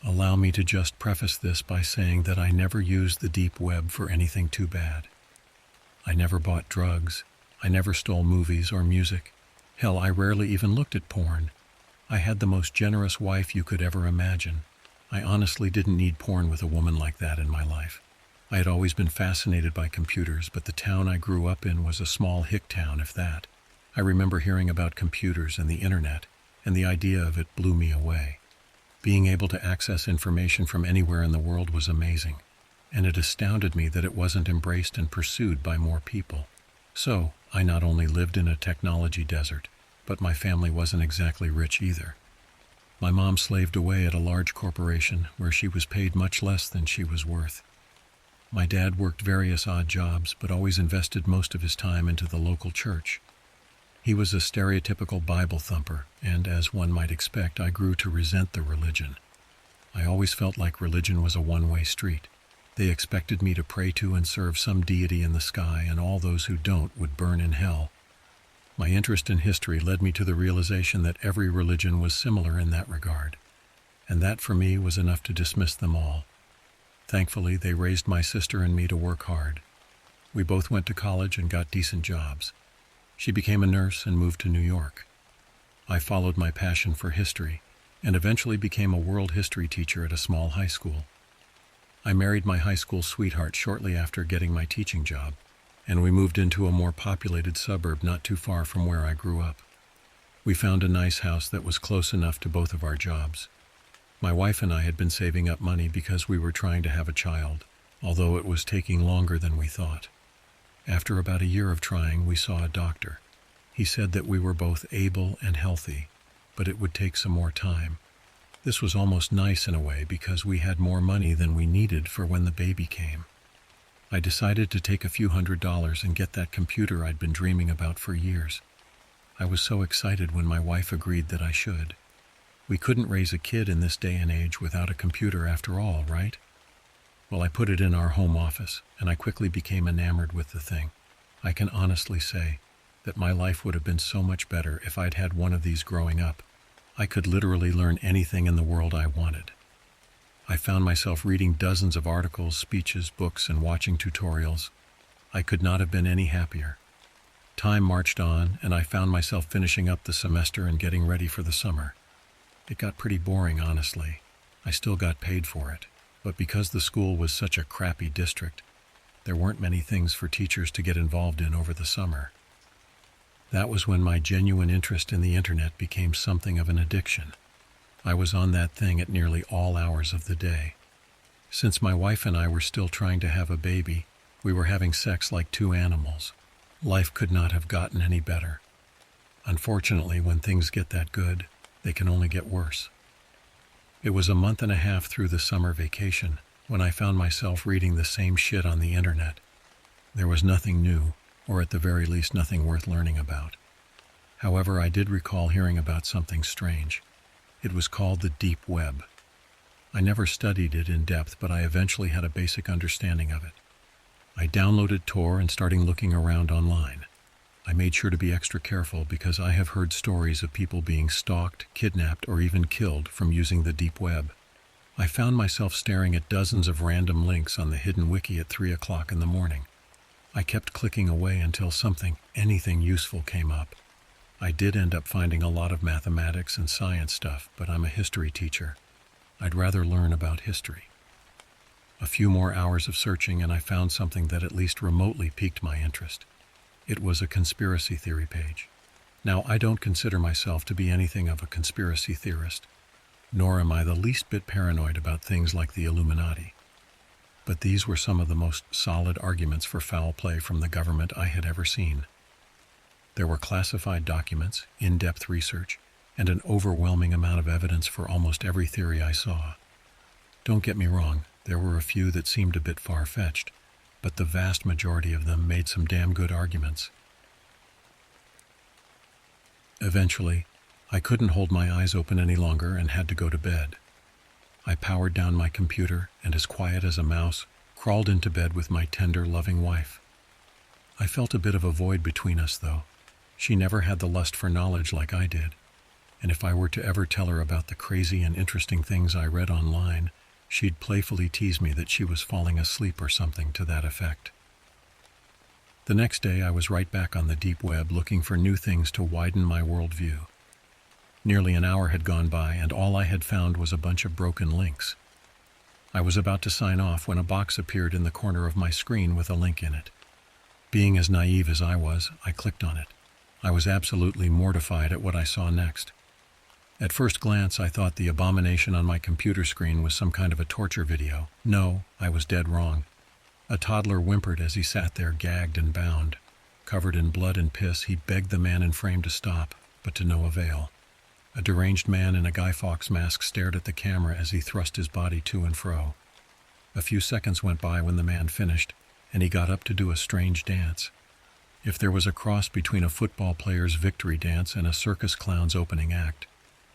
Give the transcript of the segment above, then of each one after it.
Allow me to just preface this by saying that I never used the deep web for anything too bad. I never bought drugs. I never stole movies or music. Hell, I rarely even looked at porn. I had the most generous wife you could ever imagine. I honestly didn't need porn with a woman like that in my life. I had always been fascinated by computers, but the town I grew up in was a small hick town, if that. I remember hearing about computers and the internet, and the idea of it blew me away. Being able to access information from anywhere in the world was amazing, and it astounded me that it wasn't embraced and pursued by more people. So, I not only lived in a technology desert, but my family wasn't exactly rich either. My mom slaved away at a large corporation where she was paid much less than she was worth. My dad worked various odd jobs, but always invested most of his time into the local church. He was a stereotypical Bible thumper, and as one might expect, I grew to resent the religion. I always felt like religion was a one-way street. They expected me to pray to and serve some deity in the sky, and all those who don't would burn in hell. My interest in history led me to the realization that every religion was similar in that regard, and that for me was enough to dismiss them all. Thankfully, they raised my sister and me to work hard. We both went to college and got decent jobs. She became a nurse and moved to New York. I followed my passion for history and eventually became a world history teacher at a small high school. I married my high school sweetheart shortly after getting my teaching job, and we moved into a more populated suburb not too far from where I grew up. We found a nice house that was close enough to both of our jobs. My wife and I had been saving up money because we were trying to have a child, although it was taking longer than we thought. After about a year of trying, we saw a doctor. He said that we were both able and healthy, but it would take some more time. This was almost nice in a way because we had more money than we needed for when the baby came. I decided to take a few $100s and get that computer I'd been dreaming about for years. I was so excited when my wife agreed that I should. We couldn't raise a kid in this day and age without a computer after all, right? Well, I put it in our home office, and I quickly became enamored with the thing. I can honestly say that my life would have been so much better if I'd had one of these growing up. I could literally learn anything in the world I wanted. I found myself reading dozens of articles, speeches, books, and watching tutorials. I could not have been any happier. Time marched on, and I found myself finishing up the semester and getting ready for the summer. It got pretty boring, honestly. I still got paid for it. But because the school was such a crappy district, there weren't many things for teachers to get involved in over the summer. That was when my genuine interest in the internet became something of an addiction. I was on that thing at nearly all hours of the day. Since my wife and I were still trying to have a baby, we were having sex like two animals. Life could not have gotten any better. Unfortunately, when things get that good, they can only get worse. It was a month and a half through the summer vacation when I found myself reading the same shit on the internet. There was nothing new, or at the very least nothing worth learning about. However, I did recall hearing about something strange. It was called the deep web. I never studied it in depth, but I eventually had a basic understanding of it. I downloaded Tor and started looking around online. I made sure to be extra careful because I have heard stories of people being stalked, kidnapped, or even killed from using the deep web. I found myself staring at dozens of random links on the hidden wiki at 3 o'clock in the morning. I kept clicking away until anything useful came up. I did end up finding a lot of mathematics and science stuff, but I'm a history teacher. I'd rather learn about history. A few more hours of searching and I found something that at least remotely piqued my interest. It was a conspiracy theory page. Now, I don't consider myself to be anything of a conspiracy theorist, nor am I the least bit paranoid about things like the Illuminati. But these were some of the most solid arguments for foul play from the government I had ever seen. There were classified documents, in-depth research, and an overwhelming amount of evidence for almost every theory I saw. Don't get me wrong, there were a few that seemed a bit far-fetched, but the vast majority of them made some damn good arguments. Eventually, I couldn't hold my eyes open any longer and had to go to bed. I powered down my computer and, as quiet as a mouse, crawled into bed with my tender, loving wife. I felt a bit of a void between us, though. She never had the lust for knowledge like I did. and if I were to ever tell her about the crazy and interesting things I read online, she'd playfully tease me that she was falling asleep or something to that effect. The next day, I was right back on the deep web looking for new things to widen my worldview. Nearly an hour had gone by, and all I had found was a bunch of broken links. I was about to sign off when a box appeared in the corner of my screen with a link in it. Being as naive as I was, I clicked on it. I was absolutely mortified at what I saw next. At first glance, I thought the abomination on my computer screen was some kind of a torture video. No, I was dead wrong. A toddler whimpered as he sat there gagged and bound. Covered in blood and piss, he begged the man in frame to stop, but to no avail. A deranged man in a Guy Fawkes mask stared at the camera as he thrust his body to and fro. A few seconds went by when the man finished, and he got up to do a strange dance. If there was a cross between a football player's victory dance and a circus clown's opening act,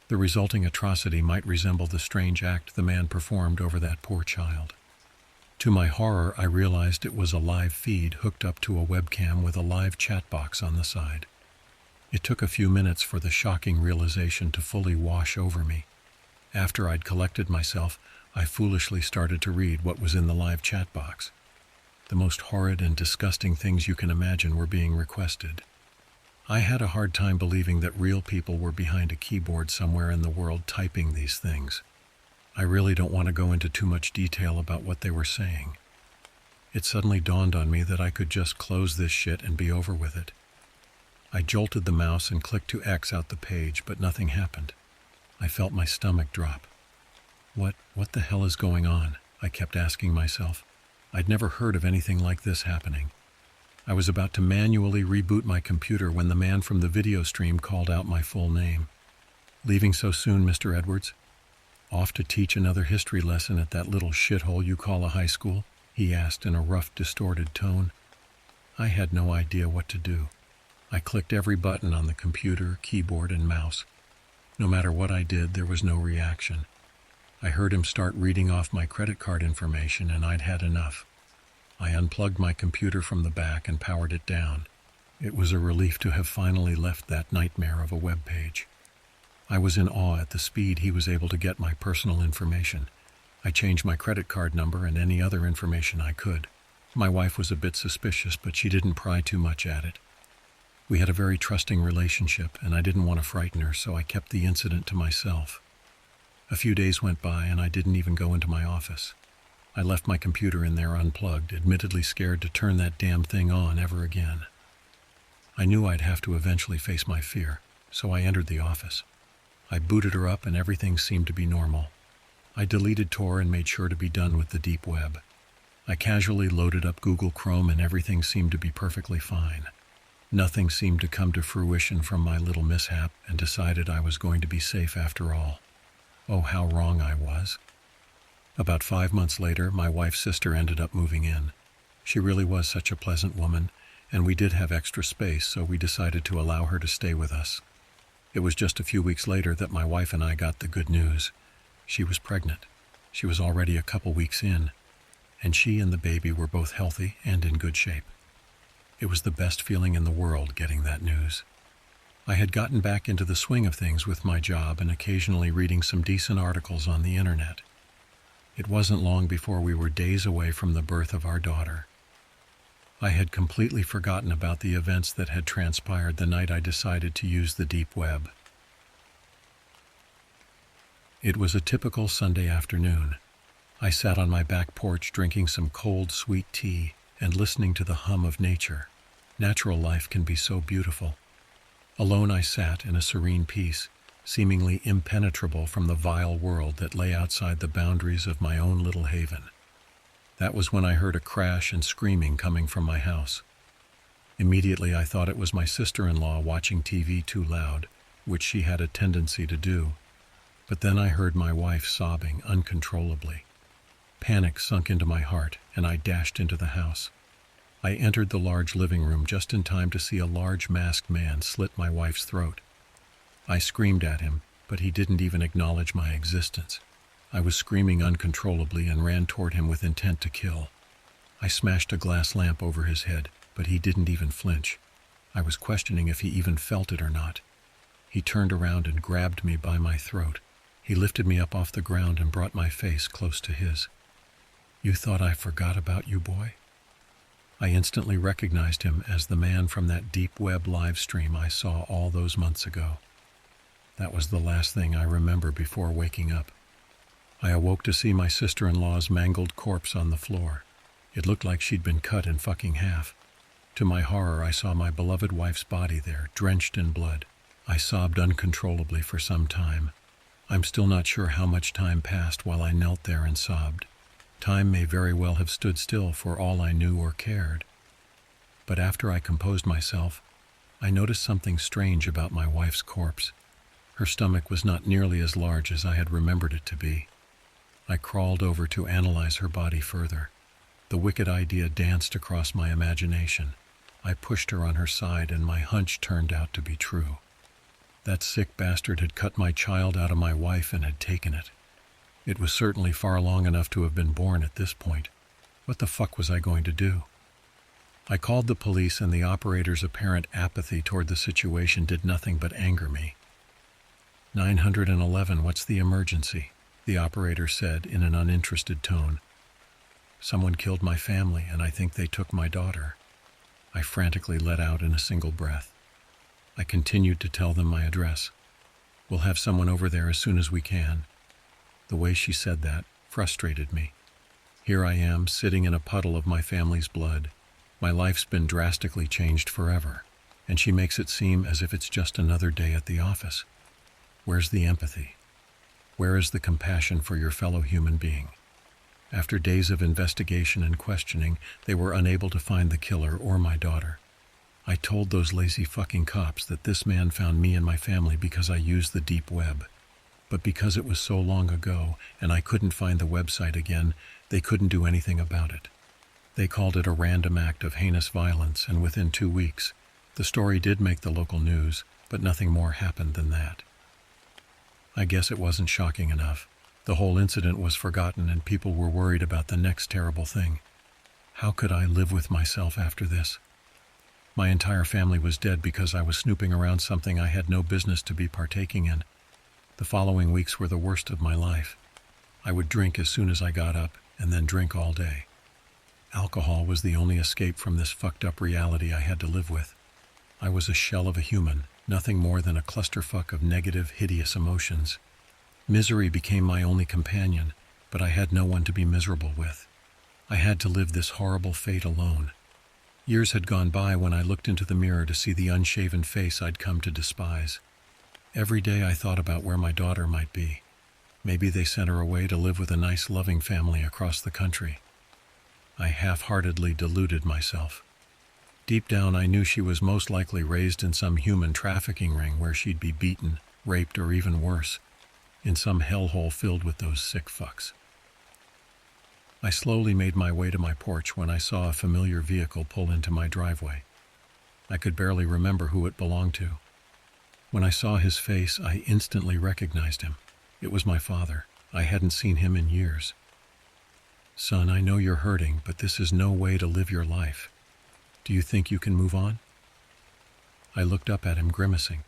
the resulting atrocity might resemble the strange act the man performed over that poor child. To my horror, I realized it was a live feed hooked up to a webcam with a live chat box on the side. It took a few minutes for the shocking realization to fully wash over me. After I'd collected myself, I foolishly started to read what was in the live chat box. The most horrid and disgusting things you can imagine were being requested. I had a hard time believing that real people were behind a keyboard somewhere in the world typing these things. I really don't want to go into too much detail about what they were saying. It suddenly dawned on me that I could just close this shit and be over with it. I jolted the mouse and clicked to X out the page, but nothing happened. I felt my stomach drop. What the hell is going on? I kept asking myself. I'd never heard of anything like this happening. I was about to manually reboot my computer when the man from the video stream called out my full name. "Leaving so soon, Mr. Edwards? Off to teach another history lesson at that little shithole you call a high school?" he asked in a rough, distorted tone. I had no idea what to do. I clicked every button on the computer, keyboard, and mouse. No matter what I did, there was no reaction. I heard him start reading off my credit card information, and I'd had enough. I unplugged my computer from the back and powered it down. It was a relief to have finally left that nightmare of a web page. I was in awe at the speed he was able to get my personal information. I changed my credit card number and any other information I could. My wife was a bit suspicious, but she didn't pry too much at it. We had a very trusting relationship, and I didn't want to frighten her, so I kept the incident to myself. A few days went by, and I didn't even go into my office. I left my computer in there unplugged, admittedly scared to turn that damn thing on ever again. I knew I'd have to eventually face my fear, so I entered the office. I booted her up, and everything seemed to be normal. I deleted Tor and made sure to be done with the deep web. I casually loaded up Google Chrome, and everything seemed to be perfectly fine. Nothing seemed to come to fruition from my little mishap, and decided I was going to be safe after all. Oh, how wrong I was. About 5 months later, my wife's sister ended up moving in. She really was such a pleasant woman, and we did have extra space, so we decided to allow her to stay with us. It was just a few weeks later that my wife and I got the good news. She was pregnant. She was already a couple weeks in, and she and the baby were both healthy and in good shape. It was the best feeling in the world getting that news. I had gotten back into the swing of things with my job and occasionally reading some decent articles on the internet. It wasn't long before we were days away from the birth of our daughter. I had completely forgotten about the events that had transpired the night I decided to use the deep web. It was a typical Sunday afternoon. I sat on my back porch drinking some cold, sweet tea and listening to the hum of nature. Natural life can be so beautiful. Alone I sat in a serene peace, seemingly impenetrable from the vile world that lay outside the boundaries of my own little haven. That was when I heard a crash and screaming coming from my house. Immediately I thought it was my sister-in-law watching TV too loud, which she had a tendency to do. But then I heard my wife sobbing uncontrollably. Panic sunk into my heart, and I dashed into the house. I entered the large living room just in time to see a large masked man slit my wife's throat. I screamed at him, but he didn't even acknowledge my existence. I was screaming uncontrollably and ran toward him with intent to kill. I smashed a glass lamp over his head, but he didn't even flinch. I was questioning if he even felt it or not. He turned around and grabbed me by my throat. He lifted me up off the ground and brought my face close to his. "You thought I forgot about you, boy?" I instantly recognized him as the man from that deep web live stream I saw all those months ago. That was the last thing I remember before waking up. I awoke to see my sister-in-law's mangled corpse on the floor. It looked like she'd been cut in fucking half. To my horror, I saw my beloved wife's body there, drenched in blood. I sobbed uncontrollably for some time. I'm still not sure how much time passed while I knelt there and sobbed. Time may very well have stood still for all I knew or cared. But after I composed myself, I noticed something strange about my wife's corpse. Her stomach was not nearly as large as I had remembered it to be. I crawled over to analyze her body further. The wicked idea danced across my imagination. I pushed her on her side and my hunch turned out to be true. That sick bastard had cut my child out of my wife and had taken it. It was certainly far long enough to have been born at this point. What the fuck was I going to do? I called the police, and the operator's apparent apathy toward the situation did nothing but anger me. 911, what's the emergency? The operator said in an uninterested tone. Someone killed my family, and I think they took my daughter. I frantically let out in a single breath. I continued to tell them my address. We'll have someone over there as soon as we can. The way she said that frustrated me. Here I am, sitting in a puddle of my family's blood. My life's been drastically changed forever, and she makes it seem as if it's just another day at the office. Where's the empathy? Where is the compassion for your fellow human being? After days of investigation and questioning, they were unable to find the killer or my daughter. I told those lazy fucking cops that this man found me and my family because I used the deep web. But because it was so long ago and I couldn't find the website again, they couldn't do anything about it. They called it a random act of heinous violence, and within 2 weeks, the story did make the local news, but nothing more happened than that. I guess it wasn't shocking enough. The whole incident was forgotten and people were worried about the next terrible thing. How could I live with myself after this? My entire family was dead because I was snooping around something I had no business to be partaking in. The following weeks were the worst of my life. I would drink as soon as I got up, and then drink all day. Alcohol was the only escape from this fucked up reality I had to live with. I was a shell of a human, nothing more than a clusterfuck of negative, hideous emotions. Misery became my only companion, but I had no one to be miserable with. I had to live this horrible fate alone. Years had gone by when I looked into the mirror to see the unshaven face I'd come to despise. Every day I thought about where my daughter might be. Maybe they sent her away to live with a nice, loving family across the country. I half-heartedly deluded myself. Deep down, I knew she was most likely raised in some human trafficking ring where she'd be beaten, raped, or even worse, in some hellhole filled with those sick fucks. I slowly made my way to my porch when I saw a familiar vehicle pull into my driveway. I could barely remember who it belonged to. When I saw his face, I instantly recognized him. It was my father. I hadn't seen him in years. "Son, I know you're hurting, but this is no way to live your life. Do you think you can move on?" I looked up at him, grimacing.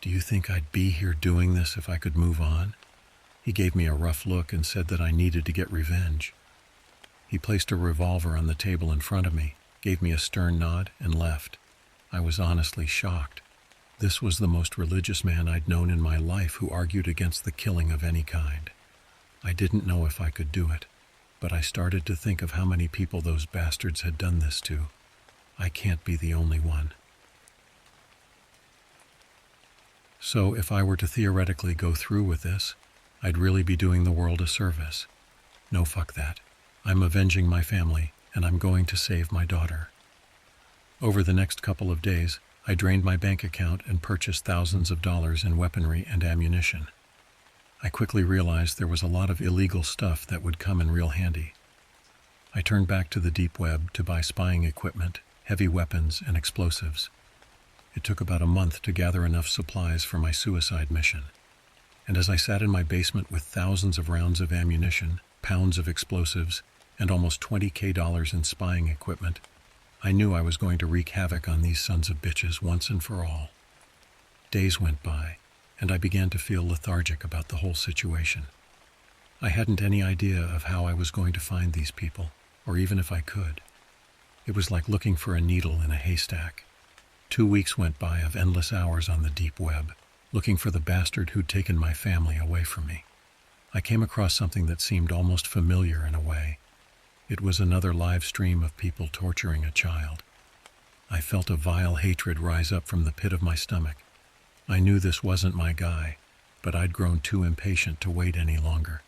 "Do you think I'd be here doing this if I could move on?" He gave me a rough look and said that I needed to get revenge. He placed a revolver on the table in front of me, gave me a stern nod, and left. I was honestly shocked. This was the most religious man I'd known in my life who argued against the killing of any kind. I didn't know if I could do it, but I started to think of how many people those bastards had done this to. I can't be the only one. So if I were to theoretically go through with this, I'd really be doing the world a service. No, fuck that. I'm avenging my family, and I'm going to save my daughter. Over the next couple of days, I drained my bank account and purchased thousands of dollars in weaponry and ammunition. I quickly realized there was a lot of illegal stuff that would come in real handy. I turned back to the deep web to buy spying equipment, heavy weapons, and explosives. It took about a month to gather enough supplies for my suicide mission. And as I sat in my basement with thousands of rounds of ammunition, pounds of explosives, and almost $20,000 in spying equipment, I knew I was going to wreak havoc on these sons of bitches once and for all. Days went by, and I began to feel lethargic about the whole situation. I hadn't any idea of how I was going to find these people, or even if I could. It was like looking for a needle in a haystack. 2 weeks went by of endless hours on the deep web, looking for the bastard who'd taken my family away from me. I came across something that seemed almost familiar in a way. It was another live stream of people torturing a child. I felt a vile hatred rise up from the pit of my stomach. I knew this wasn't my guy, but I'd grown too impatient to wait any longer.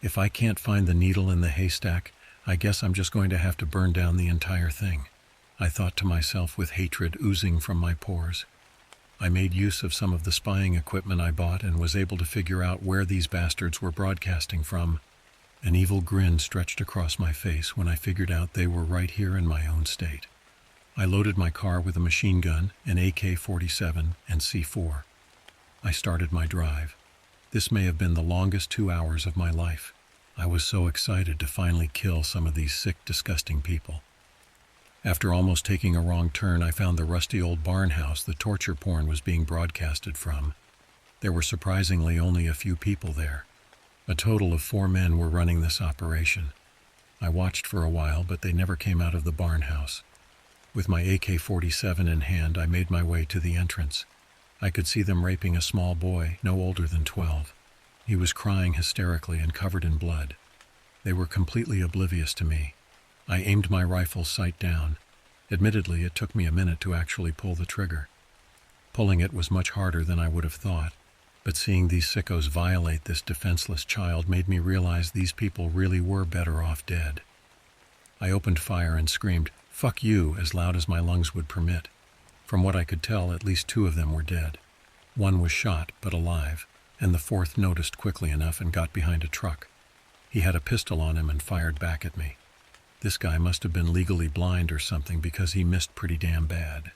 If I can't find the needle in the haystack, I guess I'm just going to have to burn down the entire thing, I thought to myself with hatred oozing from my pores. I made use of some of the spying equipment I bought and was able to figure out where these bastards were broadcasting from. An evil grin stretched across my face when I figured out they were right here in my own state. I loaded my car with a machine gun, an AK-47, and C4. I started my drive. This may have been the longest 2 hours of my life. I was so excited to finally kill some of these sick, disgusting people. After almost taking a wrong turn, I found the rusty old barn house the torture porn was being broadcasted from. There were surprisingly only a few people there. A total of 4 men were running this operation. I watched for a while, but they never came out of the barn house. With my AK-47 in hand, I made my way to the entrance. I could see them raping a small boy, no older than 12. He was crying hysterically and covered in blood. They were completely oblivious to me. I aimed my rifle sight down. Admittedly, it took me a minute to actually pull the trigger. Pulling it was much harder than I would have thought, but seeing these sickos violate this defenseless child made me realize these people really were better off dead. I opened fire and screamed, "Fuck you," as loud as my lungs would permit. From what I could tell, at least 2 of them were dead. 1 was shot, but alive, and the 4th noticed quickly enough and got behind a truck. He had a pistol on him and fired back at me. This guy must have been legally blind or something because he missed pretty damn bad.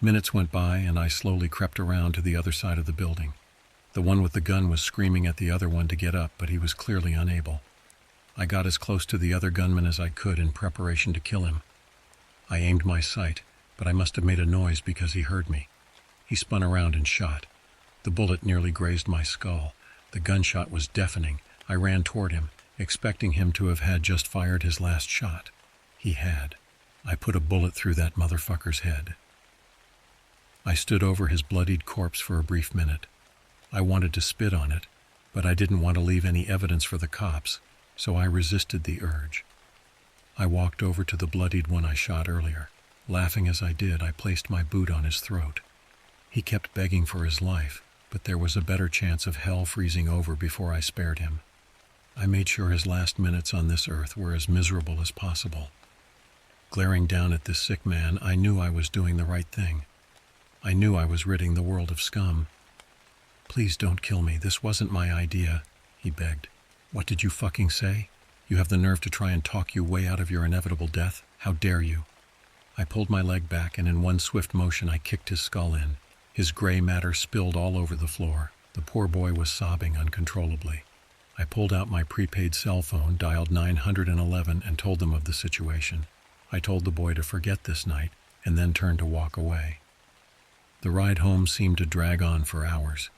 Minutes went by and I slowly crept around to the other side of the building. The one with the gun was screaming at the other one to get up, but he was clearly unable. I got as close to the other gunman as I could in preparation to kill him. I aimed my sight, but I must have made a noise because he heard me. He spun around and shot. The bullet nearly grazed my skull. The gunshot was deafening. I ran toward him, expecting him to have had just fired his last shot. He had. I put a bullet through that motherfucker's head. I stood over his bloodied corpse for a brief minute. I wanted to spit on it, but I didn't want to leave any evidence for the cops, so I resisted the urge. I walked over to the bloodied one I shot earlier. Laughing as I did, I placed my boot on his throat. He kept begging for his life, but there was a better chance of hell freezing over before I spared him. I made sure his last minutes on this earth were as miserable as possible. Glaring down at this sick man, I knew I was doing the right thing. I knew I was ridding the world of scum. "Please don't kill me. This wasn't my idea," he begged. "What did you fucking say? You have the nerve to try and talk your way out of your inevitable death? How dare you?" I pulled my leg back and in one swift motion I kicked his skull in. His gray matter spilled all over the floor. The poor boy was sobbing uncontrollably. I pulled out my prepaid cell phone, dialed 911, and told them of the situation. I told the boy to forget this night, and then turned to walk away. The ride home seemed to drag on for hours.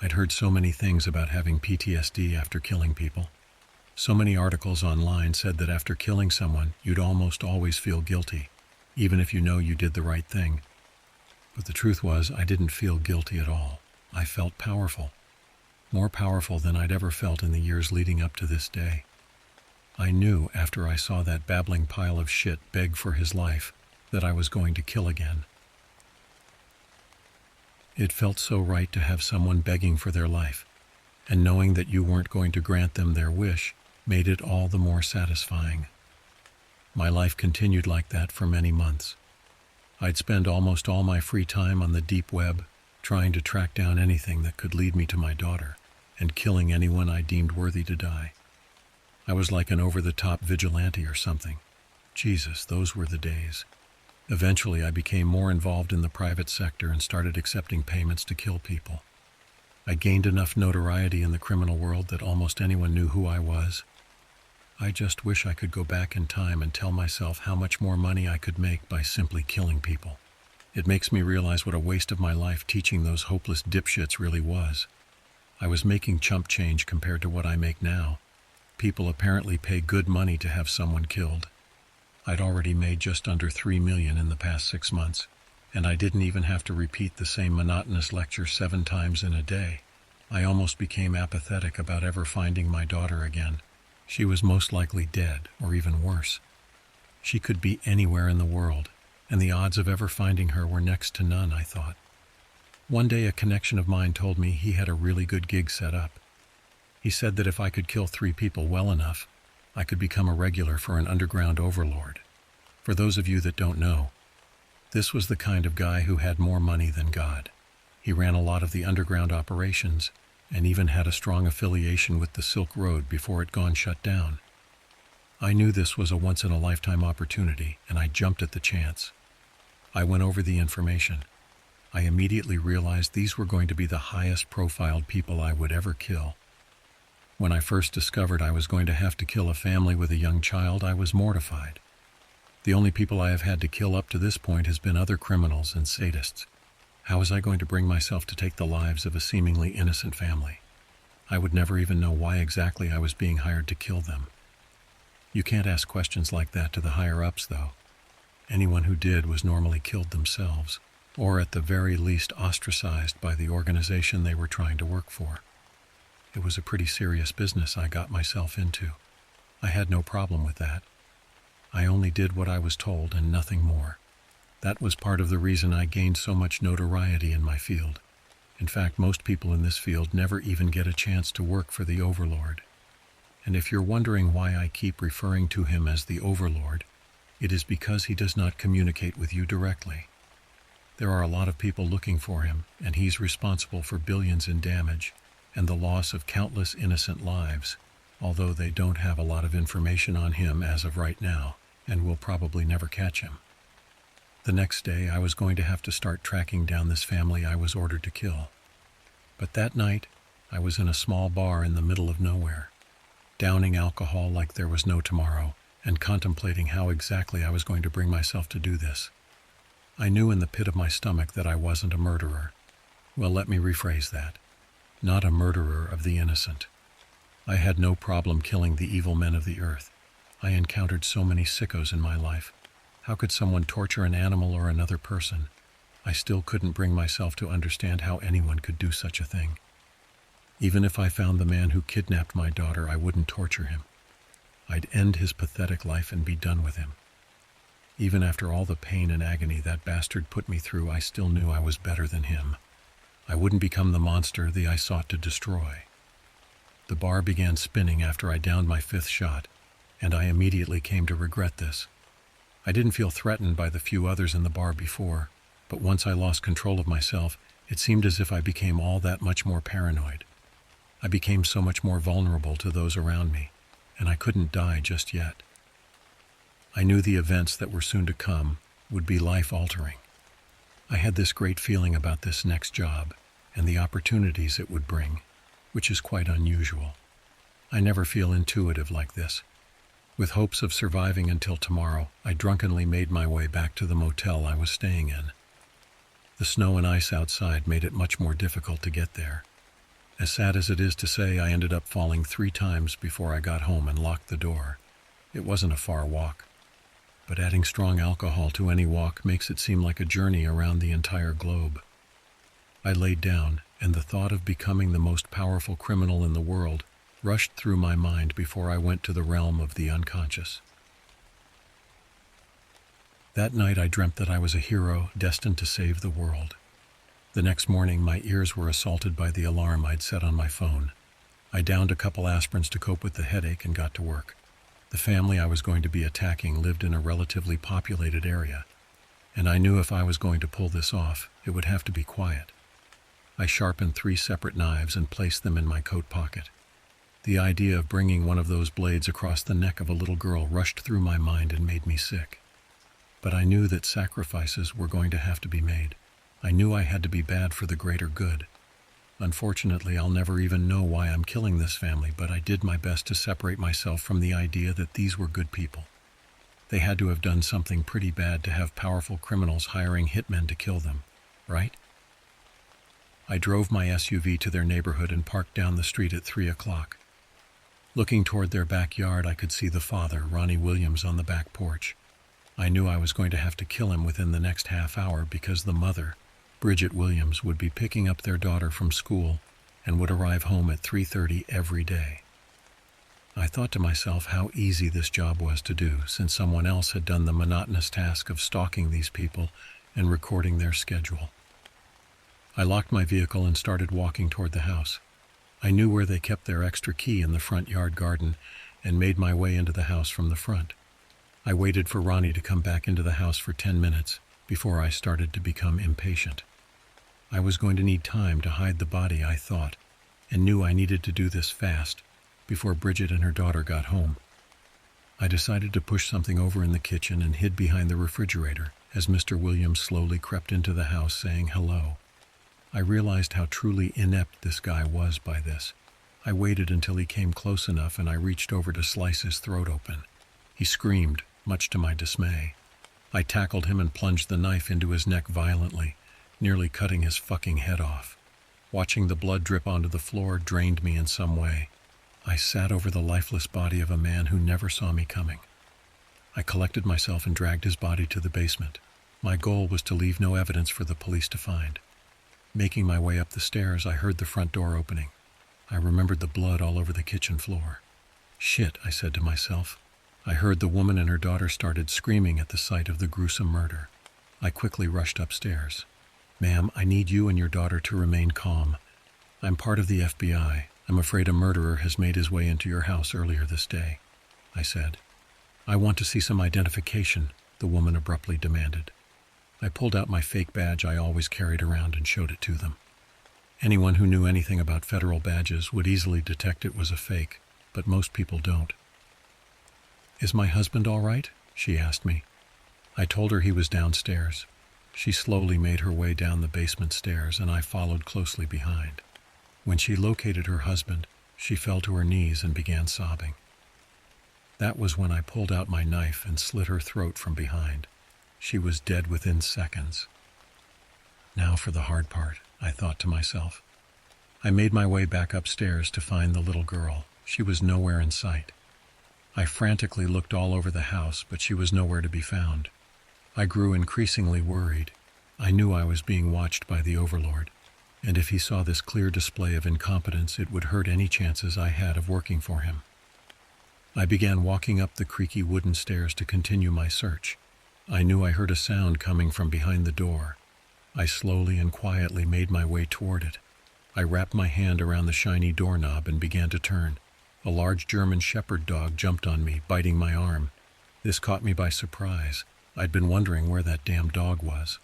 I'd heard so many things about having PTSD after killing people. So many articles online said that after killing someone, you'd almost always feel guilty, even if you know you did the right thing. But the truth was, I didn't feel guilty at all. I felt powerful. More powerful than I'd ever felt in the years leading up to this day. I knew after I saw that babbling pile of shit beg for his life that I was going to kill again. It felt so right to have someone begging for their life, and knowing that you weren't going to grant them their wish made it all the more satisfying. My life continued like that for many months. I'd spend almost all my free time on the deep web, trying to track down anything that could lead me to my daughter, and killing anyone I deemed worthy to die. I was like an over-the-top vigilante or something. Jesus, those were the days. Eventually, I became more involved in the private sector and started accepting payments to kill people. I gained enough notoriety in the criminal world that almost anyone knew who I was. I just wish I could go back in time and tell myself how much more money I could make by simply killing people. It makes me realize what a waste of my life teaching those hopeless dipshits really was. I was making chump change compared to what I make now. People apparently pay good money to have someone killed. I'd already made just under $3 million in the past 6 months, and I didn't even have to repeat the same monotonous lecture 7 times in a day. I almost became apathetic about ever finding my daughter again. She was most likely dead, or even worse. She could be anywhere in the world, and the odds of ever finding her were next to none, I thought. One day a connection of mine told me he had a really good gig set up. He said that if I could kill 3 people well enough, I could become a regular for an underground overlord. For those of you that don't know, this was the kind of guy who had more money than God. He ran a lot of the underground operations, and even had a strong affiliation with the Silk Road before it gone shut down. I knew this was a once-in-a-lifetime opportunity, and I jumped at the chance. I went over the information. I immediately realized these were going to be the highest-profiled people I would ever kill. When I first discovered I was going to have to kill a family with a young child, I was mortified. The only people I have had to kill up to this point has been other criminals and sadists. How was I going to bring myself to take the lives of a seemingly innocent family? I would never even know why exactly I was being hired to kill them. You can't ask questions like that to the higher-ups, though. Anyone who did was normally killed themselves, or at the very least ostracized by the organization they were trying to work for. It was a pretty serious business I got myself into. I had no problem with that. I only did what I was told and nothing more. That was part of the reason I gained so much notoriety in my field. In fact, most people in this field never even get a chance to work for the Overlord. And if you're wondering why I keep referring to him as the Overlord, it is because he does not communicate with you directly. There are a lot of people looking for him, and he's responsible for billions in damage and the loss of countless innocent lives, although they don't have a lot of information on him as of right now, and will probably never catch him. The next day, I was going to have to start tracking down this family I was ordered to kill. But that night, I was in a small bar in the middle of nowhere, downing alcohol like there was no tomorrow, and contemplating how exactly I was going to bring myself to do this. I knew in the pit of my stomach that I wasn't a murderer. Well, let me rephrase that. Not a murderer of the innocent. I had no problem killing the evil men of the earth. I encountered so many sickos in my life. How could someone torture an animal or another person? I still couldn't bring myself to understand how anyone could do such a thing. Even if I found the man who kidnapped my daughter, I wouldn't torture him. I'd end his pathetic life and be done with him. Even after all the pain and agony that bastard put me through, I still knew I was better than him. I wouldn't become the monster that I sought to destroy. The bar began spinning after I downed my 5th shot, and I immediately came to regret this. I didn't feel threatened by the few others in the bar before, but once I lost control of myself, it seemed as if I became all that much more paranoid. I became so much more vulnerable to those around me, and I couldn't die just yet. I knew the events that were soon to come would be life-altering. I had this great feeling about this next job and the opportunities it would bring, which is quite unusual. I never feel intuitive like this. With hopes of surviving until tomorrow, I drunkenly made my way back to the motel I was staying in. The snow and ice outside made it much more difficult to get there. As sad as it is to say, I ended up falling 3 times before I got home and locked the door. It wasn't a far walk, but adding strong alcohol to any walk makes it seem like a journey around the entire globe. I laid down, and the thought of becoming the most powerful criminal in the world rushed through my mind before I went to the realm of the unconscious. That night I dreamt that I was a hero destined to save the world. The next morning my ears were assaulted by the alarm I'd set on my phone. I downed a couple aspirins to cope with the headache and got to work. The family I was going to be attacking lived in a relatively populated area, and I knew if I was going to pull this off, it would have to be quiet. I sharpened 3 separate knives and placed them in my coat pocket. The idea of bringing one of those blades across the neck of a little girl rushed through my mind and made me sick. But I knew that sacrifices were going to have to be made. I knew I had to be bad for the greater good. Unfortunately, I'll never even know why I'm killing this family, but I did my best to separate myself from the idea that these were good people. They had to have done something pretty bad to have powerful criminals hiring hitmen to kill them, right? I drove my SUV to their neighborhood and parked down the street at 3 o'clock. Looking toward their backyard, I could see the father, Ronnie Williams, on the back porch. I knew I was going to have to kill him within the next half hour because the mother, Bridget Williams, would be picking up their daughter from school and would arrive home at 3:30 every day. I thought to myself how easy this job was to do, since someone else had done the monotonous task of stalking these people and recording their schedule. I locked my vehicle and started walking toward the house. I knew where they kept their extra key in the front yard garden and made my way into the house from the front. I waited for Ronnie to come back into the house for 10 minutes before I started to become impatient. I was going to need time to hide the body, I thought, and knew I needed to do this fast before Bridget and her daughter got home. I decided to push something over in the kitchen and hid behind the refrigerator as Mr. Williams slowly crept into the house saying hello. I realized how truly inept this guy was by this. I waited until he came close enough and I reached over to slice his throat open. He screamed, much to my dismay. I tackled him and plunged the knife into his neck violently, nearly cutting his fucking head off. Watching the blood drip onto the floor drained me in some way. I sat over the lifeless body of a man who never saw me coming. I collected myself and dragged his body to the basement. My goal was to leave no evidence for the police to find. Making my way up the stairs, I heard the front door opening. I remembered the blood all over the kitchen floor. Shit, I said to myself. I heard the woman and her daughter started screaming at the sight of the gruesome murder. I quickly rushed upstairs. Ma'am, I need you and your daughter to remain calm. I'm part of the FBI. I'm afraid a murderer has made his way into your house earlier this day, I said. I want to see some identification, the woman abruptly demanded. I pulled out my fake badge I always carried around and showed it to them. Anyone who knew anything about federal badges would easily detect it was a fake, but most people don't. Is my husband all right? She asked me. I told her he was downstairs. She slowly made her way down the basement stairs and I followed closely behind. When she located her husband, she fell to her knees and began sobbing. That was when I pulled out my knife and slit her throat from behind. She was dead within seconds. Now for the hard part, I thought to myself. I made my way back upstairs to find the little girl. She was nowhere in sight. I frantically looked all over the house, but she was nowhere to be found. I grew increasingly worried. I knew I was being watched by the Overlord, and if he saw this clear display of incompetence, it would hurt any chances I had of working for him. I began walking up the creaky wooden stairs to continue my search. I knew I heard a sound coming from behind the door. I slowly and quietly made my way toward it. I wrapped my hand around the shiny doorknob and began to turn. A large German shepherd dog jumped on me, biting my arm. This caught me by surprise. I'd been wondering where that damn dog was.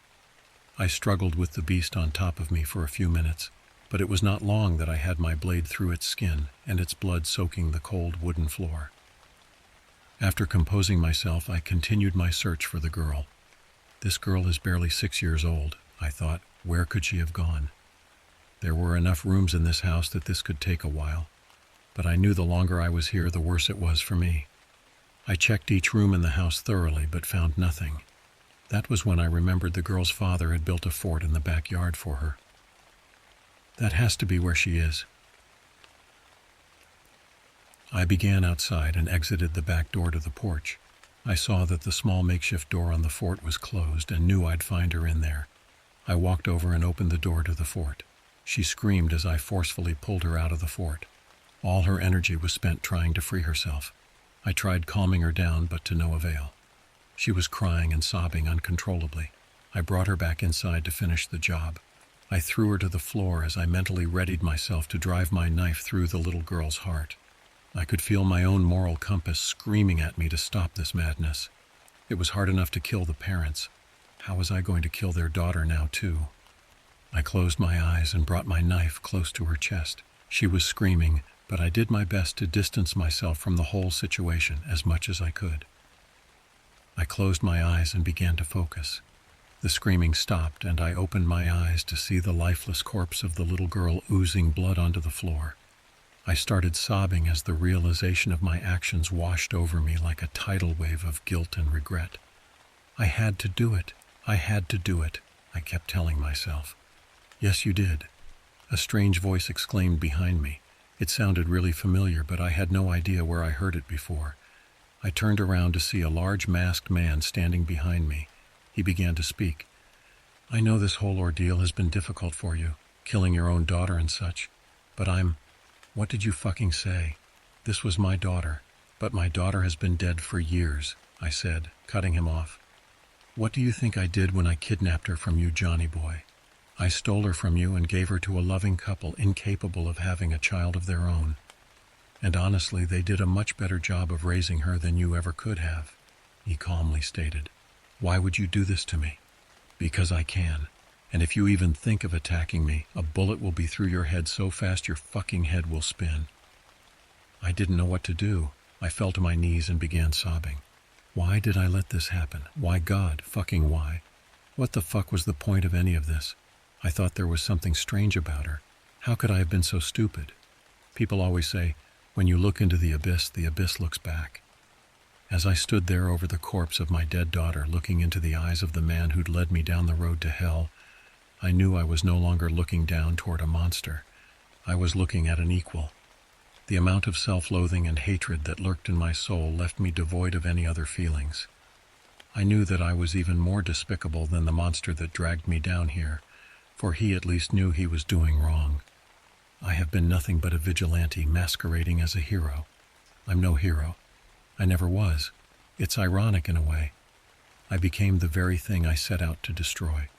I struggled with the beast on top of me for a few minutes, but it was not long that I had my blade through its skin and its blood soaking the cold wooden floor. After composing myself, I continued my search for the girl. This girl is barely 6 years old, I thought. Where could she have gone? There were enough rooms in this house that this could take a while, but I knew the longer I was here, the worse it was for me. I checked each room in the house thoroughly, but found nothing. That was when I remembered the girl's father had built a fort in the backyard for her. That has to be where she is. I began outside and exited the back door to the porch. I saw that the small makeshift door on the fort was closed and knew I'd find her in there. I walked over and opened the door to the fort. She screamed as I forcefully pulled her out of the fort. All her energy was spent trying to free herself. I tried calming her down, but to no avail. She was crying and sobbing uncontrollably. I brought her back inside to finish the job. I threw her to the floor as I mentally readied myself to drive my knife through the little girl's heart. I could feel my own moral compass screaming at me to stop this madness. It was hard enough to kill the parents. How was I going to kill their daughter now, too? I closed my eyes and brought my knife close to her chest. She was screaming, but I did my best to distance myself from the whole situation as much as I could. I closed my eyes and began to focus. The screaming stopped, and I opened my eyes to see the lifeless corpse of the little girl oozing blood onto the floor. I started sobbing as the realization of my actions washed over me like a tidal wave of guilt and regret. I had to do it. I had to do it, I kept telling myself. Yes, you did. A strange voice exclaimed behind me. It sounded really familiar, but I had no idea where I heard it before. I turned around to see a large masked man standing behind me. He began to speak. I know this whole ordeal has been difficult for you, killing your own daughter and such, but What did you fucking say? This was my daughter, but my daughter has been dead for years, I said, cutting him off. What do you think I did when I kidnapped her from you, Johnny boy? I stole her from you and gave her to a loving couple incapable of having a child of their own. And honestly, they did a much better job of raising her than you ever could have, he calmly stated. Why would you do this to me? Because I can. And if you even think of attacking me, a bullet will be through your head so fast your fucking head will spin. I didn't know what to do. I fell to my knees and began sobbing. Why did I let this happen? Why, God, fucking why? What the fuck was the point of any of this? I thought there was something strange about her. How could I have been so stupid? People always say, when you look into the abyss looks back. As I stood there over the corpse of my dead daughter, looking into the eyes of the man who'd led me down the road to hell, I knew I was no longer looking down toward a monster. I was looking at an equal. The amount of self-loathing and hatred that lurked in my soul left me devoid of any other feelings. I knew that I was even more despicable than the monster that dragged me down here, for he at least knew he was doing wrong. I have been nothing but a vigilante masquerading as a hero. I'm no hero. I never was. It's ironic in a way. I became the very thing I set out to destroy.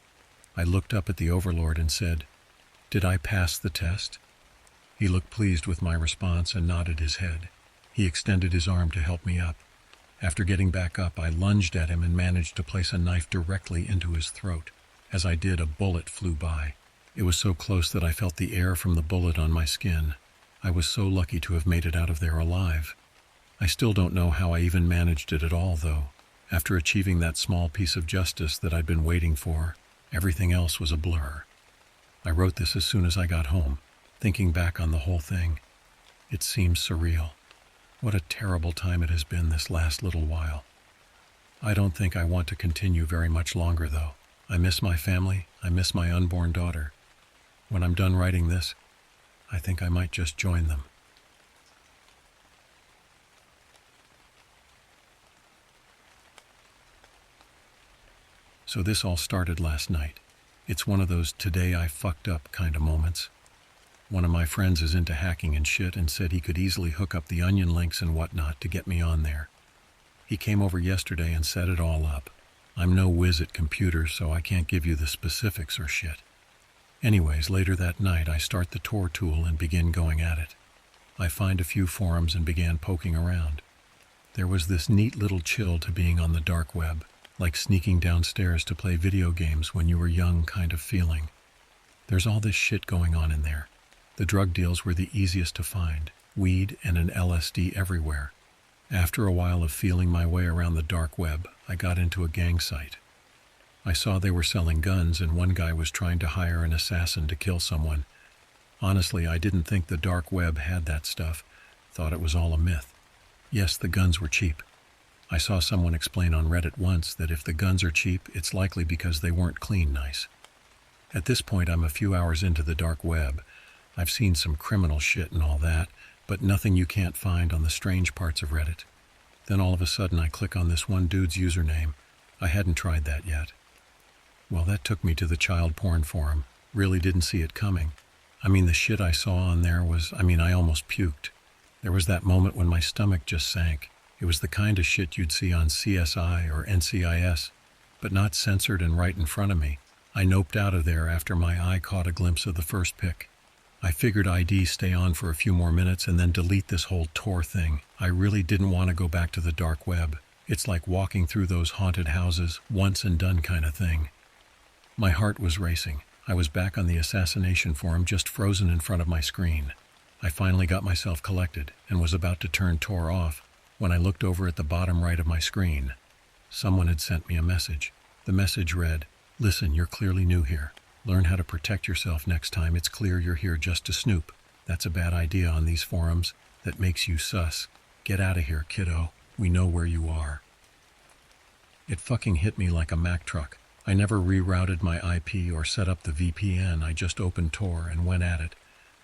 I looked up at the Overlord and said, "Did I pass the test?" He looked pleased with my response and nodded his head. He extended his arm to help me up. After getting back up, I lunged at him and managed to place a knife directly into his throat. As I did, a bullet flew by. It was so close that I felt the air from the bullet on my skin. I was so lucky to have made it out of there alive. I still don't know how I even managed it at all, though. After achieving that small piece of justice that I'd been waiting for, everything else was a blur. I wrote this as soon as I got home, thinking back on the whole thing. It seems surreal. What a terrible time it has been this last little while. I don't think I want to continue very much longer, though. I miss my family. I miss my unborn daughter. When I'm done writing this, I think I might just join them. So this all started last night. It's one of those today I fucked up kind of moments. One of my friends is into hacking and shit and said he could easily hook up the onion links and whatnot to get me on there. He came over yesterday and set it all up. I'm no whiz at computers, so I can't give you the specifics or shit. Anyways, later that night I start the Tor tool and begin going at it. I find a few forums and began poking around. There was this neat little chill to being on the dark web, like sneaking downstairs to play video games when you were young kind of feeling. There's all this shit going on in there. The drug deals were the easiest to find, weed and an LSD everywhere. After a while of feeling my way around the dark web, I got into a gang site. I saw they were selling guns and one guy was trying to hire an assassin to kill someone. Honestly, I didn't think the dark web had that stuff. Thought it was all a myth. Yes, the guns were cheap. I saw someone explain on Reddit once that if the guns are cheap, it's likely because they weren't cleaned nice. At this point, I'm a few hours into the dark web. I've seen some criminal shit and all that, but nothing you can't find on the strange parts of Reddit. Then all of a sudden I click on this one dude's username. I hadn't tried that yet. Well, that took me to the child porn forum. Really didn't see it coming. The shit I saw on there was, I almost puked. There was that moment when my stomach just sank. It was the kind of shit you'd see on CSI or NCIS, but not censored and right in front of me. I noped out of there after my eye caught a glimpse of the first pic. I figured I'd stay on for a few more minutes and then delete this whole Tor thing. I really didn't want to go back to the dark web. It's like walking through those haunted houses, once and done kind of thing. My heart was racing. I was back on the assassination forum, just frozen in front of my screen. I finally got myself collected and was about to turn Tor off when I looked over at the bottom right of my screen. Someone had sent me a message. The message read, "Listen, you're clearly new here. Learn how to protect yourself next time. It's clear you're here just to snoop. That's a bad idea on these forums. That makes you sus. Get out of here, kiddo. We know where you are. It fucking hit me like a Mack truck. I never rerouted my IP or set up the VPN. I just opened Tor and went at it.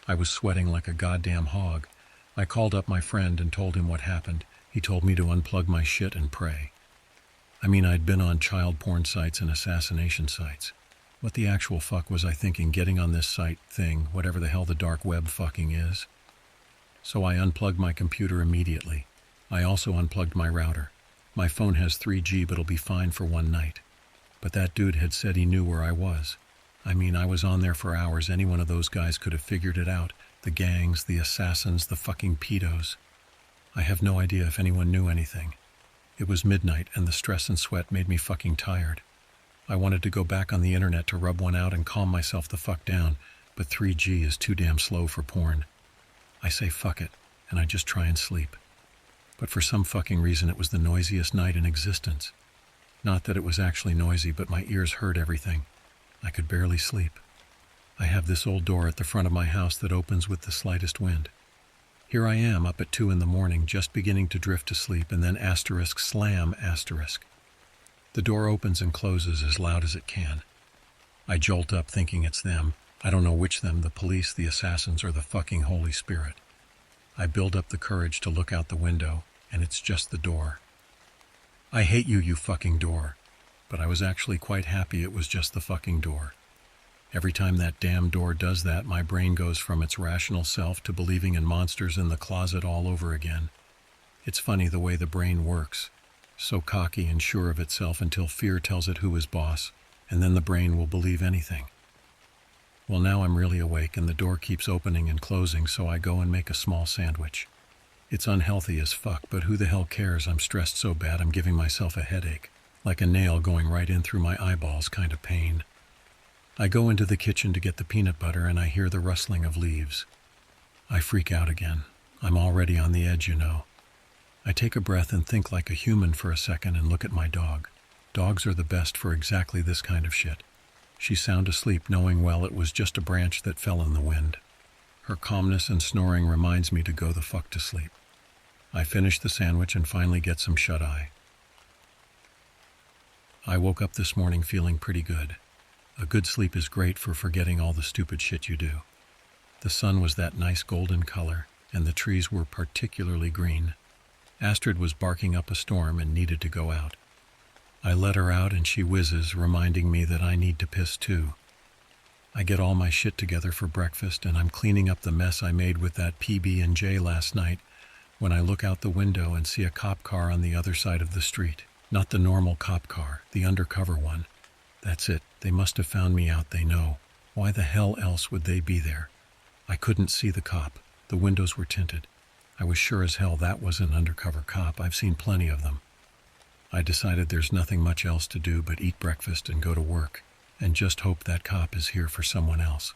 I was sweating like a goddamn hog. I called up my friend and told him what happened. He told me to unplug my shit and pray. I mean, I'd been on child porn sites and assassination sites. What the actual fuck was I thinking getting on this site thing, whatever the hell the dark web fucking is? So I unplugged my computer immediately. I also unplugged my router. My phone has 3G, but it'll be fine for one night. But that dude had said he knew where I was. I mean, I was on there for hours. Any one of those guys could have figured it out. The gangs, the assassins, the fucking pedos. I have no idea if anyone knew anything. It was midnight and the stress and sweat made me fucking tired. I wanted to go back on the internet to rub one out and calm myself the fuck down, but 3G is too damn slow for porn. I say fuck it, and I just try and sleep. But for some fucking reason it was the noisiest night in existence. Not that it was actually noisy, but my ears heard everything. I could barely sleep. I have this old door at the front of my house that opens with the slightest wind. Here I am up at 2 a.m, just beginning to drift to sleep, and then slam. The door opens and closes as loud as it can. I jolt up thinking it's them. I don't know which them, the police, the assassins, or the fucking Holy Spirit. I build up the courage to look out the window, and it's just the door. I hate you, you fucking door. But I was actually quite happy it was just the fucking door. Every time that damn door does that, my brain goes from its rational self to believing in monsters in the closet all over again. It's funny the way the brain works. So cocky and sure of itself until fear tells it who is boss, and then the brain will believe anything. Well, now I'm really awake and the door keeps opening and closing, so I go and make a small sandwich. It's unhealthy as fuck, but who the hell cares? I'm stressed so bad I'm giving myself a headache, like a nail going right in through my eyeballs kind of pain. I go into the kitchen to get the peanut butter and I hear the rustling of leaves. I freak out again. I'm already on the edge, you know. I take a breath and think like a human for a second and look at my dog. Dogs are the best for exactly this kind of shit. She's sound asleep, knowing well it was just a branch that fell in the wind. Her calmness and snoring reminds me to go the fuck to sleep. I finish the sandwich and finally get some shut-eye. I woke up this morning feeling pretty good. A good sleep is great for forgetting all the stupid shit you do. The sun was that nice golden color, and the trees were particularly green. Astrid was barking up a storm and needed to go out. I let her out and she whizzes, reminding me that I need to piss too. I get all my shit together for breakfast and I'm cleaning up the mess I made with that PB&J last night when I look out the window and see a cop car on the other side of the street. Not the normal cop car, the undercover one. That's it. They must have found me out, they know. Why the hell else would they be there? I couldn't see the cop. The windows were tinted. I was sure as hell that was an undercover cop. I've seen plenty of them. I decided there's nothing much else to do but eat breakfast and go to work, and just hope that cop is here for someone else.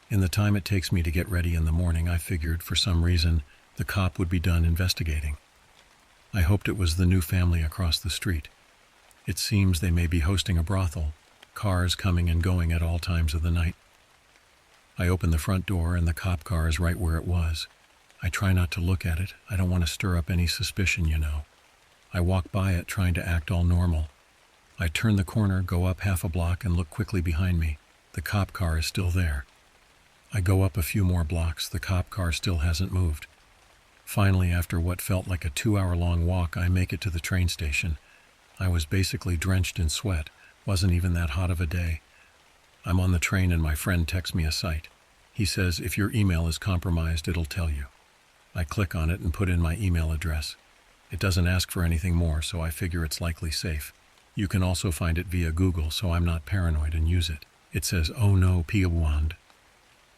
In the time it takes me to get ready in the morning, I figured, for some reason, the cop would be done investigating. I hoped it was the new family across the street. It seems they may be hosting a brothel, cars coming and going at all times of the night. I open the front door and the cop car is right where it was. I try not to look at it. I don't want to stir up any suspicion, you know. I walk by it trying to act all normal. I turn the corner, go up half a block, and look quickly behind me. The cop car is still there. I go up a few more blocks. The cop car still hasn't moved. Finally, after what felt like a 2-hour-long walk, I make it to the train station. I was basically drenched in sweat. Wasn't even that hot of a day. I'm on the train and my friend texts me a site. He says, if your email is compromised, it'll tell you. I click on it and put in my email address. It doesn't ask for anything more, so I figure it's likely safe. You can also find it via Google, so I'm not paranoid and use it. It says, oh no, Piawand.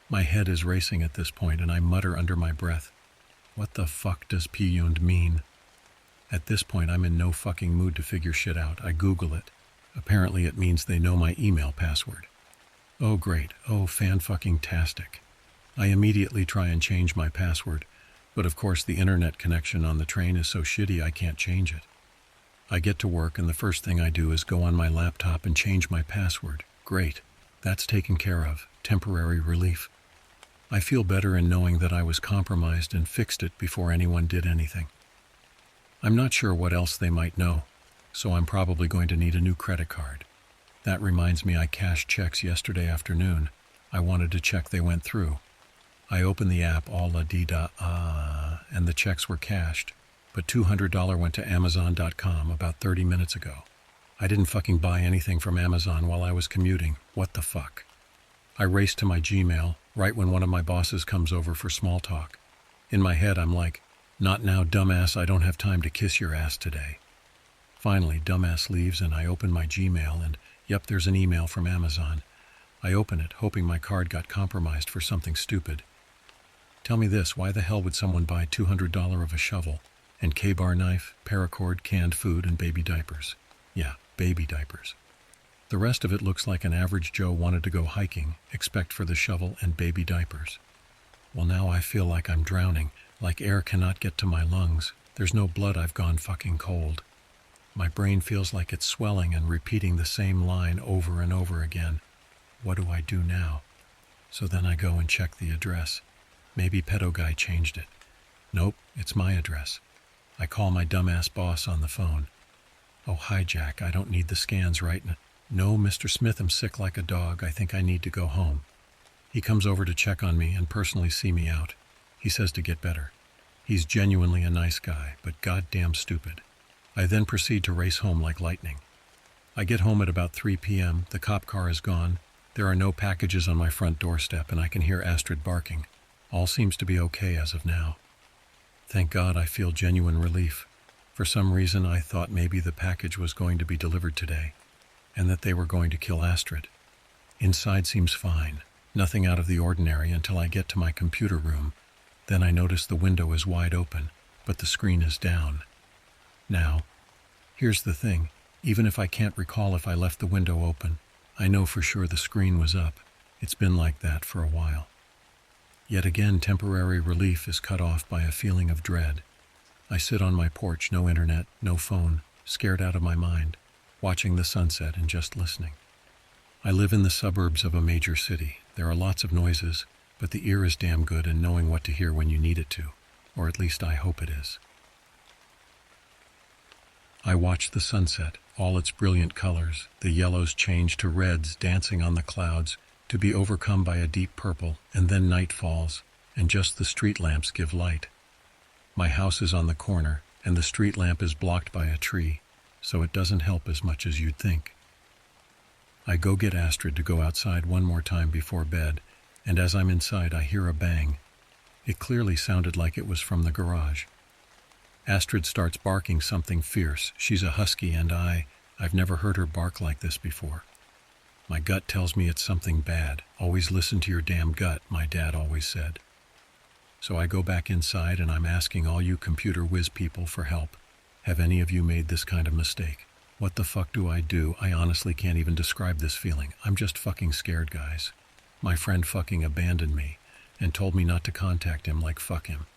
My head is racing at this point and I mutter under my breath. What the fuck does Piyund mean? At this point, I'm in no fucking mood to figure shit out. I Google it. Apparently it means they know my email password. Oh great, oh fan-fucking-tastic. I immediately try and change my password, but of course the internet connection on the train is so shitty I can't change it. I get to work and the first thing I do is go on my laptop and change my password. Great, that's taken care of. Temporary relief. I feel better in knowing that I was compromised and fixed it before anyone did anything. I'm not sure what else they might know, so I'm probably going to need a new credit card. That reminds me I cashed checks yesterday afternoon. I wanted to check they went through. I opened the app all-la-dee-da-ah, and the checks were cashed, but $200 went to Amazon.com about 30 minutes ago. I didn't fucking buy anything from Amazon while I was commuting. What the fuck? I raced to my Gmail right when one of my bosses comes over for small talk. In my head, I'm like, "Not now, dumbass, I don't have time to kiss your ass today." Finally, dumbass leaves and I open my Gmail and, yep, there's an email from Amazon. I open it, hoping my card got compromised for something stupid. Tell me this, why the hell would someone buy $200 of a shovel and K-bar knife, paracord, canned food, and baby diapers? Yeah, baby diapers. The rest of it looks like an average Joe wanted to go hiking, except for the shovel and baby diapers. Well, now I feel like I'm drowning, like air cannot get to my lungs. There's no blood, I've gone fucking cold. My brain feels like it's swelling and repeating the same line over and over again. What do I do now? So then I go and check the address. Maybe pedo guy changed it. Nope, it's my address. I call my dumbass boss on the phone. "Oh, hi Jack, I don't need the scans right now." "No, Mr. Smith, I'm sick like a dog. I think I need to go home." He comes over to check on me and personally see me out. He says to get better. He's genuinely a nice guy, but goddamn stupid. I then proceed to race home like lightning. I get home at about 3 p.m., the cop car is gone, there are no packages on my front doorstep, and I can hear Astrid barking. All seems to be okay as of now. Thank God, I feel genuine relief. For some reason I thought maybe the package was going to be delivered today, and that they were going to kill Astrid. Inside seems fine, nothing out of the ordinary until I get to my computer room. Then I notice the window is wide open, but the screen is down. Now, here's the thing, even if I can't recall if I left the window open, I know for sure the screen was up. It's been like that for a while. Yet again, temporary relief is cut off by a feeling of dread. I sit on my porch, no internet, no phone, scared out of my mind, watching the sunset and just listening. I live in the suburbs of a major city. There are lots of noises, but the ear is damn good in knowing what to hear when you need it to, or at least I hope it is. I watch the sunset, all its brilliant colors, the yellows change to reds dancing on the clouds, to be overcome by a deep purple, and then night falls, and just the street lamps give light. My house is on the corner, and the street lamp is blocked by a tree, so it doesn't help as much as you'd think. I go get Astrid to go outside one more time before bed, and as I'm inside I hear a bang. It clearly sounded like it was from the garage. Astrid starts barking something fierce. She's a husky, and I've never heard her bark like this before. My gut tells me it's something bad. Always listen to your damn gut, my dad always said. So I go back inside and I'm asking all you computer whiz people for help. Have any of you made this kind of mistake? What the fuck do? I honestly can't even describe this feeling. I'm just fucking scared, guys. My friend fucking abandoned me and told me not to contact him, like fuck him.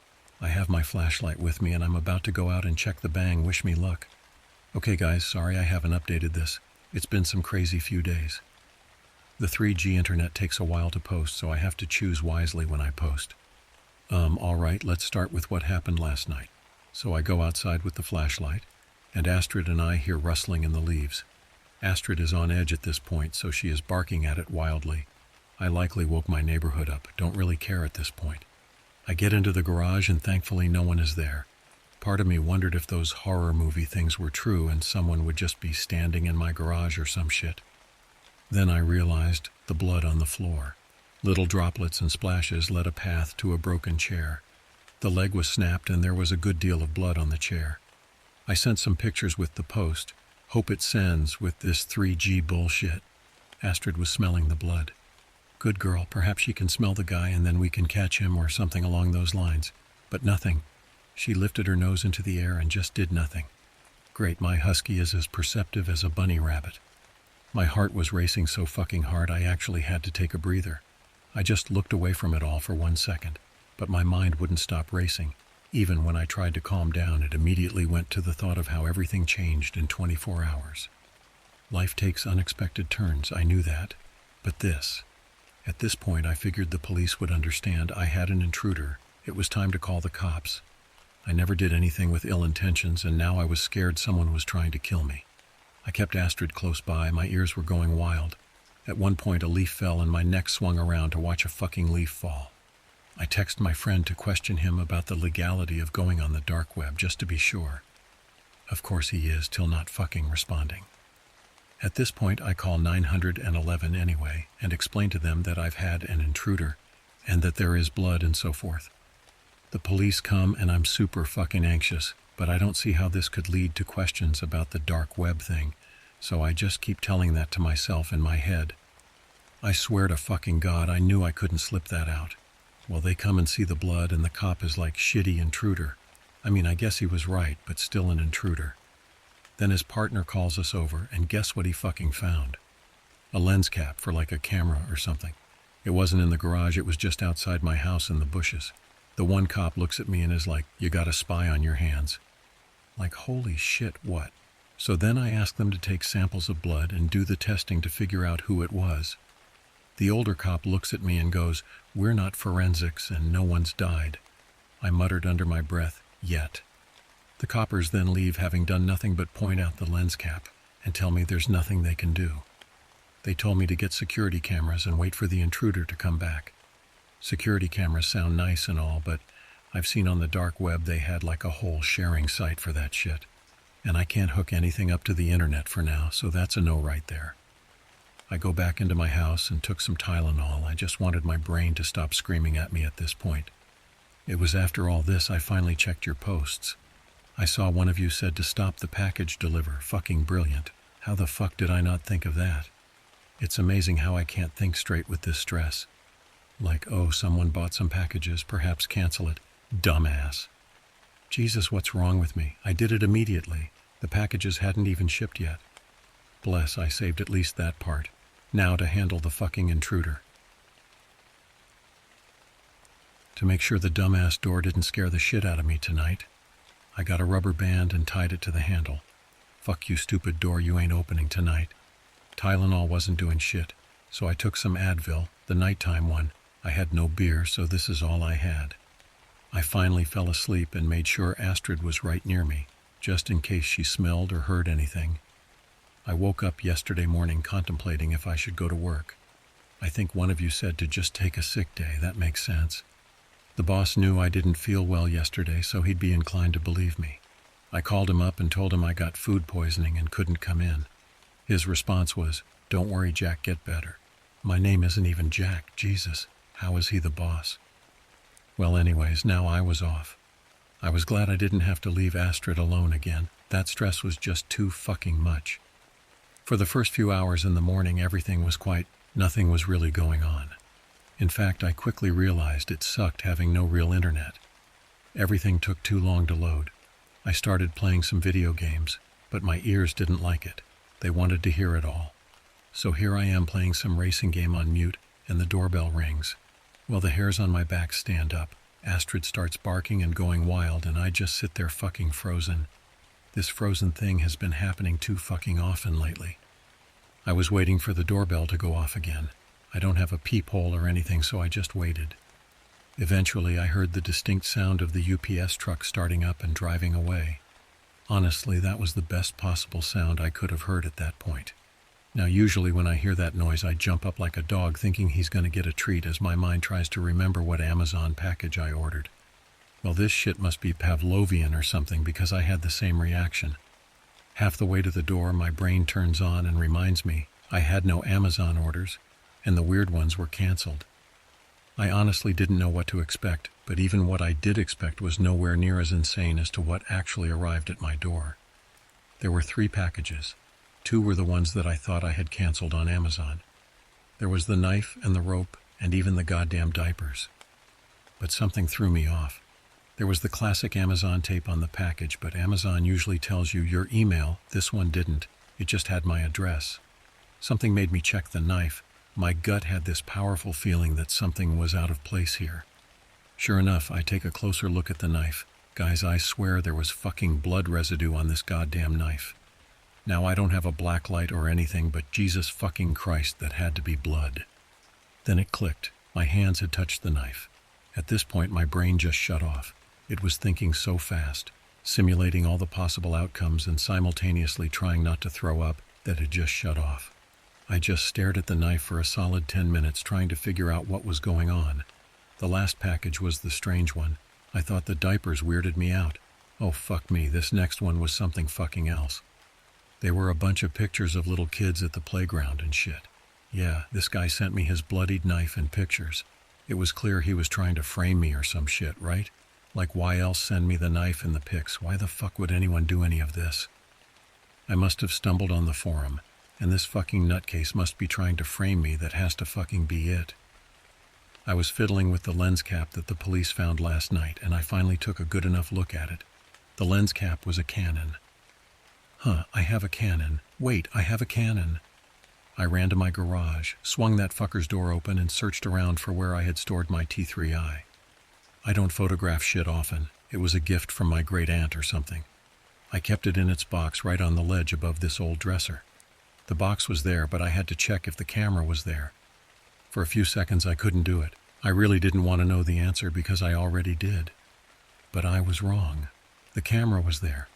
I have my flashlight with me and I'm about to go out and check the bang. Wish me luck. Okay guys, sorry I haven't updated this. It's been some crazy few days. The 3G internet takes a while to post, so I have to choose wisely when I post. Alright, let's start with what happened last night. So I go outside with the flashlight, and Astrid and I hear rustling in the leaves. Astrid is on edge at this point, so she is barking at it wildly. I likely woke my neighborhood up, don't really care at this point. I get into the garage and thankfully no one is there. Part of me wondered if those horror movie things were true and someone would just be standing in my garage or some shit. Then I realized the blood on the floor. Little droplets and splashes led a path to a broken chair. The leg was snapped and there was a good deal of blood on the chair. I sent some pictures with the post. Hope it sends with this 3G bullshit. Astrid was smelling the blood. Good girl, perhaps she can smell the guy and then we can catch him or something along those lines. But nothing. She lifted her nose into the air and just did nothing. Great, my husky is as perceptive as a bunny rabbit. My heart was racing so fucking hard I actually had to take a breather. I just looked away from it all for 1 second, but my mind wouldn't stop racing. Even when I tried to calm down, it immediately went to the thought of how everything changed in 24 hours. Life takes unexpected turns, I knew that. But this At this point, I figured the police would understand I had an intruder. It was time to call the cops. I never did anything with ill intentions, and now I was scared someone was trying to kill me. I kept Astrid close by. My ears were going wild. At one point, a leaf fell and my neck swung around to watch a fucking leaf fall. I texted my friend to question him about the legality of going on the dark web, just to be sure. Of course he is, till not fucking responding. At this point, I call 911 anyway and explain to them that I've had an intruder and that there is blood and so forth. The police come and I'm super fucking anxious, but I don't see how this could lead to questions about the dark web thing, so I just keep telling that to myself in my head. I swear to fucking God, I knew I couldn't slip that out. Well, they come and see the blood and the cop is like, shitty intruder. I mean, I guess he was right, but still an intruder. Then his partner calls us over, and guess what he fucking found? A lens cap for like a camera or something. It wasn't in the garage, it was just outside my house in the bushes. The one cop looks at me and is like, you got a spy on your hands. Like, holy shit, what? So then I ask them to take samples of blood and do the testing to figure out who it was. The older cop looks at me and goes, we're not forensics and no one's died. I muttered under my breath, yet. The coppers then leave, having done nothing but point out the lens cap and tell me there's nothing they can do. They told me to get security cameras and wait for the intruder to come back. Security cameras sound nice and all, but I've seen on the dark web they had like a whole sharing site for that shit. And I can't hook anything up to the internet for now, so that's a no right there. I go back into my house and took some Tylenol. I just wanted my brain to stop screaming at me at this point. It was after all this I finally checked your posts. I saw one of you said to stop the package deliver. Fucking brilliant. How the fuck did I not think of that? It's amazing how I can't think straight with this stress. Like, oh, someone bought some packages, perhaps cancel it. Dumbass. Jesus, what's wrong with me? I did it immediately. The packages hadn't even shipped yet. Bless, I saved at least that part. Now to handle the fucking intruder. To make sure the dumbass door didn't scare the shit out of me tonight, I got a rubber band and tied it to the handle. Fuck you, stupid door, you ain't opening tonight. Tylenol wasn't doing shit, so I took some Advil, the nighttime one. I had no beer, so this is all I had. I finally fell asleep and made sure Astrid was right near me, just in case she smelled or heard anything. I woke up yesterday morning contemplating if I should go to work. I think one of you said to just take a sick day. That makes sense. The boss knew I didn't feel well yesterday, so he'd be inclined to believe me. I called him up and told him I got food poisoning and couldn't come in. His response was, "Don't worry, Jack, get better." My name isn't even Jack. Jesus, how is he the boss? Well, anyways, now I was off. I was glad I didn't have to leave Astrid alone again. That stress was just too fucking much. For the first few hours in the morning, everything was nothing was really going on. In fact, I quickly realized it sucked having no real internet. Everything took too long to load. I started playing some video games, but my ears didn't like it. They wanted to hear it all. So here I am playing some racing game on mute, and the doorbell rings. Well, the hairs on my back stand up. Astrid starts barking and going wild, and I just sit there fucking frozen. This frozen thing has been happening too fucking often lately. I was waiting for the doorbell to go off again. I don't have a peephole or anything, so I just waited. Eventually, I heard the distinct sound of the UPS truck starting up and driving away. Honestly, that was the best possible sound I could have heard at that point. Now, usually when I hear that noise, I jump up like a dog thinking he's going to get a treat as my mind tries to remember what Amazon package I ordered. Well, this shit must be Pavlovian or something because I had the same reaction. Half the way to the door, my brain turns on and reminds me I had no Amazon orders, and the weird ones were canceled. I honestly didn't know what to expect, but even what I did expect was nowhere near as insane as to what actually arrived at my door. There were 3 packages. 2 were the ones that I thought I had canceled on Amazon. There was the knife and the rope and even the goddamn diapers. But something threw me off. There was the classic Amazon tape on the package, but Amazon usually tells you your email. This one didn't. It just had my address. Something made me check the knife. My gut had this powerful feeling that something was out of place here. Sure enough, I take a closer look at the knife. Guys, I swear there was fucking blood residue on this goddamn knife. Now, I don't have a black light or anything, but Jesus fucking Christ, that had to be blood. Then it clicked. My hands had touched the knife. At this point, my brain just shut off. It was thinking so fast, simulating all the possible outcomes and simultaneously trying not to throw up, that it just shut off. I just stared at the knife for a solid 10 minutes trying to figure out what was going on. The last package was the strange one. I thought the diapers weirded me out. Oh fuck me, this next one was something fucking else. They were a bunch of pictures of little kids at the playground and shit. Yeah, this guy sent me his bloodied knife and pictures. It was clear he was trying to frame me or some shit, right? Like, why else send me the knife and the pics? Why the fuck would anyone do any of this? I must have stumbled on the forum, and this fucking nutcase must be trying to frame me. That has to fucking be it. I was fiddling with the lens cap that the police found last night, and I finally took a good enough look at it. The lens cap was a Canon. I have a Canon. Wait, I have a Canon. I ran to my garage, swung that fucker's door open, and searched around for where I had stored my T3i. I don't photograph shit often. It was a gift from my great aunt or something. I kept it in its box right on the ledge above this old dresser. The box was there, but I had to check if the camera was there. For a few seconds I couldn't do it. I really didn't want to know the answer because I already did. But I was wrong. The camera was there.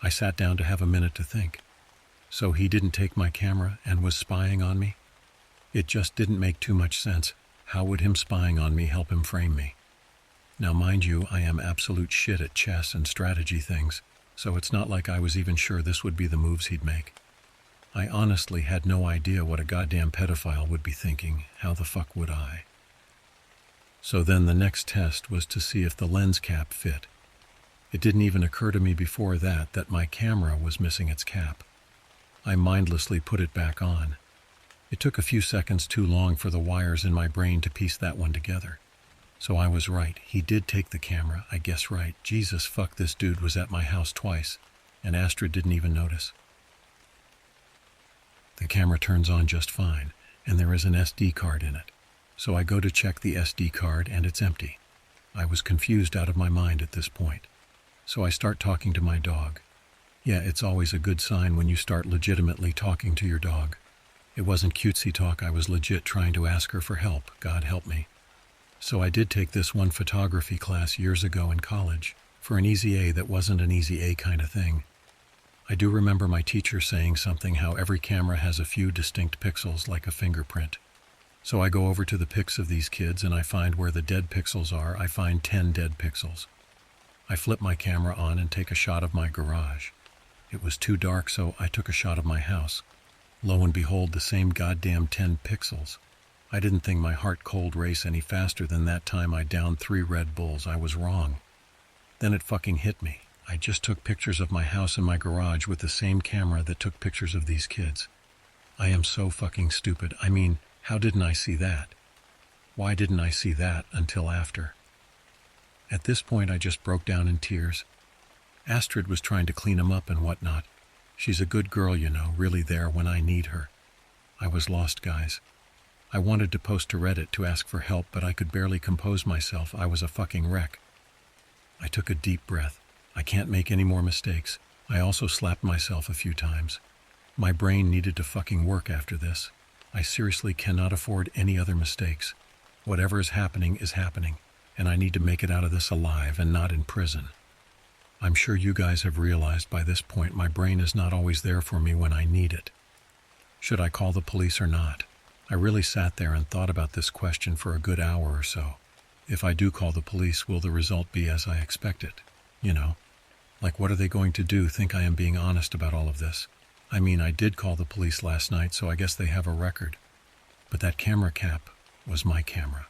I sat down to have a minute to think. So he didn't take my camera and was spying on me? It just didn't make too much sense. How would him spying on me help him frame me? Now mind you, I am absolute shit at chess and strategy things, so it's not like I was even sure this would be the moves he'd make. I honestly had no idea what a goddamn pedophile would be thinking. How the fuck would I? So then the next test was to see if the lens cap fit. It didn't even occur to me before that my camera was missing its cap. I mindlessly put it back on. It took a few seconds too long for the wires in my brain to piece that one together. So I was right. He did take the camera. I guess right. Jesus fuck, this dude was at my house twice, and Astrid didn't even notice. The camera turns on just fine, and there is an SD card in it. So I go to check the SD card, and it's empty. I was confused out of my mind at this point. So I start talking to my dog. Yeah, it's always a good sign when you start legitimately talking to your dog. It wasn't cutesy talk. I was legit trying to ask her for help. God help me. So I did take this one photography class years ago in college for an easy A that wasn't an easy A kind of thing. I do remember my teacher saying something how every camera has a few distinct pixels like a fingerprint. So I go over to the pics of these kids and I find where the dead pixels are. I find 10 dead pixels. I flip my camera on and take a shot of my garage. It was too dark, so I took a shot of my house. Lo and behold, the same goddamn 10 pixels. I didn't think my heart cold race any faster than that time I downed 3 Red Bulls. I was wrong. Then it fucking hit me. I just took pictures of my house and my garage with the same camera that took pictures of these kids. I am so fucking stupid. I mean, how didn't I see that? Why didn't I see that until after? At this point, I just broke down in tears. Astrid was trying to clean them up and whatnot. She's a good girl, you know, really there when I need her. I was lost, guys. I wanted to post to Reddit to ask for help, but I could barely compose myself. I was a fucking wreck. I took a deep breath. I can't make any more mistakes. I also slapped myself a few times. My brain needed to fucking work after this. I seriously cannot afford any other mistakes. Whatever is happening, and I need to make it out of this alive and not in prison. I'm sure you guys have realized by this point my brain is not always there for me when I need it. Should I call the police or not? I really sat there and thought about this question for a good hour or so. If I do call the police, will the result be as I expect it? You know, like what are they going to do? Think I am being honest about all of this? I mean, I did call the police last night, so I guess they have a record. But that camera cap was my camera.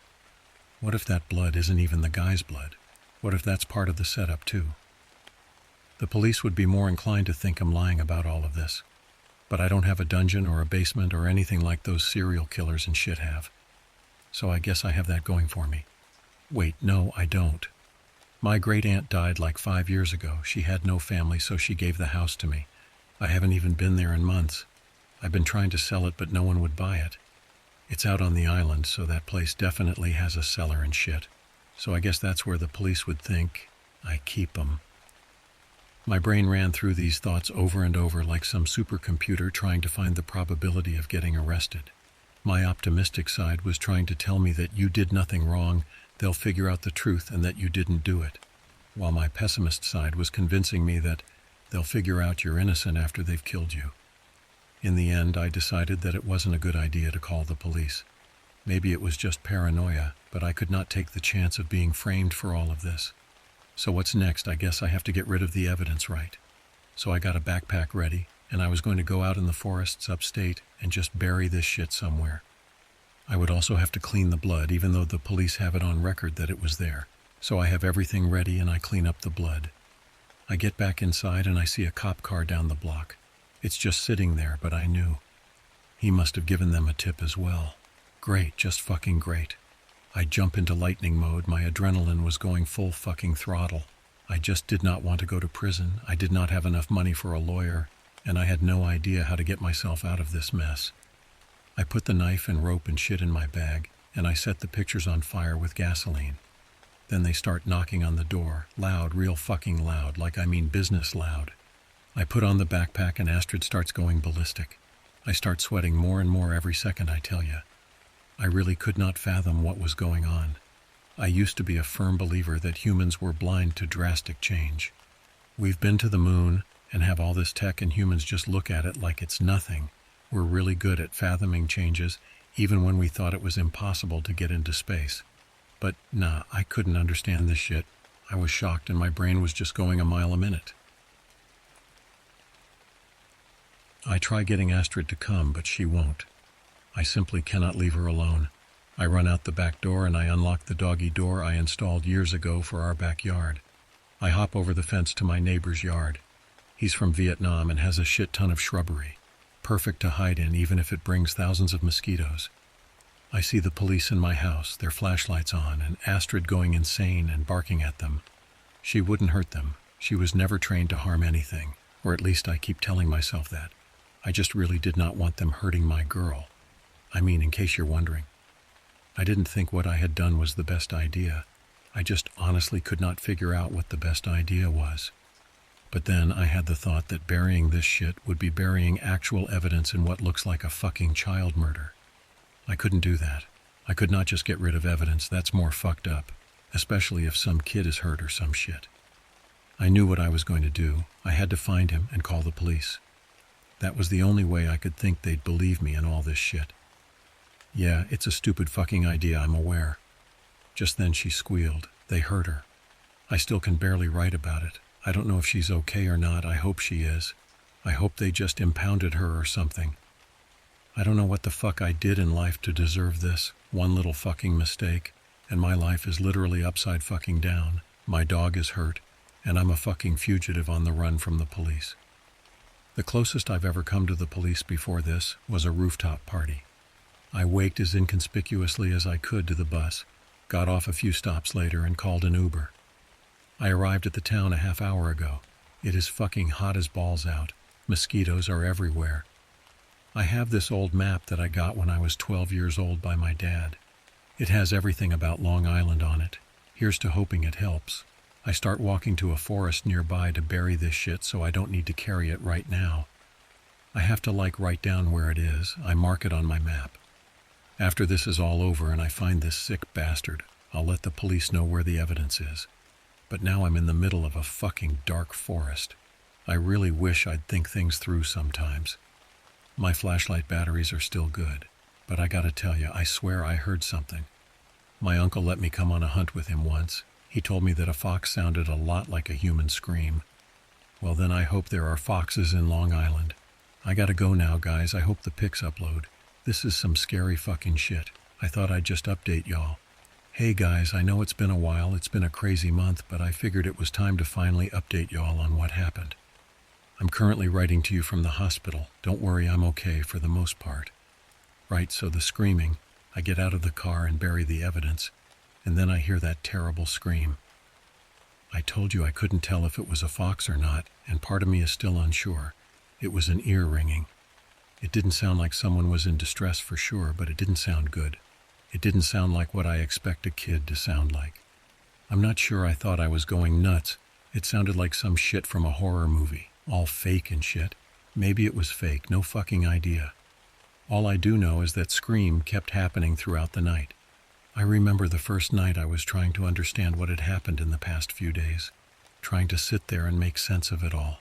What if that blood isn't even the guy's blood? What if that's part of the setup too? The police would be more inclined to think I'm lying about all of this. But I don't have a dungeon or a basement or anything like those serial killers and shit have. So I guess I have that going for me. Wait, no, I don't. My great-aunt died like 5 years ago. She had no family, so she gave the house to me. I haven't even been there in months. I've been trying to sell it, but no one would buy it. It's out on the island, so that place definitely has a cellar and shit. So I guess that's where the police would think I keep them. My brain ran through these thoughts over and over like some supercomputer trying to find the probability of getting arrested. My optimistic side was trying to tell me that you did nothing wrong, they'll figure out the truth and that you didn't do it, while my pessimist side was convincing me that they'll figure out you're innocent after they've killed you. In the end, I decided that it wasn't a good idea to call the police. Maybe it was just paranoia, but I could not take the chance of being framed for all of this. So what's next? I guess I have to get rid of the evidence, right? So I got a backpack ready, and I was going to go out in the forests upstate and just bury this shit somewhere. I would also have to clean the blood, even though the police have it on record that it was there. So I have everything ready and I clean up the blood. I get back inside and I see a cop car down the block. It's just sitting there, but I knew. He must have given them a tip as well. Great, just fucking great. I jump into lightning mode. My adrenaline was going full fucking throttle. I just did not want to go to prison. I did not have enough money for a lawyer, and I had no idea how to get myself out of this mess. I put the knife and rope and shit in my bag, and I set the pictures on fire with gasoline. Then they start knocking on the door, loud, real fucking loud, like I mean business loud. I put on the backpack and Astrid starts going ballistic. I start sweating more and more every second, I tell you. I really could not fathom what was going on. I used to be a firm believer that humans were blind to drastic change. We've been to the moon and have all this tech and humans just look at it like it's nothing. We're really good at fathoming changes, even when we thought it was impossible to get into space. But nah, I couldn't understand this shit. I was shocked and my brain was just going a mile a minute. I try getting Astrid to come, but she won't. I simply cannot leave her alone. I run out the back door and I unlock the doggy door I installed years ago for our backyard. I hop over the fence to my neighbor's yard. He's from Vietnam and has a shit ton of shrubbery. Perfect to hide in, even if it brings thousands of mosquitoes. I see the police in my house, their flashlights on, and Astrid going insane and barking at them. She wouldn't hurt them. She was never trained to harm anything, or at least I keep telling myself that. I just really did not want them hurting my girl. I mean, in case you're wondering. I didn't think what I had done was the best idea. I just honestly could not figure out what the best idea was. But then I had the thought that burying this shit would be burying actual evidence in what looks like a fucking child murder. I couldn't do that. I could not just get rid of evidence. That's more fucked up, especially if some kid is hurt or some shit. I knew what I was going to do. I had to find him and call the police. That was the only way I could think they'd believe me in all this shit. Yeah, it's a stupid fucking idea, I'm aware. Just then she squealed. They hurt her. I still can barely write about it. I don't know if she's okay or not. I hope she is. I hope they just impounded her or something. I don't know what the fuck I did in life to deserve this. One little fucking mistake, and my life is literally upside fucking down. My dog is hurt, and I'm a fucking fugitive on the run from the police. The closest I've ever come to the police before this was a rooftop party. I waked as inconspicuously as I could to the bus, got off a few stops later and called an Uber. I arrived at the town a half hour ago. It is fucking hot as balls out. Mosquitoes are everywhere. I have this old map that I got when I was 12 years old by my dad. It has everything about Long Island on it. Here's to hoping it helps. I start walking to a forest nearby to bury this shit so I don't need to carry it right now. I have to write down where it is. I mark it on my map. After this is all over and I find this sick bastard, I'll let the police know where the evidence is. But now I'm in the middle of a fucking dark forest. I really wish I'd think things through sometimes. My flashlight batteries are still good, but I gotta tell you, I swear I heard something. My uncle let me come on a hunt with him once. He told me that a fox sounded a lot like a human scream. Well, then I hope there are foxes in Long Island. I gotta go now, guys. I hope the pics upload. This is some scary fucking shit. I thought I'd just update y'all. Hey guys, I know it's been a while. It's been a crazy month, but I figured it was time to finally update y'all on what happened. I'm currently writing to you from the hospital. Don't worry, I'm okay for the most part. Right, so the screaming. I get out of the car and bury the evidence. And then I hear that terrible scream. I told you I couldn't tell if it was a fox or not, and part of me is still unsure. It was an ear ringing. It didn't sound like someone was in distress for sure, but it didn't sound good. It didn't sound like what I expect a kid to sound like. I'm not sure I thought I was going nuts. It sounded like some shit from a horror movie, all fake and shit. Maybe it was fake, no fucking idea. All I do know is that scream kept happening throughout the night. I remember the first night I was trying to understand what had happened in the past few days, trying to sit there and make sense of it all.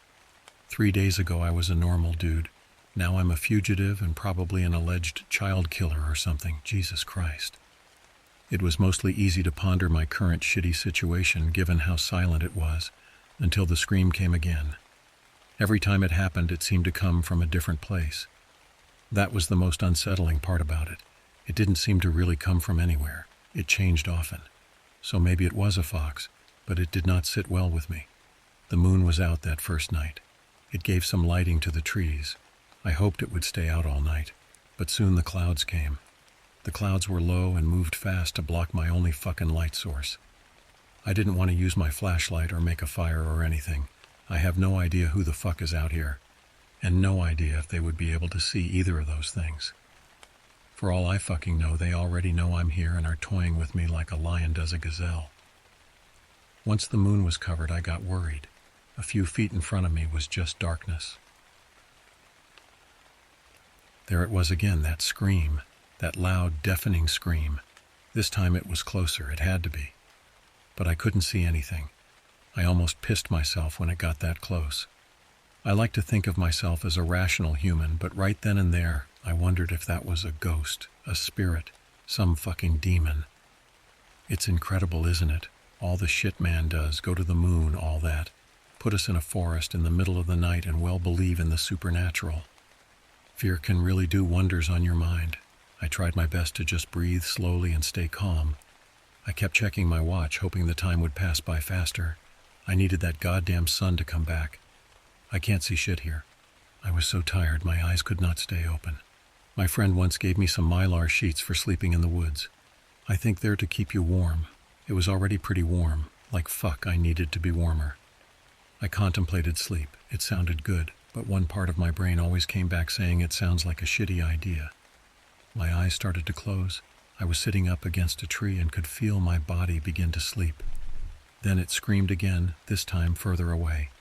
3 days ago I was a normal dude. Now I'm a fugitive and probably an alleged child killer or something. Jesus Christ. It was mostly easy to ponder my current shitty situation given how silent it was, until the scream came again. Every time it happened, it seemed to come from a different place. That was the most unsettling part about it. It didn't seem to really come from anywhere. It changed often. So maybe it was a fox, but it did not sit well with me. The moon was out that first night. It gave some lighting to the trees. I hoped it would stay out all night, but soon the clouds came. The clouds were low and moved fast to block my only fucking light source. I didn't want to use my flashlight or make a fire or anything. I have no idea who the fuck is out here, and no idea if they would be able to see either of those things. For all I fucking know, they already know I'm here and are toying with me like a lion does a gazelle. Once the moon was covered, I got worried. A few feet in front of me was just darkness. There it was again, that scream, that loud, deafening scream. This time it was closer, it had to be. But I couldn't see anything. I almost pissed myself when it got that close. I like to think of myself as a rational human, but right then and there, I wondered if that was a ghost, a spirit, some fucking demon. It's incredible, isn't it? All the shit man does, go to the moon, all that. Put us in a forest in the middle of the night and well believe in the supernatural. Fear can really do wonders on your mind. I tried my best to just breathe slowly and stay calm. I kept checking my watch, hoping the time would pass by faster. I needed that goddamn sun to come back. I can't see shit here. I was so tired, my eyes could not stay open. My friend once gave me some mylar sheets for sleeping in the woods. I think they're to keep you warm. It was already pretty warm. Like fuck, I needed to be warmer. I contemplated sleep. It sounded good, but one part of my brain always came back saying it sounds like a shitty idea. My eyes started to close. I was sitting up against a tree and could feel my body begin to sleep. Then it screamed again, this time further away.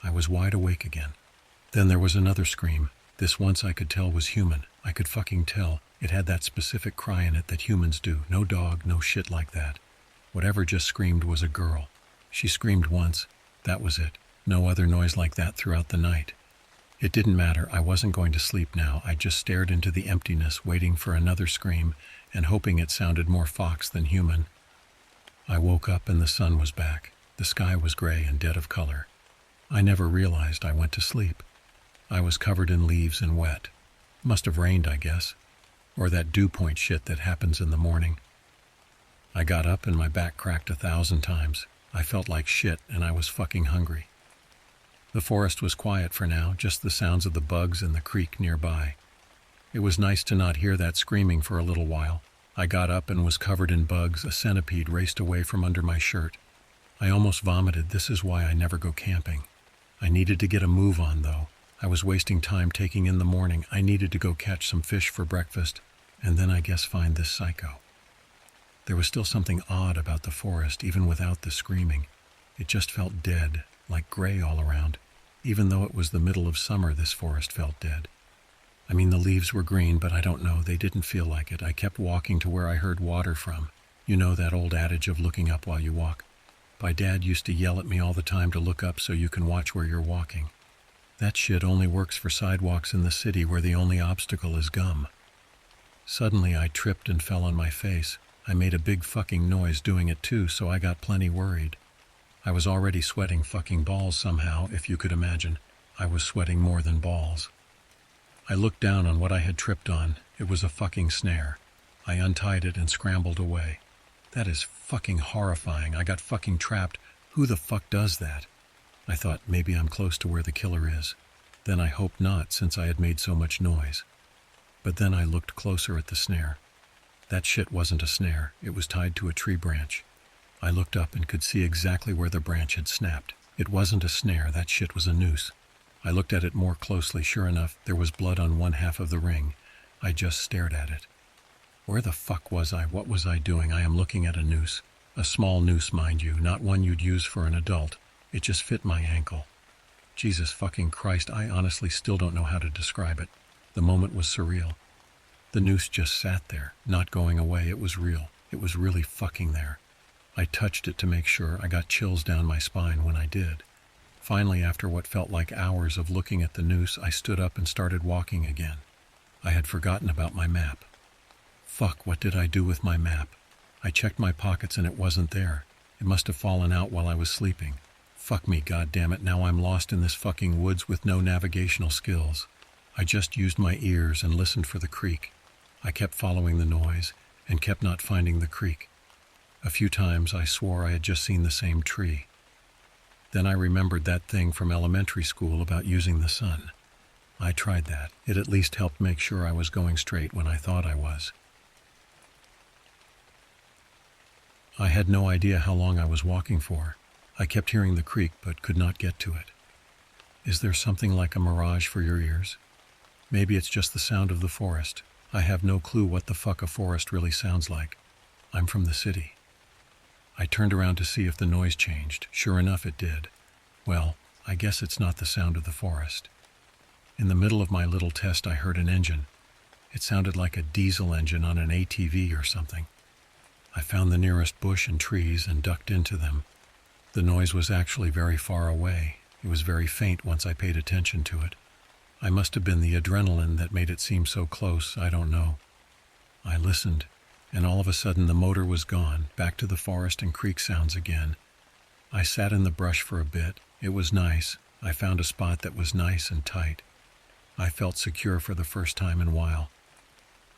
I was wide awake again. Then there was another scream. This once I could tell was human. I could fucking tell. It had that specific cry in it that humans do. No dog, no shit like that. Whatever just screamed was a girl. She screamed once. That was it. No other noise like that throughout the night. It didn't matter. I wasn't going to sleep now. I just stared into the emptiness, waiting for another scream and hoping it sounded more fox than human. I woke up and the sun was back. The sky was gray and dead of color. I never realized I went to sleep. I was covered in leaves and wet. Must have rained, I guess. Or that dew point shit that happens in the morning. I got up and my back cracked 1,000 times. I felt like shit and I was fucking hungry. The forest was quiet for now, just the sounds of the bugs and the creek nearby. It was nice to not hear that screaming for a little while. I got up and was covered in bugs. A centipede raced away from under my shirt. I almost vomited. This is why I never go camping. I needed to get a move on, though. I was wasting time taking in the morning. I needed to go catch some fish for breakfast, and then I guess find this psycho. There was still something odd about the forest, even without the screaming. It just felt dead, like gray all around. Even though it was the middle of summer, this forest felt dead. I mean, the leaves were green, but I don't know, they didn't feel like it. I kept walking to where I heard water from. You know that old adage of looking up while you walk. My dad used to yell at me all the time to look up so you can watch where you're walking. That shit only works for sidewalks in the city where the only obstacle is gum. Suddenly I tripped and fell on my face. I made a big fucking noise doing it too, so I got plenty worried. I was already sweating fucking balls somehow, if you could imagine. I was sweating more than balls. I looked down on what I had tripped on. It was a fucking snare. I untied it and scrambled away. That is fucking horrifying. I got fucking trapped. Who the fuck does that? I thought maybe I'm close to where the killer is. Then I hoped not, since I had made so much noise. But then I looked closer at the snare. That shit wasn't a snare. It was tied to a tree branch. I looked up and could see exactly where the branch had snapped. It wasn't a snare, that shit was a noose. I looked at it more closely. Sure enough, there was blood on one half of the ring. I just stared at it. Where the fuck was I? What was I doing? I am looking at a noose. A small noose, mind you, not one you'd use for an adult. It just fit my ankle. Jesus fucking Christ, I honestly still don't know how to describe it. The moment was surreal. The noose just sat there, not going away. It was real. It was really fucking there. I touched it to make sure. I got chills down my spine when I did. Finally, after what felt like hours of looking at the noose, I stood up and started walking again. I had forgotten about my map. Fuck, what did I do with my map? I checked my pockets and it wasn't there. It must have fallen out while I was sleeping. Fuck me, goddammit, now I'm lost in this fucking woods with no navigational skills. I just used my ears and listened for the creek. I kept following the noise and kept not finding the creek. A few times I swore I had just seen the same tree. Then I remembered that thing from elementary school about using the sun. I tried that. It at least helped make sure I was going straight when I thought I was. I had no idea how long I was walking for. I kept hearing the creek but could not get to it. Is there something like a mirage for your ears? Maybe it's just the sound of the forest. I have no clue what the fuck a forest really sounds like. I'm from the city. I turned around to see if the noise changed. Sure enough, it did. Well, I guess it's not the sound of the forest. In the middle of my little test, I heard an engine. It sounded like a diesel engine on an ATV or something. I found the nearest bush and trees and ducked into them. The noise was actually very far away. It was very faint once I paid attention to it. I must have been the adrenaline that made it seem so close, I don't know. I listened, and all of a sudden the motor was gone, back to the forest and creek sounds again. I sat in the brush for a bit. It was nice. I found a spot that was nice and tight. I felt secure for the first time in a while.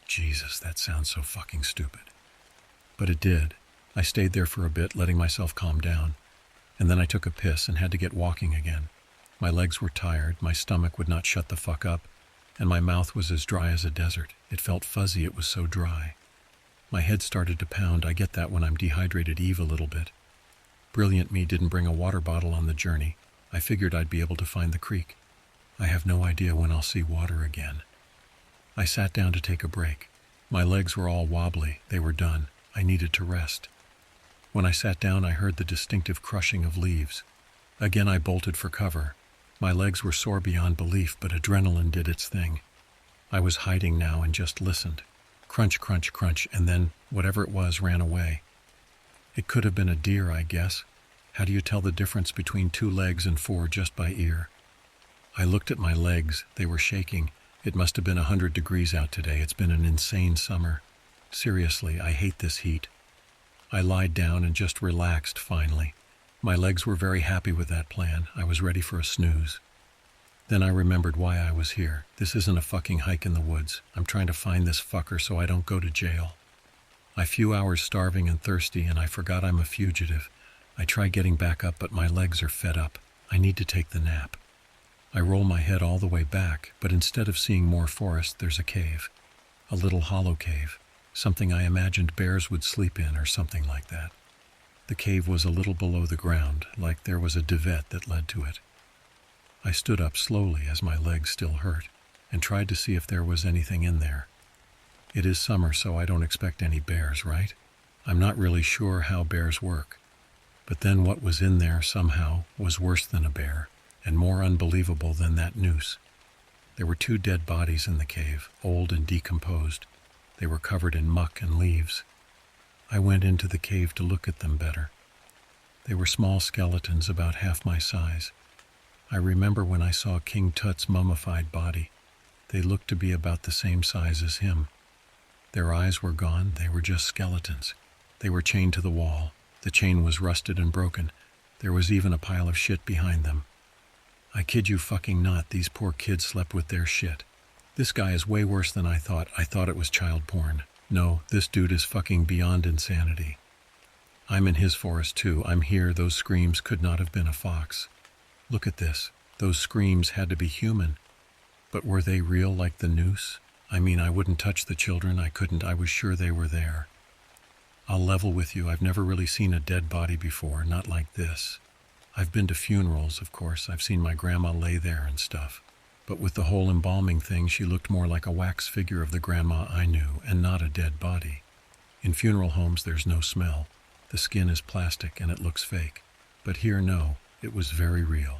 Jesus, that sounds so fucking stupid. But it did. I stayed there for a bit, letting myself calm down. And then I took a piss and had to get walking again. My legs were tired, my stomach would not shut the fuck up, and my mouth was as dry as a desert. It felt fuzzy, it was so dry. My head started to pound. I get that when I'm dehydrated a little bit. Brilliant me didn't bring a water bottle on the journey. I figured I'd be able to find the creek. I have no idea when I'll see water again. I sat down to take a break. My legs were all wobbly. They were done. I needed to rest. When I sat down, I heard the distinctive crushing of leaves. Again, I bolted for cover. My legs were sore beyond belief, but adrenaline did its thing. I was hiding now and just listened. Crunch, crunch, crunch, and then whatever it was ran away. It could have been a deer, I guess. How do you tell the difference between 2 legs and 4 just by ear? I looked at my legs. They were shaking. It must have been 100 degrees out today. It's been an insane summer. Seriously, I hate this heat. I lied down and just relaxed finally. My legs were very happy with that plan. I was ready for a snooze. Then I remembered why I was here. This isn't a fucking hike in the woods. I'm trying to find this fucker so I don't go to jail. A few hours starving and thirsty, and I forgot I'm a fugitive. I try getting back up, but my legs are fed up. I need to take the nap. I roll my head all the way back, but instead of seeing more forest, there's a cave. A little hollow cave. Something I imagined bears would sleep in or something like that. The cave was a little below the ground, like there was a duvet that led to it. I stood up slowly as my legs still hurt, and tried to see if there was anything in there. It is summer, so I don't expect any bears, right? I'm not really sure how bears work. But then what was in there somehow was worse than a bear, and more unbelievable than that noose. There were 2 dead bodies in the cave, old and decomposed. They were covered in muck and leaves. I went into the cave to look at them better. They were small skeletons about half my size. I remember when I saw King Tut's mummified body. They looked to be about the same size as him. Their eyes were gone. They were just skeletons. They were chained to the wall. The chain was rusted and broken. There was even a pile of shit behind them. I kid you fucking not, these poor kids slept with their shit. This guy is way worse than I thought. I thought it was child porn. No, this dude is fucking beyond insanity. I'm in his forest too. I'm here. Those screams could not have been a fox. Look at this. Those screams had to be human. But were they real like the noose? I mean, I wouldn't touch the children. I couldn't. I was sure they were there. I'll level with you. I've never really seen a dead body before, not like this. I've been to funerals, of course. I've seen my grandma lay there and stuff. But with the whole embalming thing, she looked more like a wax figure of the grandma I knew, and not a dead body. In funeral homes, there's no smell. The skin is plastic and it looks fake. But here, no, it was very real.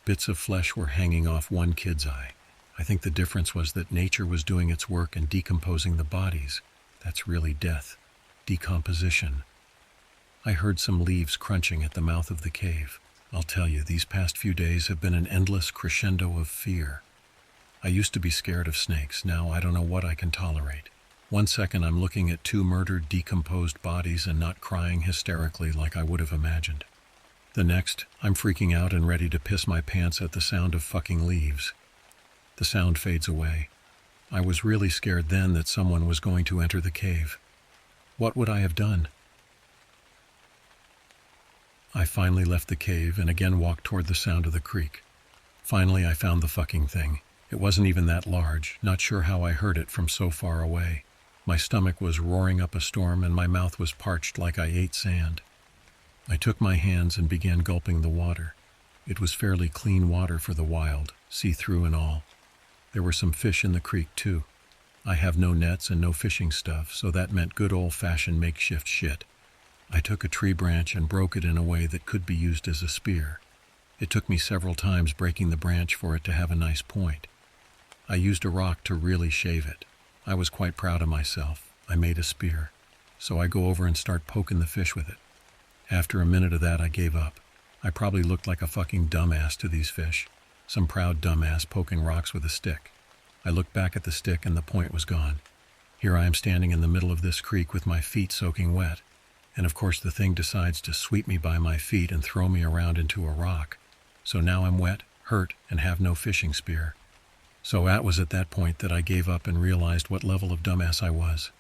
Bits of flesh were hanging off one kid's eye. I think the difference was that nature was doing its work and decomposing the bodies. That's really death. Decomposition. I heard some leaves crunching at the mouth of the cave. I'll tell you, these past few days have been an endless crescendo of fear. I used to be scared of snakes. Now I don't know what I can tolerate. One second I'm looking at two murdered, decomposed bodies and not crying hysterically like I would have imagined. The next, I'm freaking out and ready to piss my pants at the sound of fucking leaves. The sound fades away. I was really scared then that someone was going to enter the cave. What would I have done? I finally left the cave and again walked toward the sound of the creek. Finally, I found the fucking thing. It wasn't even that large, not sure how I heard it from so far away. My stomach was roaring up a storm and my mouth was parched like I ate sand. I took my hands and began gulping the water. It was fairly clean water for the wild, see-through and all. There were some fish in the creek too. I have no nets and no fishing stuff, so that meant good old-fashioned makeshift shit. I took a tree branch and broke it in a way that could be used as a spear. It took me several times breaking the branch for it to have a nice point. I used a rock to really shave it. I was quite proud of myself. I made a spear. So I go over and start poking the fish with it. After a minute of that, I gave up. I probably looked like a fucking dumbass to these fish. Some proud dumbass poking rocks with a stick. I looked back at the stick and the point was gone. Here I am standing in the middle of this creek with my feet soaking wet. And of course the thing decides to sweep me by my feet and throw me around into a rock. So now I'm wet, hurt, and have no fishing spear. So it was at that point that I gave up and realized what level of dumbass I was.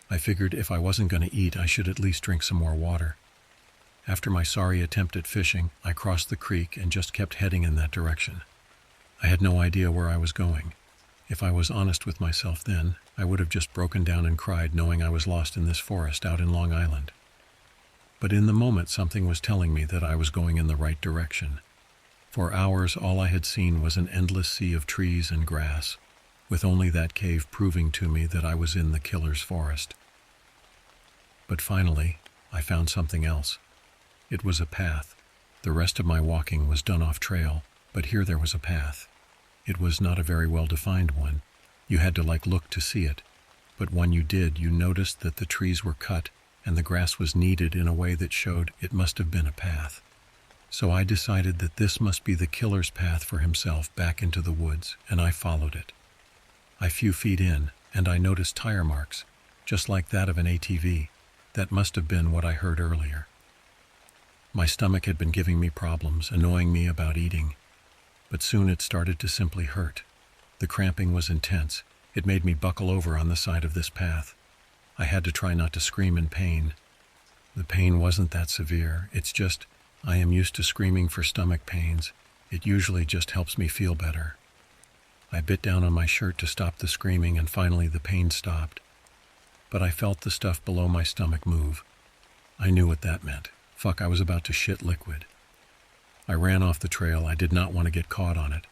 I figured if I wasn't going to eat, I should at least drink some more water. After my sorry attempt at fishing, I crossed the creek and just kept heading in that direction. I had no idea where I was going. If I was honest with myself then, I would have just broken down and cried knowing I was lost in this forest out in Long Island. But in the moment something was telling me that I was going in the right direction. For hours all I had seen was an endless sea of trees and grass, with only that cave proving to me that I was in the killer's forest. But finally, I found something else. It was a path. The rest of my walking was done off trail, but here there was a path. It was not a very well-defined one. You had to look to see it. But when you did, you noticed that the trees were cut and the grass was kneaded in a way that showed it must have been a path. So I decided that this must be the killer's path for himself back into the woods, and I followed it. A few feet in, and I noticed tire marks, just like that of an ATV. That must have been what I heard earlier. My stomach had been giving me problems, annoying me about eating. But soon it started to simply hurt. The cramping was intense. It made me buckle over on the side of this path. I had to try not to scream in pain. The pain wasn't that severe. It's just, I am used to screaming for stomach pains. It usually just helps me feel better. I bit down on my shirt to stop the screaming and finally the pain stopped. But I felt the stuff below my stomach move. I knew what that meant. Fuck, I was about to shit liquid. I ran off the trail. I did not want to get caught on it.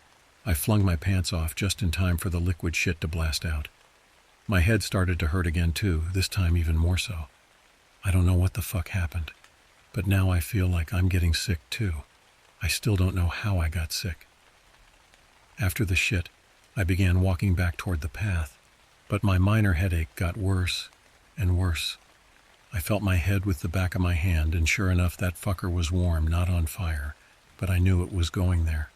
I flung my pants off just in time for the liquid shit to blast out. My head started to hurt again too, this time even more so. I don't know what the fuck happened, but now I feel like I'm getting sick too. I still don't know how I got sick. After the shit, I began walking back toward the path, but my minor headache got worse and worse. I felt my head with the back of my hand, and sure enough, that fucker was warm, not on fire, but I knew it was going there.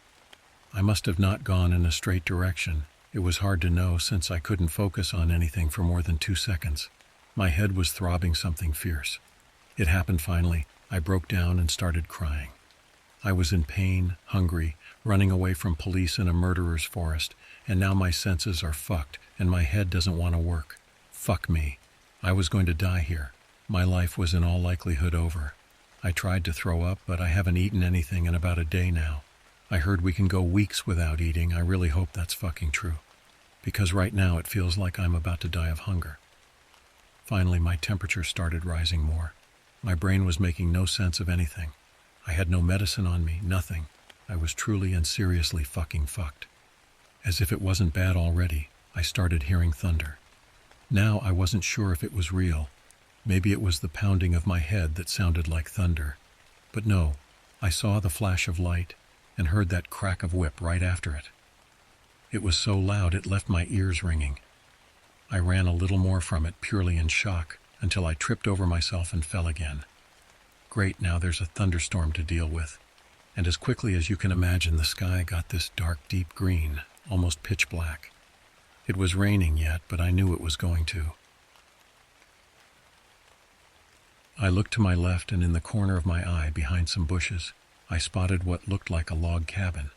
I must have not gone in a straight direction. It was hard to know since I couldn't focus on anything for more than 2 seconds. My head was throbbing something fierce. It happened finally. I broke down and started crying. I was in pain, hungry, running away from police in a murderer's forest, and now my senses are fucked and my head doesn't want to work. Fuck me. I was going to die here. My life was in all likelihood over. I tried to throw up, but I haven't eaten anything in about a day now. I heard we can go weeks without eating. I really hope that's fucking true. Because right now it feels like I'm about to die of hunger. Finally, my temperature started rising more. My brain was making no sense of anything. I had no medicine on me, nothing. I was truly and seriously fucking fucked. As if it wasn't bad already, I started hearing thunder. Now I wasn't sure if it was real. Maybe it was the pounding of my head that sounded like thunder. But no, I saw the flash of light and heard that crack of whip right after it. It was so loud it left my ears ringing. I ran a little more from it, purely in shock, until I tripped over myself and fell again. Great, now there's a thunderstorm to deal with. And as quickly as you can imagine, the sky got this dark, deep green, almost pitch black. It was raining yet, but I knew it was going to. I looked to my left, and in the corner of my eye, behind some bushes, I spotted what looked like a log cabin.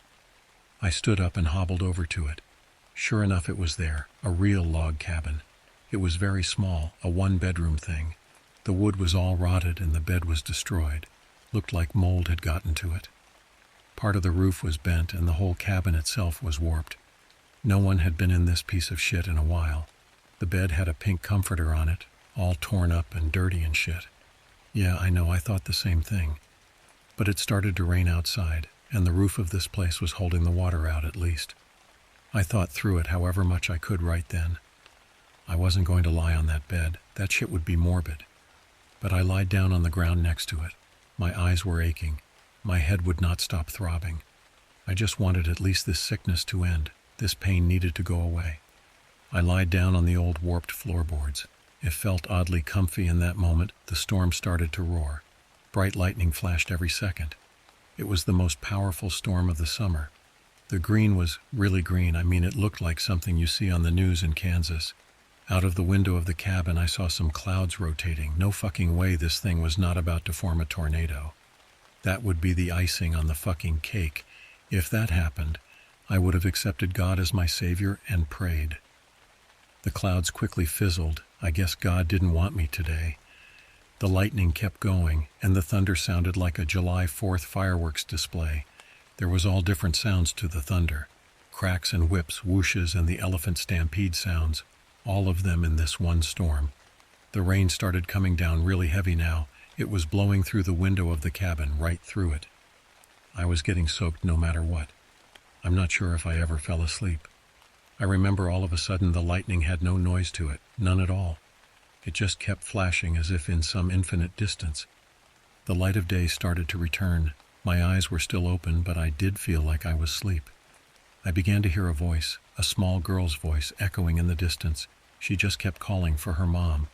I stood up and hobbled over to it. Sure enough, it was there, a real log cabin. It was very small, a one-bedroom thing. The wood was all rotted and the bed was destroyed. Looked like mold had gotten to it. Part of the roof was bent and the whole cabin itself was warped. No one had been in this piece of shit in a while. The bed had a pink comforter on it, all torn up and dirty and shit. Yeah, I know, I thought the same thing. But it started to rain outside, and the roof of this place was holding the water out at least. I thought through it however much I could right then. I wasn't going to lie on that bed. That shit would be morbid. But I lied down on the ground next to it. My eyes were aching. My head would not stop throbbing. I just wanted at least this sickness to end. This pain needed to go away. I lied down on the old warped floorboards. It felt oddly comfy in that moment. The storm started to roar. Bright lightning flashed every second. It was the most powerful storm of the summer. The green was really green. I mean, it looked like something you see on the news in Kansas. Out of the window of the cabin, I saw some clouds rotating. No fucking way this thing was not about to form a tornado. That would be the icing on the fucking cake. If that happened, I would have accepted God as my savior and prayed. The clouds quickly fizzled. I guess God didn't want me today. The lightning kept going, and the thunder sounded like a July 4th fireworks display. There was all different sounds to the thunder. Cracks and whips, whooshes, and the elephant stampede sounds. All of them in this one storm. The rain started coming down really heavy now. It was blowing through the window of the cabin, right through it. I was getting soaked no matter what. I'm not sure if I ever fell asleep. I remember all of a sudden the lightning had no noise to it, none at all. It just kept flashing as if in some infinite distance. The light of day started to return. My eyes were still open, but I did feel like I was asleep. I began to hear a voice, a small girl's voice, echoing in the distance. She just kept calling for her mom,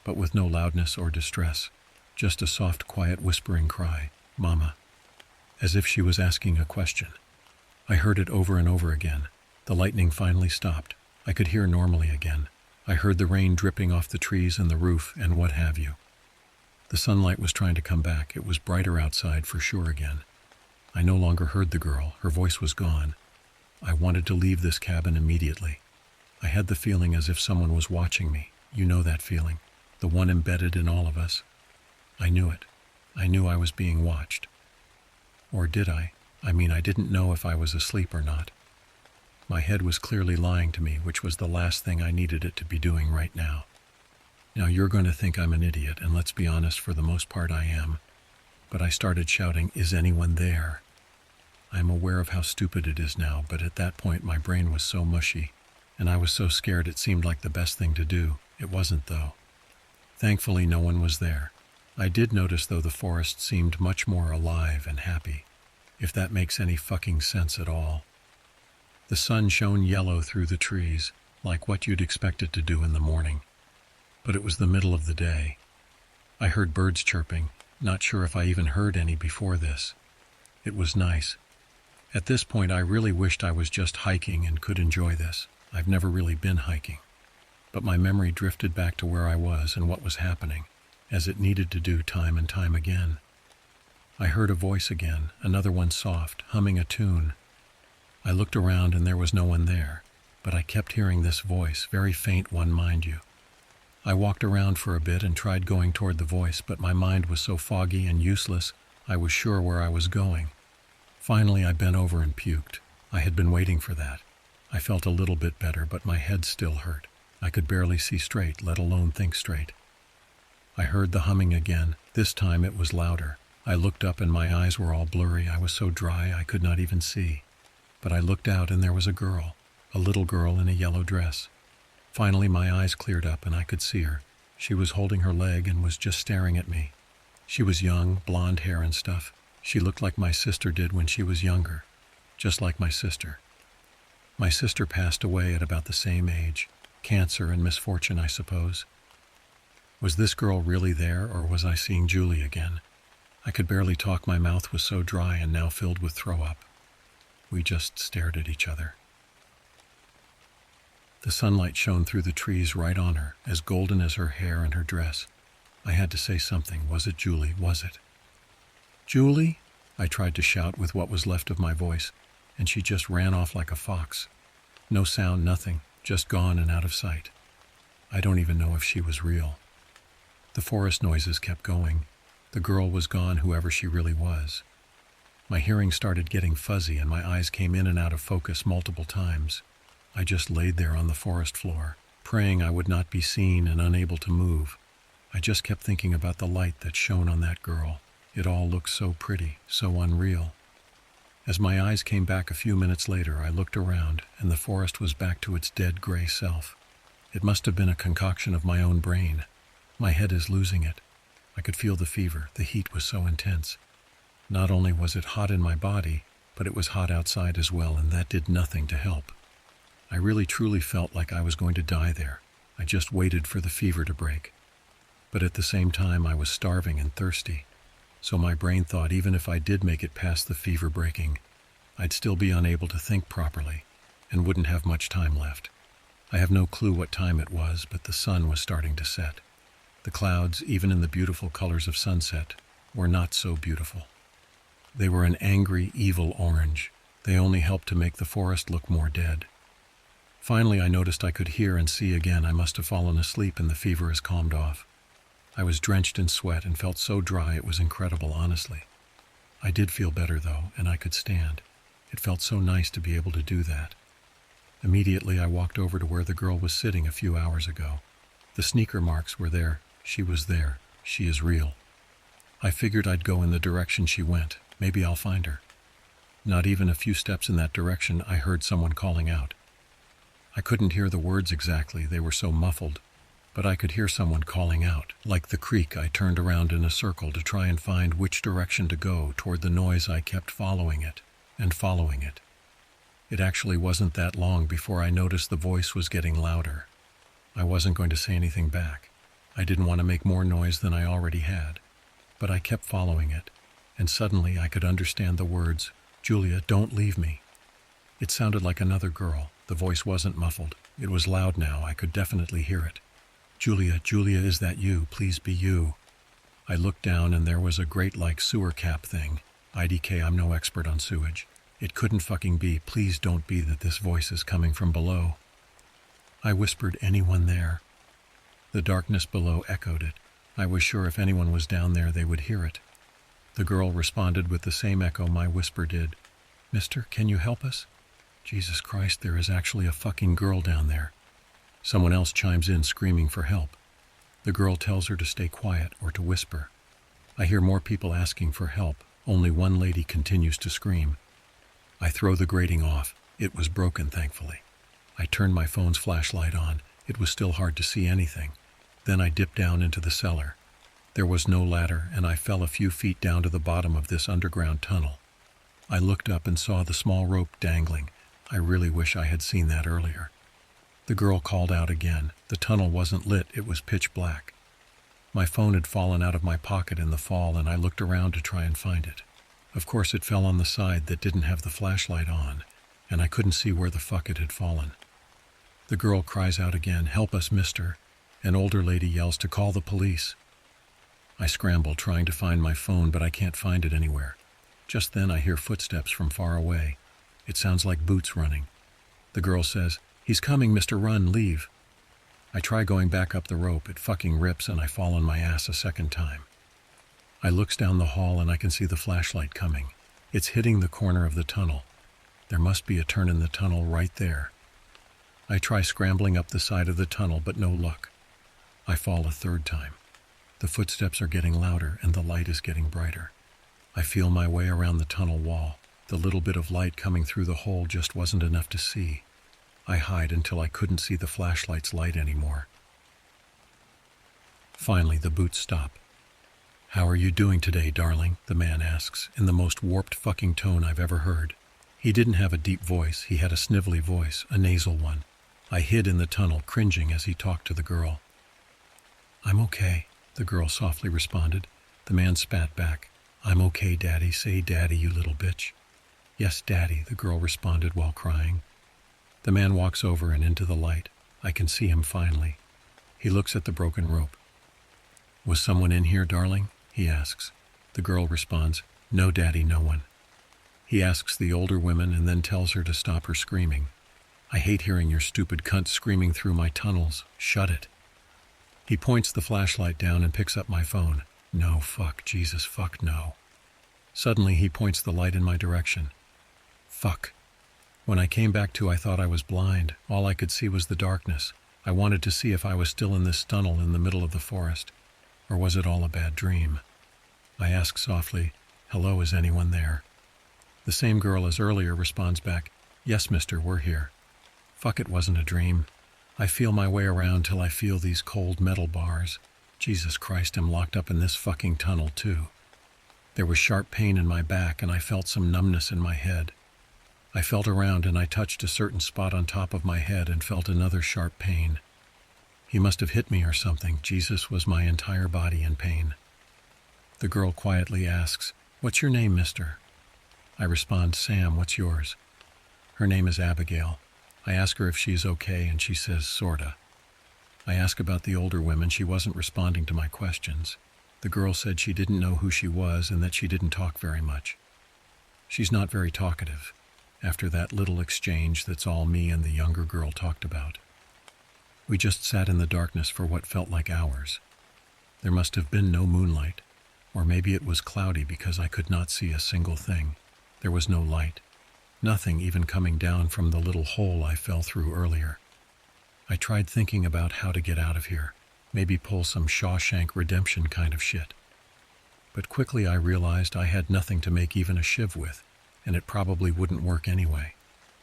but with no loudness or distress, just a soft, quiet, whispering cry, "Mama," as if she was asking a question. I heard it over and over again. The lightning finally stopped. I could hear normally again. I heard the rain dripping off the trees and the roof and what have you. The sunlight was trying to come back. It was brighter outside for sure again. I no longer heard the girl. Her voice was gone. I wanted to leave this cabin immediately. I had the feeling as if someone was watching me. You know that feeling, the one embedded in all of us. I knew it. I knew I was being watched. Or did I? I mean, I didn't know if I was asleep or not. My head was clearly lying to me, which was the last thing I needed it to be doing right now. Now you're going to think I'm an idiot, and let's be honest, for the most part I am. But I started shouting, "Is anyone there?" I'm aware of how stupid it is now, but at that point my brain was so mushy, and I was so scared it seemed like the best thing to do. It wasn't, though. Thankfully no one was there. I did notice, though, the forest seemed much more alive and happy, if that makes any fucking sense at all. The sun shone yellow through the trees, like what you'd expect it to do in the morning. But it was the middle of the day. I heard birds chirping, not sure if I even heard any before this. It was nice. At this point I really wished I was just hiking and could enjoy this. I've never really been hiking. But my memory drifted back to where I was and what was happening, as it needed to do time and time again. I heard a voice again, another one soft, humming a tune. I looked around and there was no one there, but I kept hearing this voice, very faint one, mind you. I walked around for a bit and tried going toward the voice, but my mind was so foggy and useless, I was sure where I was going. Finally, I bent over and puked. I had been waiting for that. I felt a little bit better, but my head still hurt. I could barely see straight, let alone think straight. I heard the humming again. This time it was louder. I looked up and my eyes were all blurry. I was so dry I could not even see. But I looked out and there was a girl, a little girl in a yellow dress. Finally my eyes cleared up and I could see her. She was holding her leg and was just staring at me. She was young, blonde hair and stuff. She looked like my sister did when she was younger. Just like my sister. My sister passed away at about the same age. Cancer and misfortune, I suppose. Was this girl really there, or was I seeing Julie again? I could barely talk. My mouth was so dry and now filled with throw-up. We just stared at each other. The sunlight shone through the trees right on her, as golden as her hair and her dress. I had to say something. Was it Julie? Was it? Julie? I tried to shout with what was left of my voice, and she just ran off like a fox. No sound, nothing, just gone and out of sight. I don't even know if she was real. The forest noises kept going. The girl was gone, whoever she really was. My hearing started getting fuzzy and my eyes came in and out of focus multiple times. I just laid there on the forest floor, praying I would not be seen and unable to move. I just kept thinking about the light that shone on that girl. It all looked so pretty, so unreal. As my eyes came back a few minutes later, I looked around, and the forest was back to its dead gray self. It must have been a concoction of my own brain. My head is losing it. I could feel the fever. The heat was so intense. Not only was it hot in my body, but it was hot outside as well, and that did nothing to help. I really truly felt like I was going to die there. I just waited for the fever to break. But at the same time, I was starving and thirsty. So my brain thought even if I did make it past the fever breaking, I'd still be unable to think properly and wouldn't have much time left. I have no clue what time it was, but the sun was starting to set. The clouds, even in the beautiful colors of sunset, were not so beautiful. They were an angry, evil orange. They only helped to make the forest look more dead. Finally, I noticed I could hear and see again. I must have fallen asleep and the fever has calmed off. I was drenched in sweat and felt so dry it was incredible, honestly. I did feel better, though, and I could stand. It felt so nice to be able to do that. Immediately, I walked over to where the girl was sitting a few hours ago. The sneaker marks were there. She was there. She is real. I figured I'd go in the direction she went. Maybe I'll find her. Not even a few steps in that direction, I heard someone calling out. I couldn't hear the words exactly, they were so muffled, but I could hear someone calling out. Like the creek, I turned around in a circle to try and find which direction to go. Toward the noise, I kept following it and following it. It actually wasn't that long before I noticed the voice was getting louder. I wasn't going to say anything back. I didn't want to make more noise than I already had, but I kept following it, and suddenly I could understand the words, "Julia, don't leave me." It sounded like another girl. The voice wasn't muffled. It was loud now. I could definitely hear it. "Julia, Julia, is that you? Please be you." I looked down and there was a grate like sewer cap thing. IDK, I'm no expert on sewage. It couldn't fucking be. Please don't be that this voice is coming from below. I whispered, "Anyone there?" The darkness below echoed it. I was sure if anyone was down there, they would hear it. The girl responded with the same echo my whisper did. "Mister, can you help us?" Jesus Christ, there is actually a fucking girl down there. Someone else chimes in screaming for help. The girl tells her to stay quiet or to whisper. I hear more people asking for help. Only one lady continues to scream. I throw the grating off. It was broken, thankfully. I turned my phone's flashlight on. It was still hard to see anything. Then I dipped down into the cellar. There was no ladder, and I fell a few feet down to the bottom of this underground tunnel. I looked up and saw the small rope dangling. I really wish I had seen that earlier. The girl called out again. The tunnel wasn't lit, it was pitch black. My phone had fallen out of my pocket in the fall, and I looked around to try and find it. Of course, it fell on the side that didn't have the flashlight on, and I couldn't see where the fuck it had fallen. The girl cries out again, "Help us, mister." An older lady yells to call the police. I scramble, trying to find my phone, but I can't find it anywhere. Just then I hear footsteps from far away. It sounds like boots running. The girl says, "He's coming, mister, run, leave." I try going back up the rope. It fucking rips and I fall on my ass a second time. I looks down the hall and I can see the flashlight coming. It's hitting the corner of the tunnel. There must be a turn in the tunnel right there. I try scrambling up the side of the tunnel, but no luck. I fall a third time. The footsteps are getting louder and the light is getting brighter. I feel my way around the tunnel wall. The little bit of light coming through the hole just wasn't enough to see. I hide until I couldn't see the flashlight's light anymore. Finally, the boots stop. "How are you doing today, darling?" the man asks, in the most warped fucking tone I've ever heard. He didn't have a deep voice, he had a snivelly voice, a nasal one. I hid in the tunnel, cringing as he talked to the girl. "I'm okay," the girl softly responded. The man spat back. "I'm okay, Daddy. Say Daddy, you little bitch." "Yes, Daddy," the girl responded while crying. The man walks over and into the light. I can see him finally. He looks at the broken rope. "Was someone in here, darling?" he asks. The girl responds, "No, Daddy, no one." He asks the older woman and then tells her to stop her screaming. "I hate hearing your stupid cunt screaming through my tunnels. Shut it." He points the flashlight down and picks up my phone. "No, fuck, Jesus, fuck, no." Suddenly he points the light in my direction. Fuck. When I came back to, I thought I was blind. All I could see was the darkness. I wanted to see if I was still in this tunnel in the middle of the forest. Or was it all a bad dream? I ask softly, "Hello, is anyone there?" The same girl as earlier responds back, "Yes, mister, we're here." Fuck, it wasn't a dream. I feel my way around till I feel these cold metal bars. Jesus Christ, I'm locked up in this fucking tunnel too. There was sharp pain in my back and I felt some numbness in my head. I felt around and I touched a certain spot on top of my head and felt another sharp pain. He must have hit me or something. Jesus, was my entire body in pain. The girl quietly asks, "What's your name, mister?" I respond, "Sam, what's yours?" Her name is Abigail. I ask her if she's okay and she says, "Sorta." I ask about the older women. She wasn't responding to my questions. The girl said she didn't know who she was and that she didn't talk very much. She's not very talkative. After that little exchange, that's all me and the younger girl talked about. We just sat in the darkness for what felt like hours. There must have been no moonlight, or maybe it was cloudy because I could not see a single thing. There was no light, nothing even coming down from the little hole I fell through earlier. I tried thinking about how to get out of here, maybe pull some Shawshank Redemption kind of shit. But quickly I realized I had nothing to make even a shiv with, and it probably wouldn't work anyway.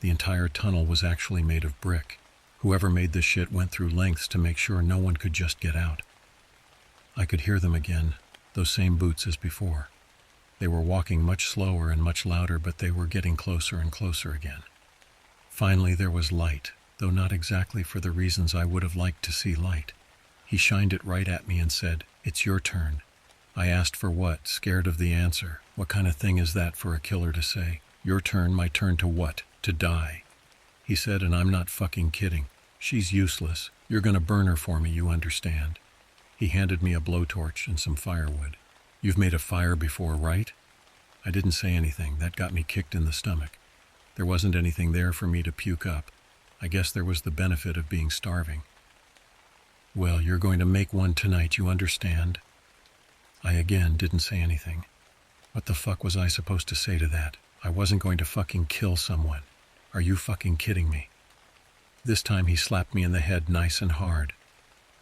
The entire tunnel was actually made of brick. Whoever made this shit went through lengths to make sure no one could just get out. I could hear them again, those same boots as before. They were walking much slower and much louder, but they were getting closer and closer again. Finally there was light, though not exactly for the reasons I would have liked to see light. He shined it right at me and said, "It's your turn." I asked for what, scared of the answer. What kind of thing is that for a killer to say? Your turn, my turn to what? To die. He said, and I'm not fucking kidding. She's useless. You're gonna burn her for me, you understand. He handed me a blowtorch and some firewood. You've made a fire before, right? I didn't say anything. That got me kicked in the stomach. There wasn't anything there for me to puke up. I guess there was the benefit of being starving. Well, you're going to make one tonight, you understand? I again didn't say anything. What the fuck was I supposed to say to that? I wasn't going to fucking kill someone. Are you fucking kidding me? This time he slapped me in the head nice and hard.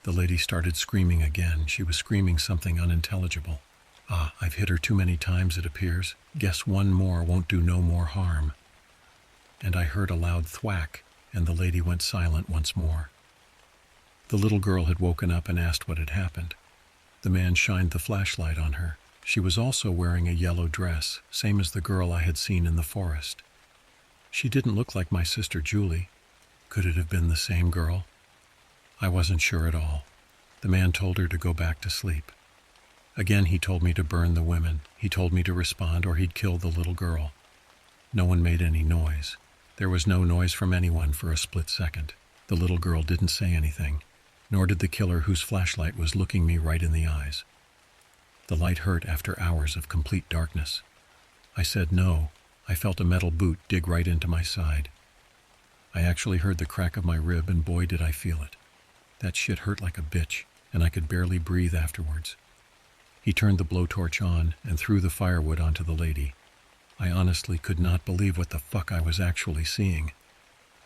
The lady started screaming again. She was screaming something unintelligible. I've hit her too many times, it appears. Guess one more won't do no more harm. And I heard a loud thwack, and the lady went silent once more. The little girl had woken up and asked what had happened. The man shined the flashlight on her. She was also wearing a yellow dress, same as the girl I had seen in the forest. She didn't look like my sister Julie. Could it have been the same girl? I wasn't sure at all. The man told her to go back to sleep. Again he told me to burn the women. He told me to respond or he'd kill the little girl. No one made any noise. There was no noise from anyone for a split second. The little girl didn't say anything, nor did the killer whose flashlight was looking me right in the eyes. The light hurt after hours of complete darkness. I said no. I felt a metal boot dig right into my side. I actually heard the crack of my rib, and boy did I feel it. That shit hurt like a bitch, and I could barely breathe afterwards. He turned the blowtorch on and threw the firewood onto the lady. I honestly could not believe what the fuck I was actually seeing.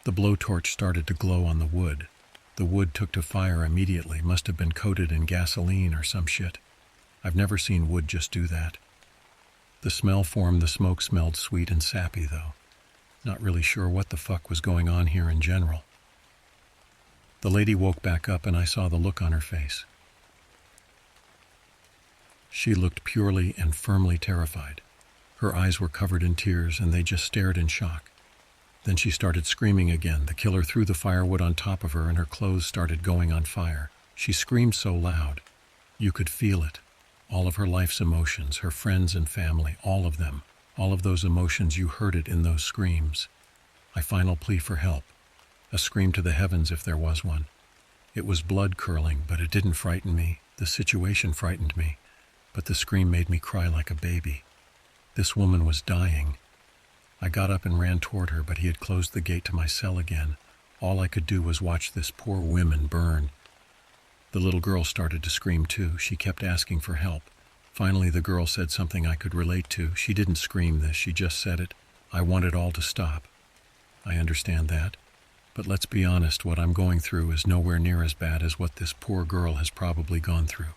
The blowtorch started to glow on the wood. The wood took to fire immediately, must have been coated in gasoline or some shit. I've never seen wood just do that. The smell formed, the smoke smelled sweet and sappy though. Not really sure what the fuck was going on here in general. The lady woke back up and I saw the look on her face. She looked purely and firmly terrified. Her eyes were covered in tears and they just stared in shock. Then she started screaming again. The killer threw the firewood on top of her and her clothes started going on fire. She screamed so loud. You could feel it. All of her life's emotions, her friends and family, all of them. All of those emotions, you heard it in those screams. My final plea for help. A scream to the heavens if there was one. It was blood-curdling, but it didn't frighten me. The situation frightened me, but the scream made me cry like a baby. This woman was dying. I got up and ran toward her, but he had closed the gate to my cell again. All I could do was watch this poor woman burn. The little girl started to scream too. She kept asking for help. Finally, the girl said something I could relate to. She didn't scream this, she just said it. I want it all to stop. I understand that. But let's be honest, what I'm going through is nowhere near as bad as what this poor girl has probably gone through.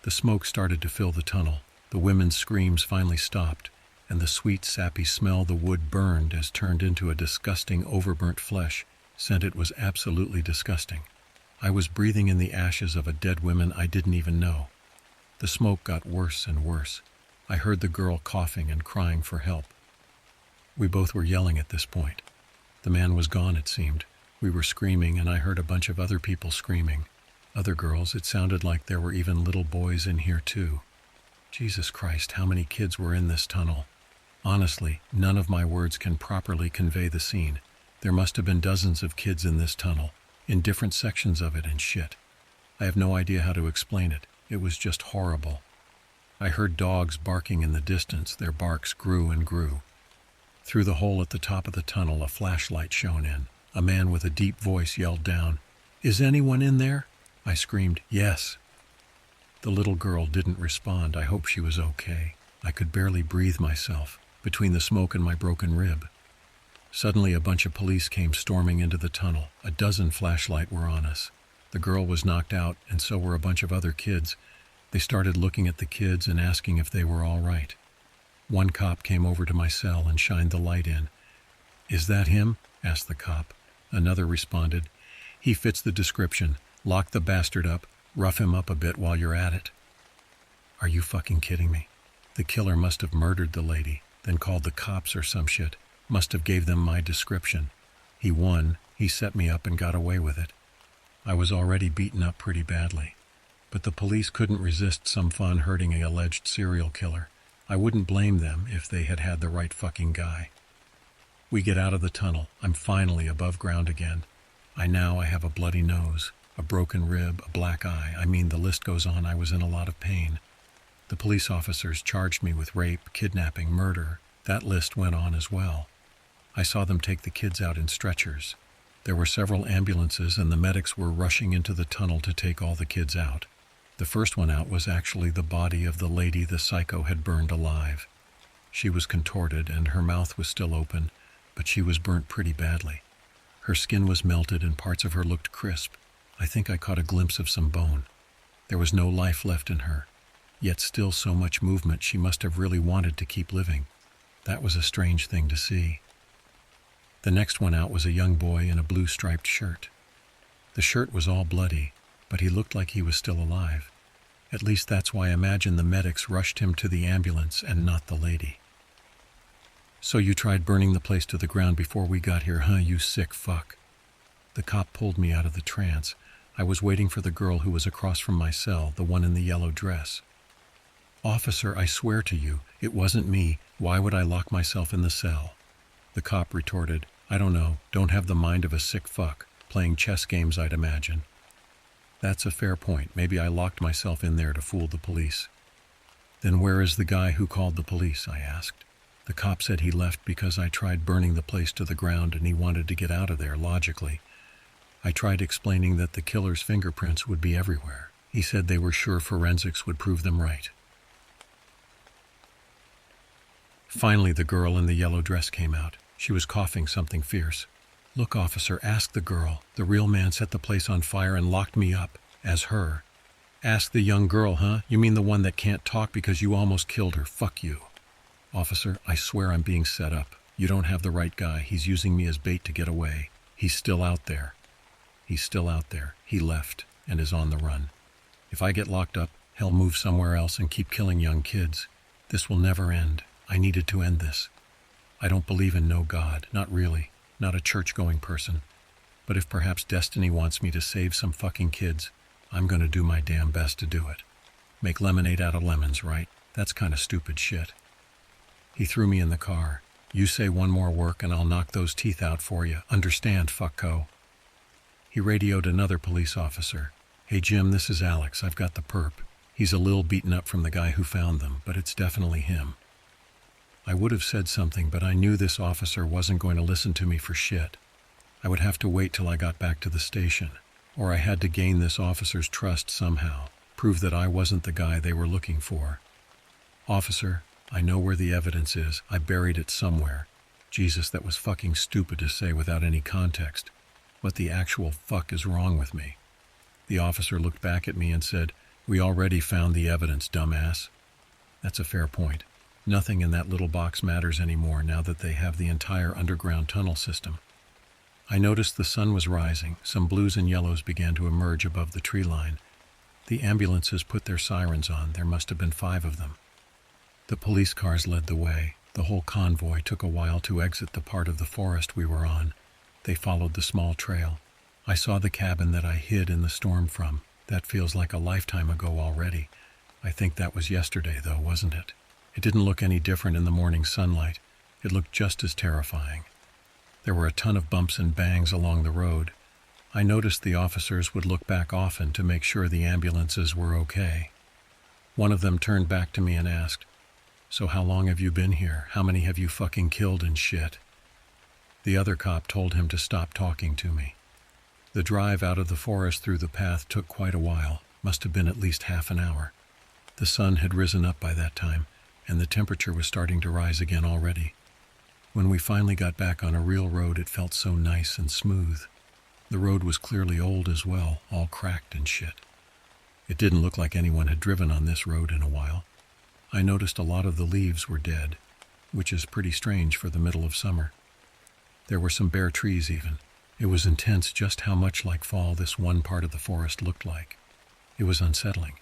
The smoke started to fill the tunnel. The women's screams finally stopped, and the sweet, sappy smell the wood burned as turned into a disgusting, overburnt flesh. Scent it was absolutely disgusting. I was breathing in the ashes of a dead woman I didn't even know. The smoke got worse and worse. I heard the girl coughing and crying for help. We both were yelling at this point. The man was gone, it seemed. We were screaming, and I heard a bunch of other people screaming. Other girls. It sounded like there were even little boys in here too. Jesus Christ, how many kids were in this tunnel? Honestly, none of my words can properly convey the scene. There must have been dozens of kids in this tunnel, in different sections of it and shit. I have no idea how to explain it. It was just horrible. I heard dogs barking in the distance. Their barks grew and grew. Through the hole at the top of the tunnel, a flashlight shone in. A man with a deep voice yelled down, "Is anyone in there?" I screamed, "Yes." The little girl didn't respond. I hope she was okay. I could barely breathe myself, between the smoke and my broken rib. Suddenly, a bunch of police came storming into the tunnel. A dozen flashlight were on us. The girl was knocked out, and so were a bunch of other kids. They started looking at the kids and asking if they were all right. One cop came over to my cell and shined the light in. "Is that him?" asked the cop. Another responded, "He fits the description. Lock the bastard up. Rough him up a bit while you're at it." Are you fucking kidding me? The killer must have murdered the lady, then called the cops or some shit. Must have gave them my description. He won. He set me up and got away with it. I was already beaten up pretty badly. But the police couldn't resist some fun hurting an alleged serial killer. I wouldn't blame them if they had had the right fucking guy. We get out of the tunnel. I'm finally above ground again. I have a bloody nose, a broken rib, a black eye. I mean, the list goes on. I was in a lot of pain. The police officers charged me with rape, kidnapping, murder. That list went on as well. I saw them take the kids out in stretchers. There were several ambulances and the medics were rushing into the tunnel to take all the kids out. The first one out was actually the body of the lady the psycho had burned alive. She was contorted and her mouth was still open, but she was burnt pretty badly. Her skin was melted and parts of her looked crisp. I think I caught a glimpse of some bone. There was no life left in her, yet still so much movement. She must have really wanted to keep living. That was a strange thing to see. The next one out was a young boy in a blue striped shirt. The shirt was all bloody, but he looked like he was still alive. At least that's why I imagine the medics rushed him to the ambulance and not the lady. "So you tried burning the place to the ground before we got here, huh, you sick fuck?" The cop pulled me out of the trance. I was waiting for the girl who was across from my cell, the one in the yellow dress. "Officer, I swear to you, it wasn't me. Why would I lock myself in the cell?" The cop retorted, "I don't know. Don't have the mind of a sick fuck. Playing chess games, I'd imagine." "That's a fair point. Maybe I locked myself in there to fool the police." "Then where is the guy who called the police?" I asked. The cop said he left because I tried burning the place to the ground and he wanted to get out of there, logically. I tried explaining that the killer's fingerprints would be everywhere. He said they were sure forensics would prove them right. Finally, the girl in the yellow dress came out. She was coughing something fierce. "Look, officer, ask the girl. The real man set the place on fire and locked me up, as her." "Ask the young girl, huh? You mean the one that can't talk because you almost killed her? Fuck you." "Officer, I swear I'm being set up. You don't have the right guy. He's using me as bait to get away. He's still out there. He's still out there. He left and is on the run. If I get locked up, he'll move somewhere else and keep killing young kids. This will never end. I needed to end this. I don't believe in no God, not really, not a church-going person. But if perhaps destiny wants me to save some fucking kids, I'm gonna do my damn best to do it. Make lemonade out of lemons, right? That's kind of stupid shit. He threw me in the car. You say one more work and I'll knock those teeth out for you. Understand, fucko? He radioed another police officer. Hey Jim, this is Alex. I've got the perp. He's a little beaten up from the guy who found them, but it's definitely him. I would have said something, but I knew this officer wasn't going to listen to me for shit. I would have to wait till I got back to the station, or I had to gain this officer's trust somehow, prove that I wasn't the guy they were looking for. Officer, I know where the evidence is. I buried it somewhere. Jesus, that was fucking stupid to say without any context. What the actual fuck is wrong with me? The officer looked back at me and said, "We already found the evidence, dumbass." That's a fair point. Nothing in that little box matters anymore now that they have the entire underground tunnel system. I noticed the sun was rising. Some blues and yellows began to emerge above the tree line. The ambulances put their sirens on. There must have been 5 of them. The police cars led the way. The whole convoy took a while to exit the part of the forest we were on. They followed the small trail. I saw the cabin that I hid in the storm from. That feels like a lifetime ago already. I think that was yesterday, though, wasn't it? It didn't look any different in the morning sunlight. It looked just as terrifying. There were a ton of bumps and bangs along the road. I noticed the officers would look back often to make sure the ambulances were okay. One of them turned back to me and asked, "So how long have you been here? How many have you fucking killed and shit?" The other cop told him to stop talking to me. The drive out of the forest through the path took quite a while, must have been at least half an hour. The sun had risen up by that time, and the temperature was starting to rise again already. When we finally got back on a real road, it felt so nice and smooth. The road was clearly old as well, all cracked and shit. It didn't look like anyone had driven on this road in a while. I noticed a lot of the leaves were dead, which is pretty strange for the middle of summer. There were some bare trees even. It was intense just how much like fall this one part of the forest looked like. It was unsettling.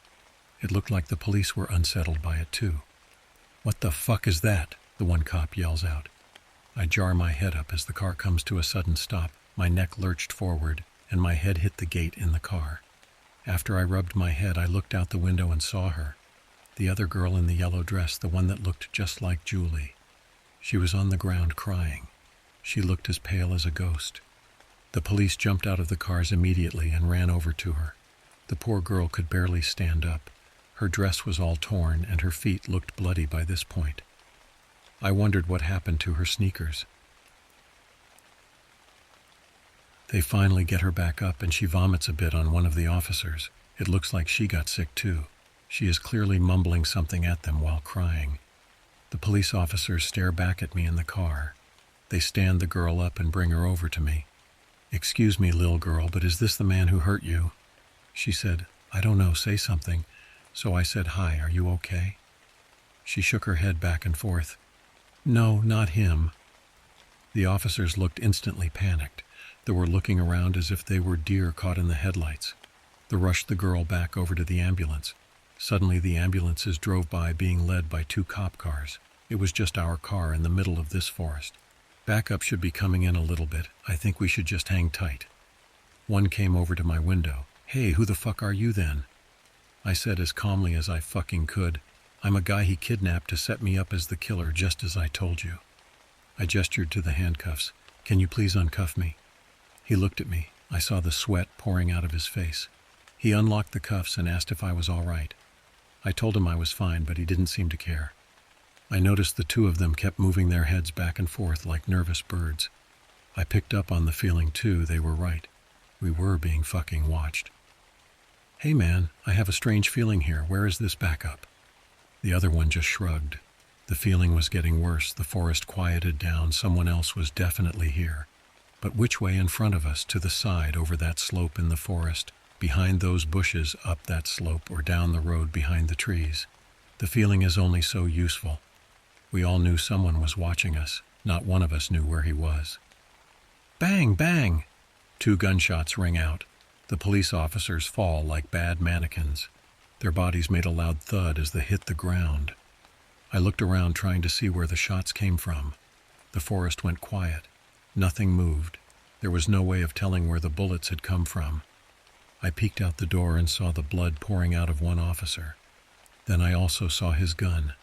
It looked like the police were unsettled by it too. "What the fuck is that?" the one cop yells out. I jar my head up as the car comes to a sudden stop. My neck lurched forward, and my head hit the gate in the car. After I rubbed my head, I looked out the window and saw her. The other girl in the yellow dress, the one that looked just like Julie. She was on the ground crying. She looked as pale as a ghost. The police jumped out of the cars immediately and ran over to her. The poor girl could barely stand up. Her dress was all torn, and her feet looked bloody by this point. I wondered what happened to her sneakers. They finally get her back up, and she vomits a bit on one of the officers. It looks like she got sick too. She is clearly mumbling something at them while crying. The police officers stare back at me in the car. They stand the girl up and bring her over to me. "Excuse me, lil girl, but is this the man who hurt you?" She said, "I don't know, say something." So I said, "Hi, are you okay?" She shook her head back and forth. "No, not him." The officers looked instantly panicked. They were looking around as if they were deer caught in the headlights. They rushed the girl back over to the ambulance. Suddenly the ambulances drove by, being led by 2 cop cars. It was just our car in the middle of this forest. Backup should be coming in a little bit. I think we should just hang tight. One came over to my window. "Hey, who the fuck are you then?" I said as calmly as I fucking could, "I'm a guy he kidnapped to set me up as the killer, just as I told you." I gestured to the handcuffs. "Can you please uncuff me?" He looked at me. I saw the sweat pouring out of his face. He unlocked the cuffs and asked if I was all right. I told him I was fine, but he didn't seem to care. I noticed the 2 of them kept moving their heads back and forth like nervous birds. I picked up on the feeling too. They were right. We were being fucking watched. "Hey man, I have a strange feeling here. Where is this backup?" The other one just shrugged. The feeling was getting worse. The forest quieted down. Someone else was definitely here. But which way in front of us? To the side, over that slope in the forest, behind those bushes, up that slope, or down the road behind the trees? The feeling is only so useful. We all knew someone was watching us. Not one of us knew where he was. Bang, bang! 2 gunshots ring out. The police officers fall like bad mannequins. Their bodies made a loud thud as they hit the ground. I looked around trying to see where the shots came from. The forest went quiet. Nothing moved. There was no way of telling where the bullets had come from. I peeked out the door and saw the blood pouring out of one officer. Then I also saw his gun.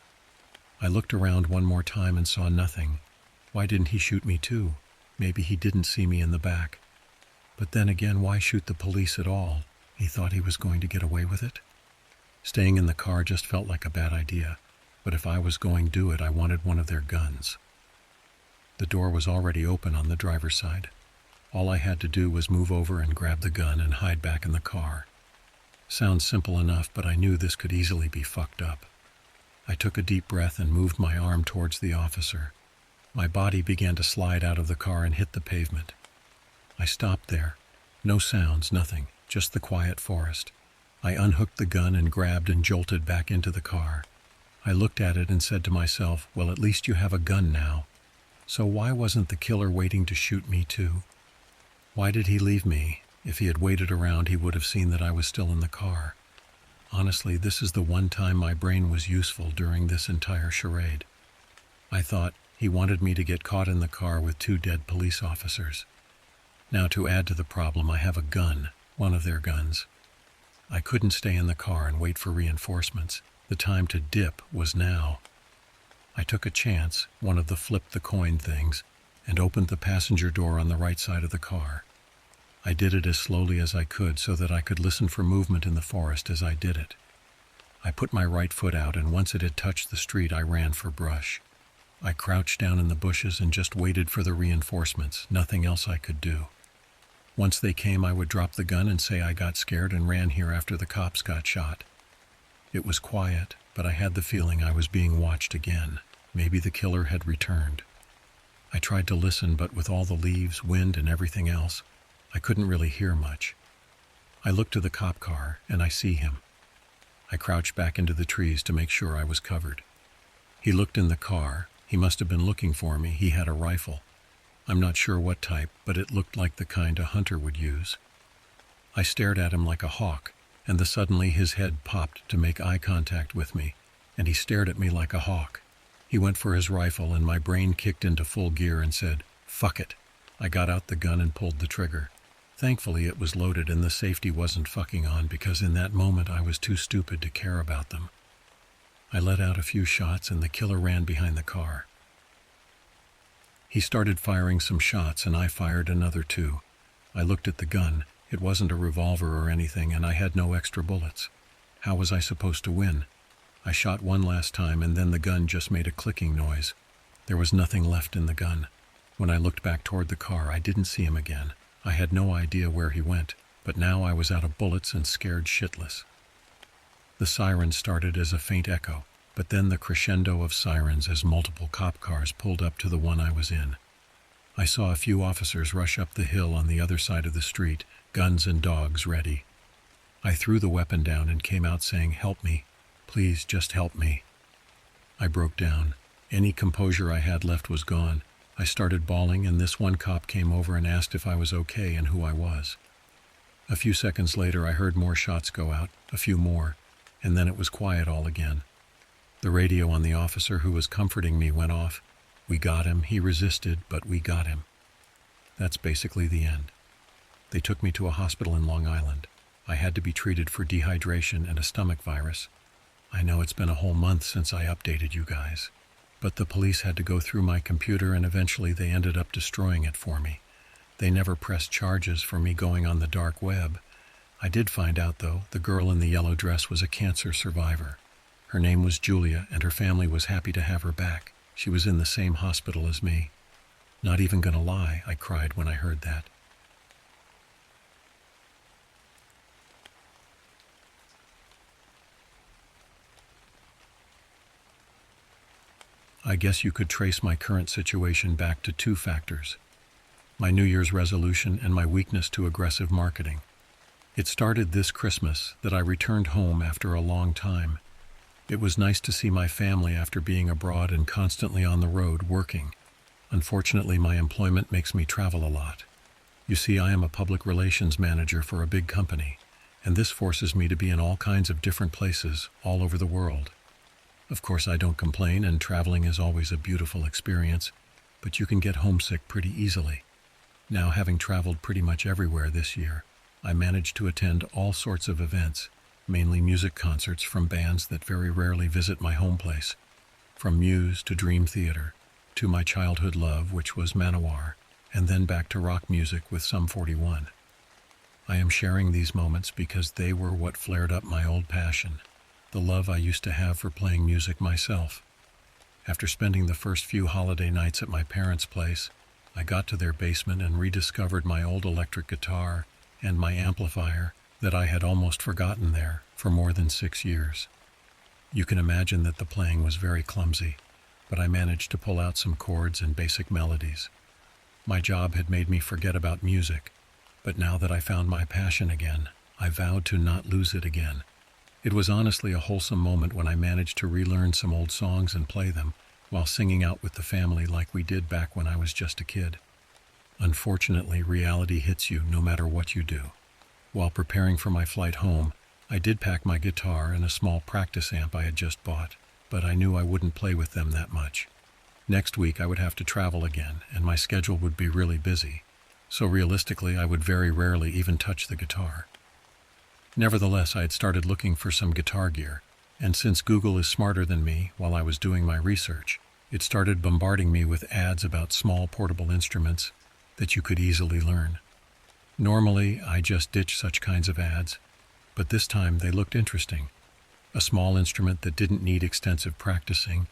I looked around one more time and saw nothing. Why didn't he shoot me too? Maybe he didn't see me in the back. But then again, why shoot the police at all? He thought he was going to get away with it? Staying in the car just felt like a bad idea, but if I was going to do it, I wanted one of their guns. The door was already open on the driver's side. All I had to do was move over and grab the gun and hide back in the car. Sounds simple enough, but I knew this could easily be fucked up. I took a deep breath and moved my arm towards the officer. My body began to slide out of the car and hit the pavement. I stopped there. No sounds, nothing, just the quiet forest. I unhooked the gun and grabbed and jolted back into the car. I looked at it and said to myself, well, at least you have a gun now. So why wasn't the killer waiting to shoot me too? Why did he leave me? If he had waited around, he would have seen that I was still in the car. Honestly, this is the one time my brain was useful during this entire charade. I thought he wanted me to get caught in the car with 2 dead police officers. Now, to add to the problem, I have a gun, one of their guns. I couldn't stay in the car and wait for reinforcements. The time to dip was now. I took a chance, one of the flip-the-coin things, and opened the passenger door on the right side of the car. I did it as slowly as I could so that I could listen for movement in the forest as I did it. I put my right foot out, and once it had touched the street, I ran for brush. I crouched down in the bushes and just waited for the reinforcements, nothing else I could do. Once they came, I would drop the gun and say I got scared and ran here after the cops got shot. It was quiet, but I had the feeling I was being watched again. Maybe the killer had returned. I tried to listen, but with all the leaves, wind, and everything else, I couldn't really hear much. I looked to the cop car, and I see him. I crouched back into the trees to make sure I was covered. He looked in the car. He must have been looking for me. He had a rifle. I'm not sure what type, but it looked like the kind a hunter would use. I stared at him like a hawk, and then suddenly his head popped to make eye contact with me, and he stared at me like a hawk. He went for his rifle, and my brain kicked into full gear and said, "Fuck it." I got out the gun and pulled the trigger. Thankfully, it was loaded and the safety wasn't fucking on, because in that moment I was too stupid to care about them. I let out a few shots and the killer ran behind the car. He started firing some shots and I fired another 2. I looked at the gun. It wasn't a revolver or anything, and I had no extra bullets. How was I supposed to win? I shot one last time and then the gun just made a clicking noise. There was nothing left in the gun. When I looked back toward the car, I didn't see him again. I had no idea where he went, but now I was out of bullets and scared shitless. The siren started as a faint echo, but then the crescendo of sirens as multiple cop cars pulled up to the one I was in. I saw a few officers rush up the hill on the other side of the street, guns and dogs ready. I threw the weapon down and came out saying, "Help me. Please, just help me." I broke down. Any composure I had left was gone. I started bawling, and this one cop came over and asked if I was okay and who I was. A few seconds later, I heard more shots go out, a few more, and then it was quiet all again. The radio on the officer who was comforting me went off. "We got him. He resisted, but we got him." That's basically the end. They took me to a hospital in Long Island. I had to be treated for dehydration and a stomach virus. I know it's been a whole month since I updated you guys, but the police had to go through my computer and eventually they ended up destroying it for me. They never pressed charges for me going on the dark web. I did find out, though, the girl in the yellow dress was a cancer survivor. Her name was Julia, and her family was happy to have her back. She was in the same hospital as me. Not even gonna lie, I cried when I heard that. I guess you could trace my current situation back to 2 factors: my New Year's resolution and my weakness to aggressive marketing. It started this Christmas that I returned home after a long time. It was nice to see my family after being abroad and constantly on the road working. Unfortunately, my employment makes me travel a lot. You see, I am a public relations manager for a big company, and this forces me to be in all kinds of different places all over the world. Of course, I don't complain, and traveling is always a beautiful experience, but you can get homesick pretty easily. Now, having traveled pretty much everywhere this year, I managed to attend all sorts of events, mainly music concerts from bands that very rarely visit my home place, from Muse to Dream Theater, to my childhood love, which was Manowar, and then back to rock music with Sum 41. I am sharing these moments because they were what flared up my old passion, the love I used to have for playing music myself. After spending the first few holiday nights at my parents' place, I got to their basement and rediscovered my old electric guitar and my amplifier that I had almost forgotten there for more than 6 years. You can imagine that the playing was very clumsy, but I managed to pull out some chords and basic melodies. My job had made me forget about music, but now that I found my passion again, I vowed to not lose it again. It was honestly a wholesome moment when I managed to relearn some old songs and play them while singing out with the family like we did back when I was just a kid. Unfortunately, reality hits you no matter what you do. While preparing for my flight home, I did pack my guitar and a small practice amp I had just bought, but I knew I wouldn't play with them that much. Next week I would have to travel again, and my schedule would be really busy, so realistically I would very rarely even touch the guitar. Nevertheless, I had started looking for some guitar gear, and since Google is smarter than me while I was doing my research, it started bombarding me with ads about small portable instruments that you could easily learn. Normally, I just ditch such kinds of ads, but this time they looked interesting. A small instrument that didn't need extensive practicing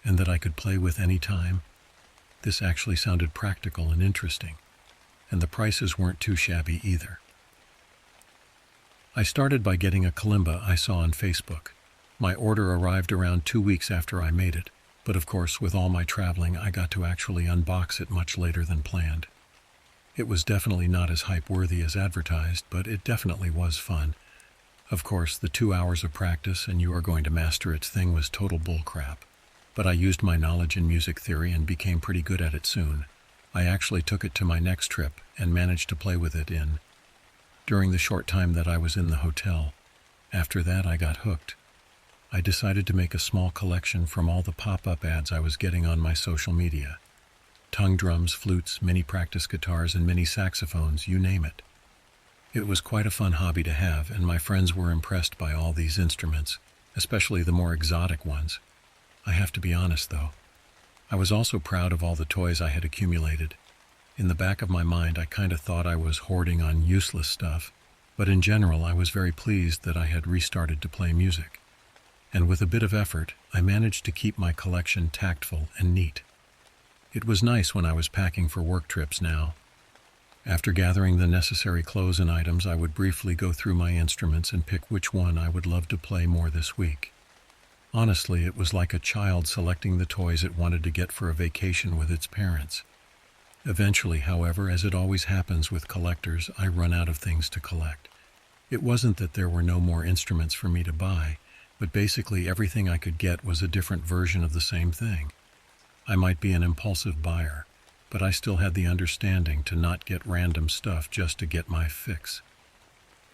and that I could play with any time. This actually sounded practical and interesting, and the prices weren't too shabby either. I started by getting a kalimba I saw on Facebook. My order arrived around 2 weeks after I made it, but of course with all my traveling I got to actually unbox it much later than planned. It was definitely not as hype-worthy as advertised, but it definitely was fun. Of course, the 2 hours of practice and you are going to master its thing was total bullcrap. But I used my knowledge in music theory and became pretty good at it soon. I actually took it to my next trip and managed to play with it during the short time that I was in the hotel. After that, I got hooked. I decided to make a small collection from all the pop-up ads I was getting on my social media. Tongue drums, flutes, mini practice guitars, and mini saxophones, you name it. It was quite a fun hobby to have, and my friends were impressed by all these instruments, especially the more exotic ones. I have to be honest, though. I was also proud of all the toys I had accumulated. In the back of my mind, I kind of thought I was hoarding on useless stuff, but in general, I was very pleased that I had restarted to play music. And with a bit of effort, I managed to keep my collection tactful and neat. It was nice when I was packing for work trips now. After gathering the necessary clothes and items, I would briefly go through my instruments and pick which one I would love to play more this week. Honestly, it was like a child selecting the toys it wanted to get for a vacation with its parents. Eventually, however, as it always happens with collectors, I run out of things to collect. It wasn't that there were no more instruments for me to buy, but basically everything I could get was a different version of the same thing. I might be an impulsive buyer, but I still had the understanding to not get random stuff just to get my fix.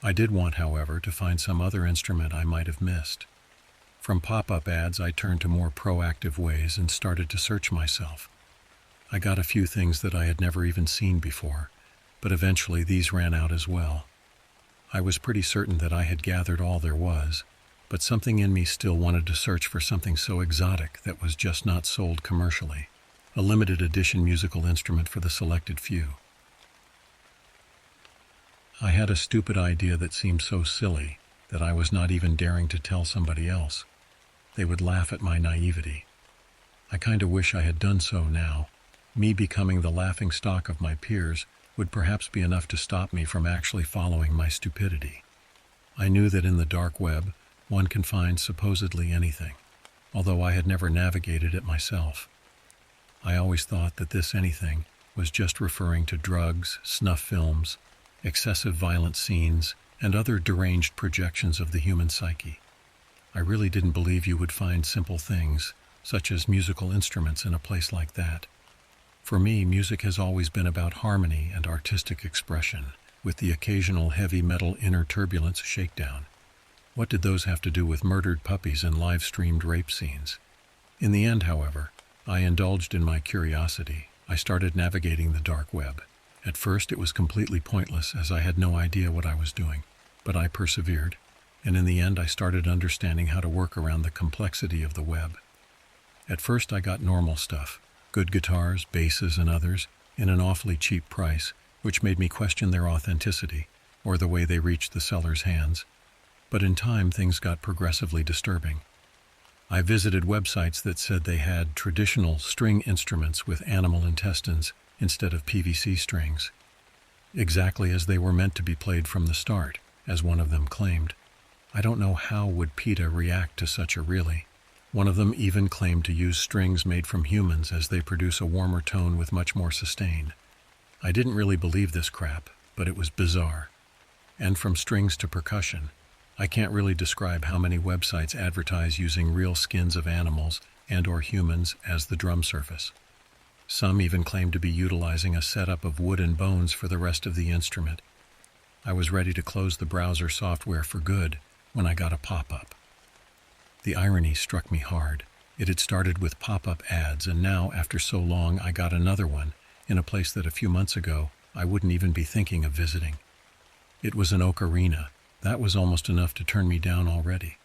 I did want, however, to find some other instrument I might have missed. From pop-up ads, I turned to more proactive ways and started to search myself. I got a few things that I had never even seen before, but eventually these ran out as well. I was pretty certain that I had gathered all there was, but something in me still wanted to search for something so exotic that was just not sold commercially. A limited edition musical instrument for the selected few. I had a stupid idea that seemed so silly that I was not even daring to tell somebody else. They would laugh at my naivety. I kinda wish I had done so now. Me becoming the laughingstock of my peers would perhaps be enough to stop me from actually following my stupidity. I knew that in the dark web, one can find supposedly anything, although I had never navigated it myself. I always thought that this anything was just referring to drugs, snuff films, excessive violent scenes, and other deranged projections of the human psyche. I really didn't believe you would find simple things, such as musical instruments, in a place like that. For me, music has always been about harmony and artistic expression, with the occasional heavy metal inner turbulence shakedown. What did those have to do with murdered puppies and live-streamed rape scenes? In the end, however, I indulged in my curiosity. I started navigating the dark web. At first, it was completely pointless as I had no idea what I was doing, but I persevered, and in the end I started understanding how to work around the complexity of the web. At first I got normal stuff, good guitars, basses, and others, in an awfully cheap price, which made me question their authenticity, or the way they reached the seller's hands. But in time things got progressively disturbing. I visited websites that said they had traditional string instruments with animal intestines instead of PVC strings, exactly as they were meant to be played from the start, as one of them claimed. I don't know how would PETA react to such a really. One of them even claimed to use strings made from humans as they produce a warmer tone with much more sustain. I didn't really believe this crap, but it was bizarre. And from strings to percussion, I can't really describe how many websites advertise using real skins of animals and/or humans as the drum surface. Some even claim to be utilizing a setup of wood and bones for the rest of the instrument. I was ready to close the browser software for good when I got a pop-up. The irony struck me hard. It had started with pop-up ads, and now, after so long, I got another one in a place that a few months ago I wouldn't even be thinking of visiting. It was an ocarina. That was almost enough to turn me down already.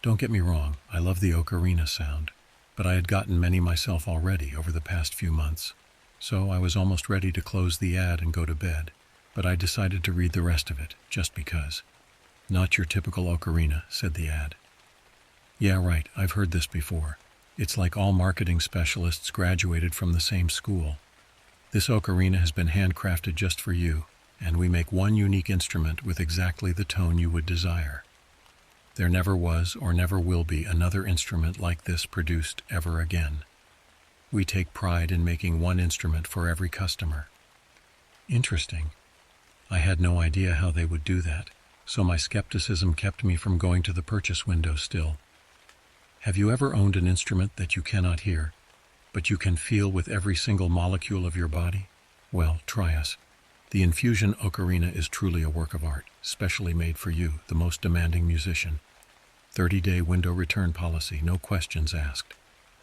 Don't get me wrong, I love the ocarina sound, but I had gotten many myself already over the past few months. So I was almost ready to close the ad and go to bed, but I decided to read the rest of it, just because. "Not your typical ocarina," said the ad. Yeah, right, I've heard this before. It's like all marketing specialists graduated from the same school. This ocarina has been handcrafted just for you, and we make one unique instrument with exactly the tone you would desire. There never was or never will be another instrument like this produced ever again. We take pride in making one instrument for every customer. Interesting. I had no idea how they would do that, so my skepticism kept me from going to the purchase window still. Have you ever owned an instrument that you cannot hear, but you can feel with every single molecule of your body? Well, try us. The Infusion Ocarina is truly a work of art, specially made for you, the most demanding musician. 30-day window return policy, no questions asked.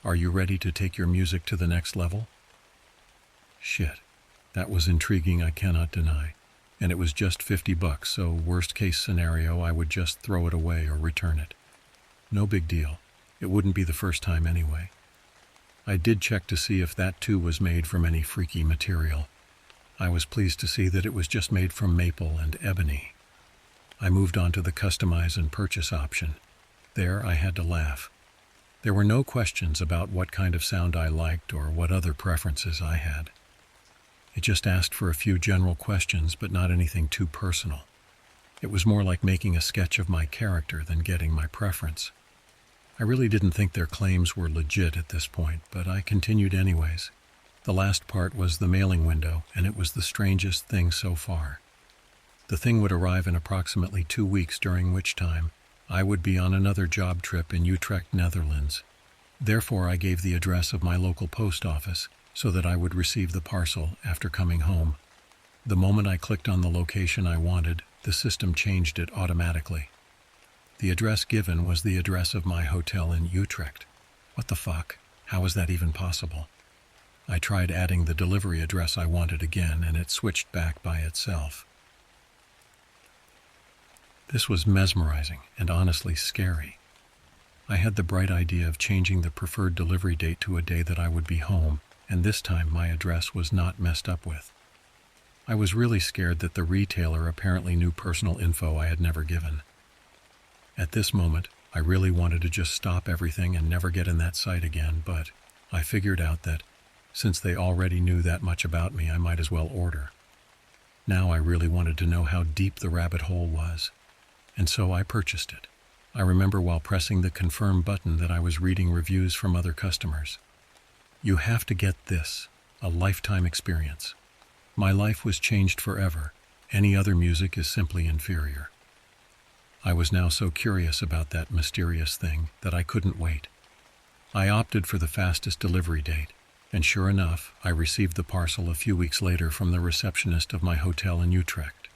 Are you ready to take your music to the next level? Shit, that was intriguing, I cannot deny. And it was just $50, so worst case scenario, I would just throw it away or return it. No big deal. It wouldn't be the first time anyway. I did check to see if that too was made from any freaky material. I was pleased to see that it was just made from maple and ebony. I moved on to the customize and purchase option. There I had to laugh. There were no questions about what kind of sound I liked or what other preferences I had. It just asked for a few general questions, but not anything too personal. It was more like making a sketch of my character than getting my preference. I really didn't think their claims were legit at this point, but I continued anyways. The last part was the mailing window, and it was the strangest thing so far. The thing would arrive in approximately 2 weeks, during which time I would be on another job trip in Utrecht, Netherlands. Therefore, I gave the address of my local post office so that I would receive the parcel after coming home. The moment I clicked on the location I wanted, the system changed it automatically. The address given was the address of my hotel in Utrecht. What the fuck? How is that even possible? I tried adding the delivery address I wanted again, and it switched back by itself. This was mesmerizing and honestly scary. I had the bright idea of changing the preferred delivery date to a day that I would be home, and this time my address was not messed up with. I was really scared that the retailer apparently knew personal info I had never given. At this moment, I really wanted to just stop everything and never get in that site again, but I figured out that, since they already knew that much about me, I might as well order. Now I really wanted to know how deep the rabbit hole was, and so I purchased it. I remember while pressing the confirm button that I was reading reviews from other customers. You have to get this, a lifetime experience. My life was changed forever. Any other music is simply inferior. I was now so curious about that mysterious thing that I couldn't wait. I opted for the fastest delivery date, and sure enough, I received the parcel a few weeks later from the receptionist of my hotel in Utrecht.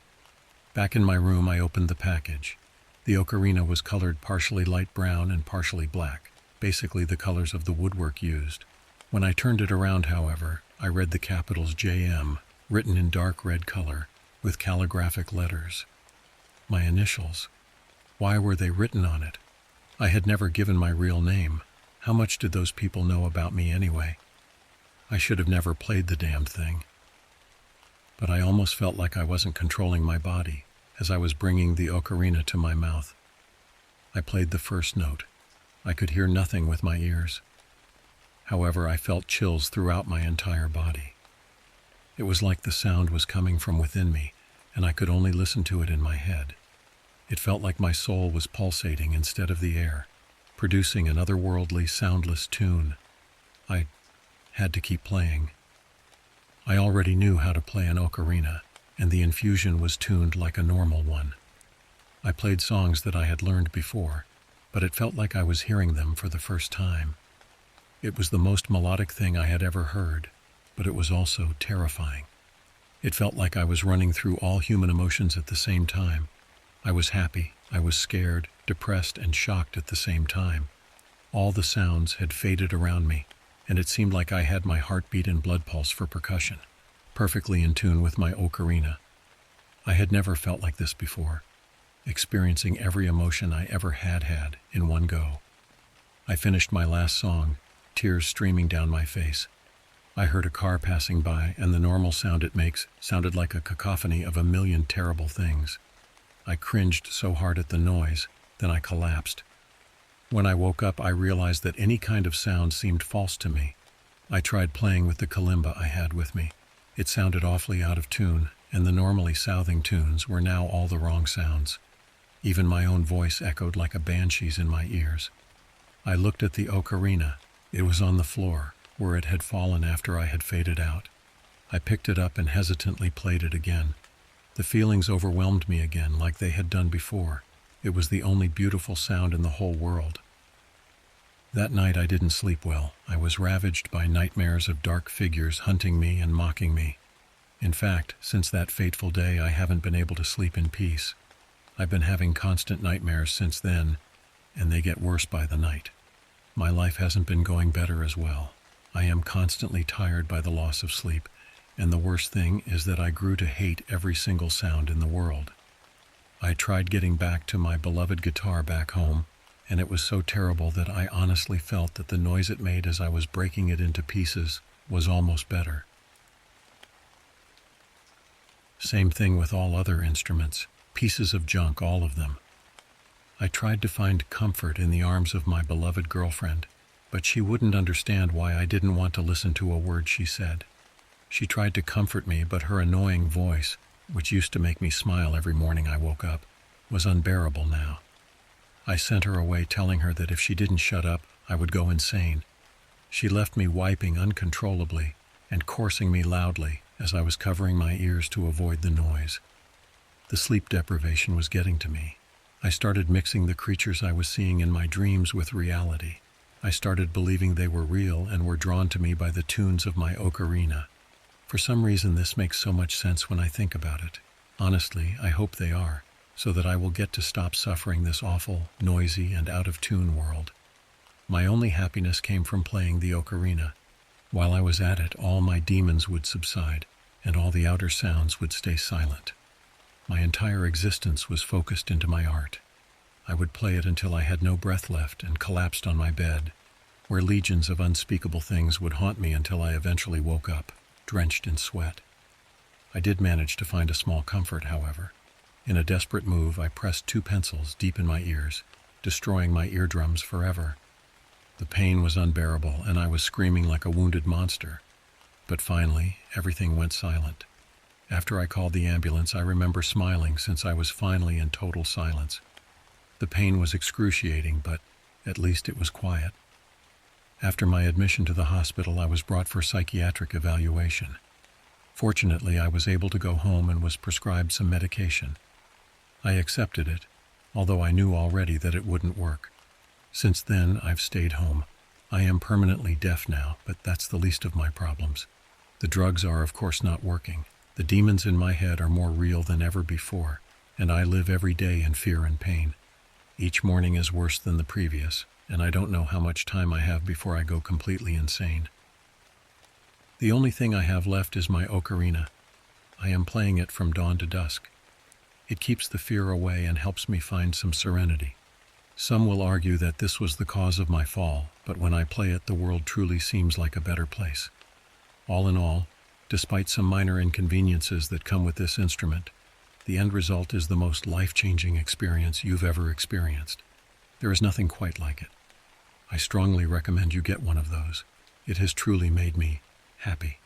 Back in my room, I opened the package. The ocarina was colored partially light brown and partially black, basically the colors of the woodwork used. When I turned it around, however, I read the capitals JM, written in dark red color, with calligraphic letters. My initials. Why were they written on it? I had never given my real name. How much did those people know about me anyway? I should have never played the damned thing. But I almost felt like I wasn't controlling my body as I was bringing the ocarina to my mouth. I played the first note. I could hear nothing with my ears. However, I felt chills throughout my entire body. It was like the sound was coming from within me, and I could only listen to it in my head. It felt like my soul was pulsating instead of the air, producing an otherworldly, soundless tune. I had to keep playing. I already knew how to play an ocarina, and the infusion was tuned like a normal one. I played songs that I had learned before, but it felt like I was hearing them for the first time. It was the most melodic thing I had ever heard, but it was also terrifying. It felt like I was running through all human emotions at the same time. I was happy, I was scared, depressed, and shocked at the same time. All the sounds had faded around me, and it seemed like I had my heartbeat and blood pulse for percussion, perfectly in tune with my ocarina. I had never felt like this before, experiencing every emotion I ever had in one go. I finished my last song, tears streaming down my face. I heard a car passing by, and the normal sound it makes sounded like a cacophony of a million terrible things. I cringed so hard at the noise, then I collapsed. When I woke up, I realized that any kind of sound seemed false to me. I tried playing with the kalimba I had with me. It sounded awfully out of tune, and the normally soothing tunes were now all the wrong sounds. Even my own voice echoed like a banshee's in my ears. I looked at the ocarina. It was on the floor, where it had fallen after I had faded out. I picked it up and hesitantly played it again. The feelings overwhelmed me again like they had done before. It was the only beautiful sound in the whole world. That night I didn't sleep well. I was ravaged by nightmares of dark figures hunting me and mocking me. In fact, since that fateful day, I haven't been able to sleep in peace. I've been having constant nightmares since then, and they get worse by the night. My life hasn't been going better as well. I am constantly tired by the loss of sleep, and the worst thing is that I grew to hate every single sound in the world. I tried getting back to my beloved guitar back home, and it was so terrible that I honestly felt that the noise it made as I was breaking it into pieces was almost better. Same thing with all other instruments, pieces of junk, all of them. I tried to find comfort in the arms of my beloved girlfriend, but she wouldn't understand why I didn't want to listen to a word she said. She tried to comfort me, but her annoying voice, which used to make me smile every morning I woke up, was unbearable now. I sent her away telling her that if she didn't shut up, I would go insane. She left me wiping uncontrollably and coursing me loudly as I was covering my ears to avoid the noise. The sleep deprivation was getting to me. I started mixing the creatures I was seeing in my dreams with reality. I started believing they were real and were drawn to me by the tunes of my ocarina. For some reason, this makes so much sense when I think about it. Honestly, I hope they are, so that I will get to stop suffering this awful, noisy, and out-of-tune world. My only happiness came from playing the ocarina. While I was at it, all my demons would subside, and all the outer sounds would stay silent. My entire existence was focused into my art. I would play it until I had no breath left and collapsed on my bed, where legions of unspeakable things would haunt me until I eventually woke up, drenched in sweat. I did manage to find a small comfort, however. In a desperate move, I pressed 2 pencils deep in my ears, destroying my eardrums forever. The pain was unbearable, and I was screaming like a wounded monster. But finally, everything went silent. After I called the ambulance, I remember smiling since I was finally in total silence. The pain was excruciating, but at least it was quiet. After my admission to the hospital, I was brought for psychiatric evaluation. Fortunately, I was able to go home and was prescribed some medication. I accepted it, although I knew already that it wouldn't work. Since then, I've stayed home. I am permanently deaf now, but that's the least of my problems. The drugs are, of course, not working. The demons in my head are more real than ever before, and I live every day in fear and pain. Each morning is worse than the previous, and I don't know how much time I have before I go completely insane. The only thing I have left is my ocarina. I am playing it from dawn to dusk. It keeps the fear away and helps me find some serenity. Some will argue that this was the cause of my fall, but when I play it, the world truly seems like a better place. All in all, despite some minor inconveniences that come with this instrument, the end result is the most life-changing experience you've ever experienced. There is nothing quite like it. I strongly recommend you get one of those. It has truly made me happy.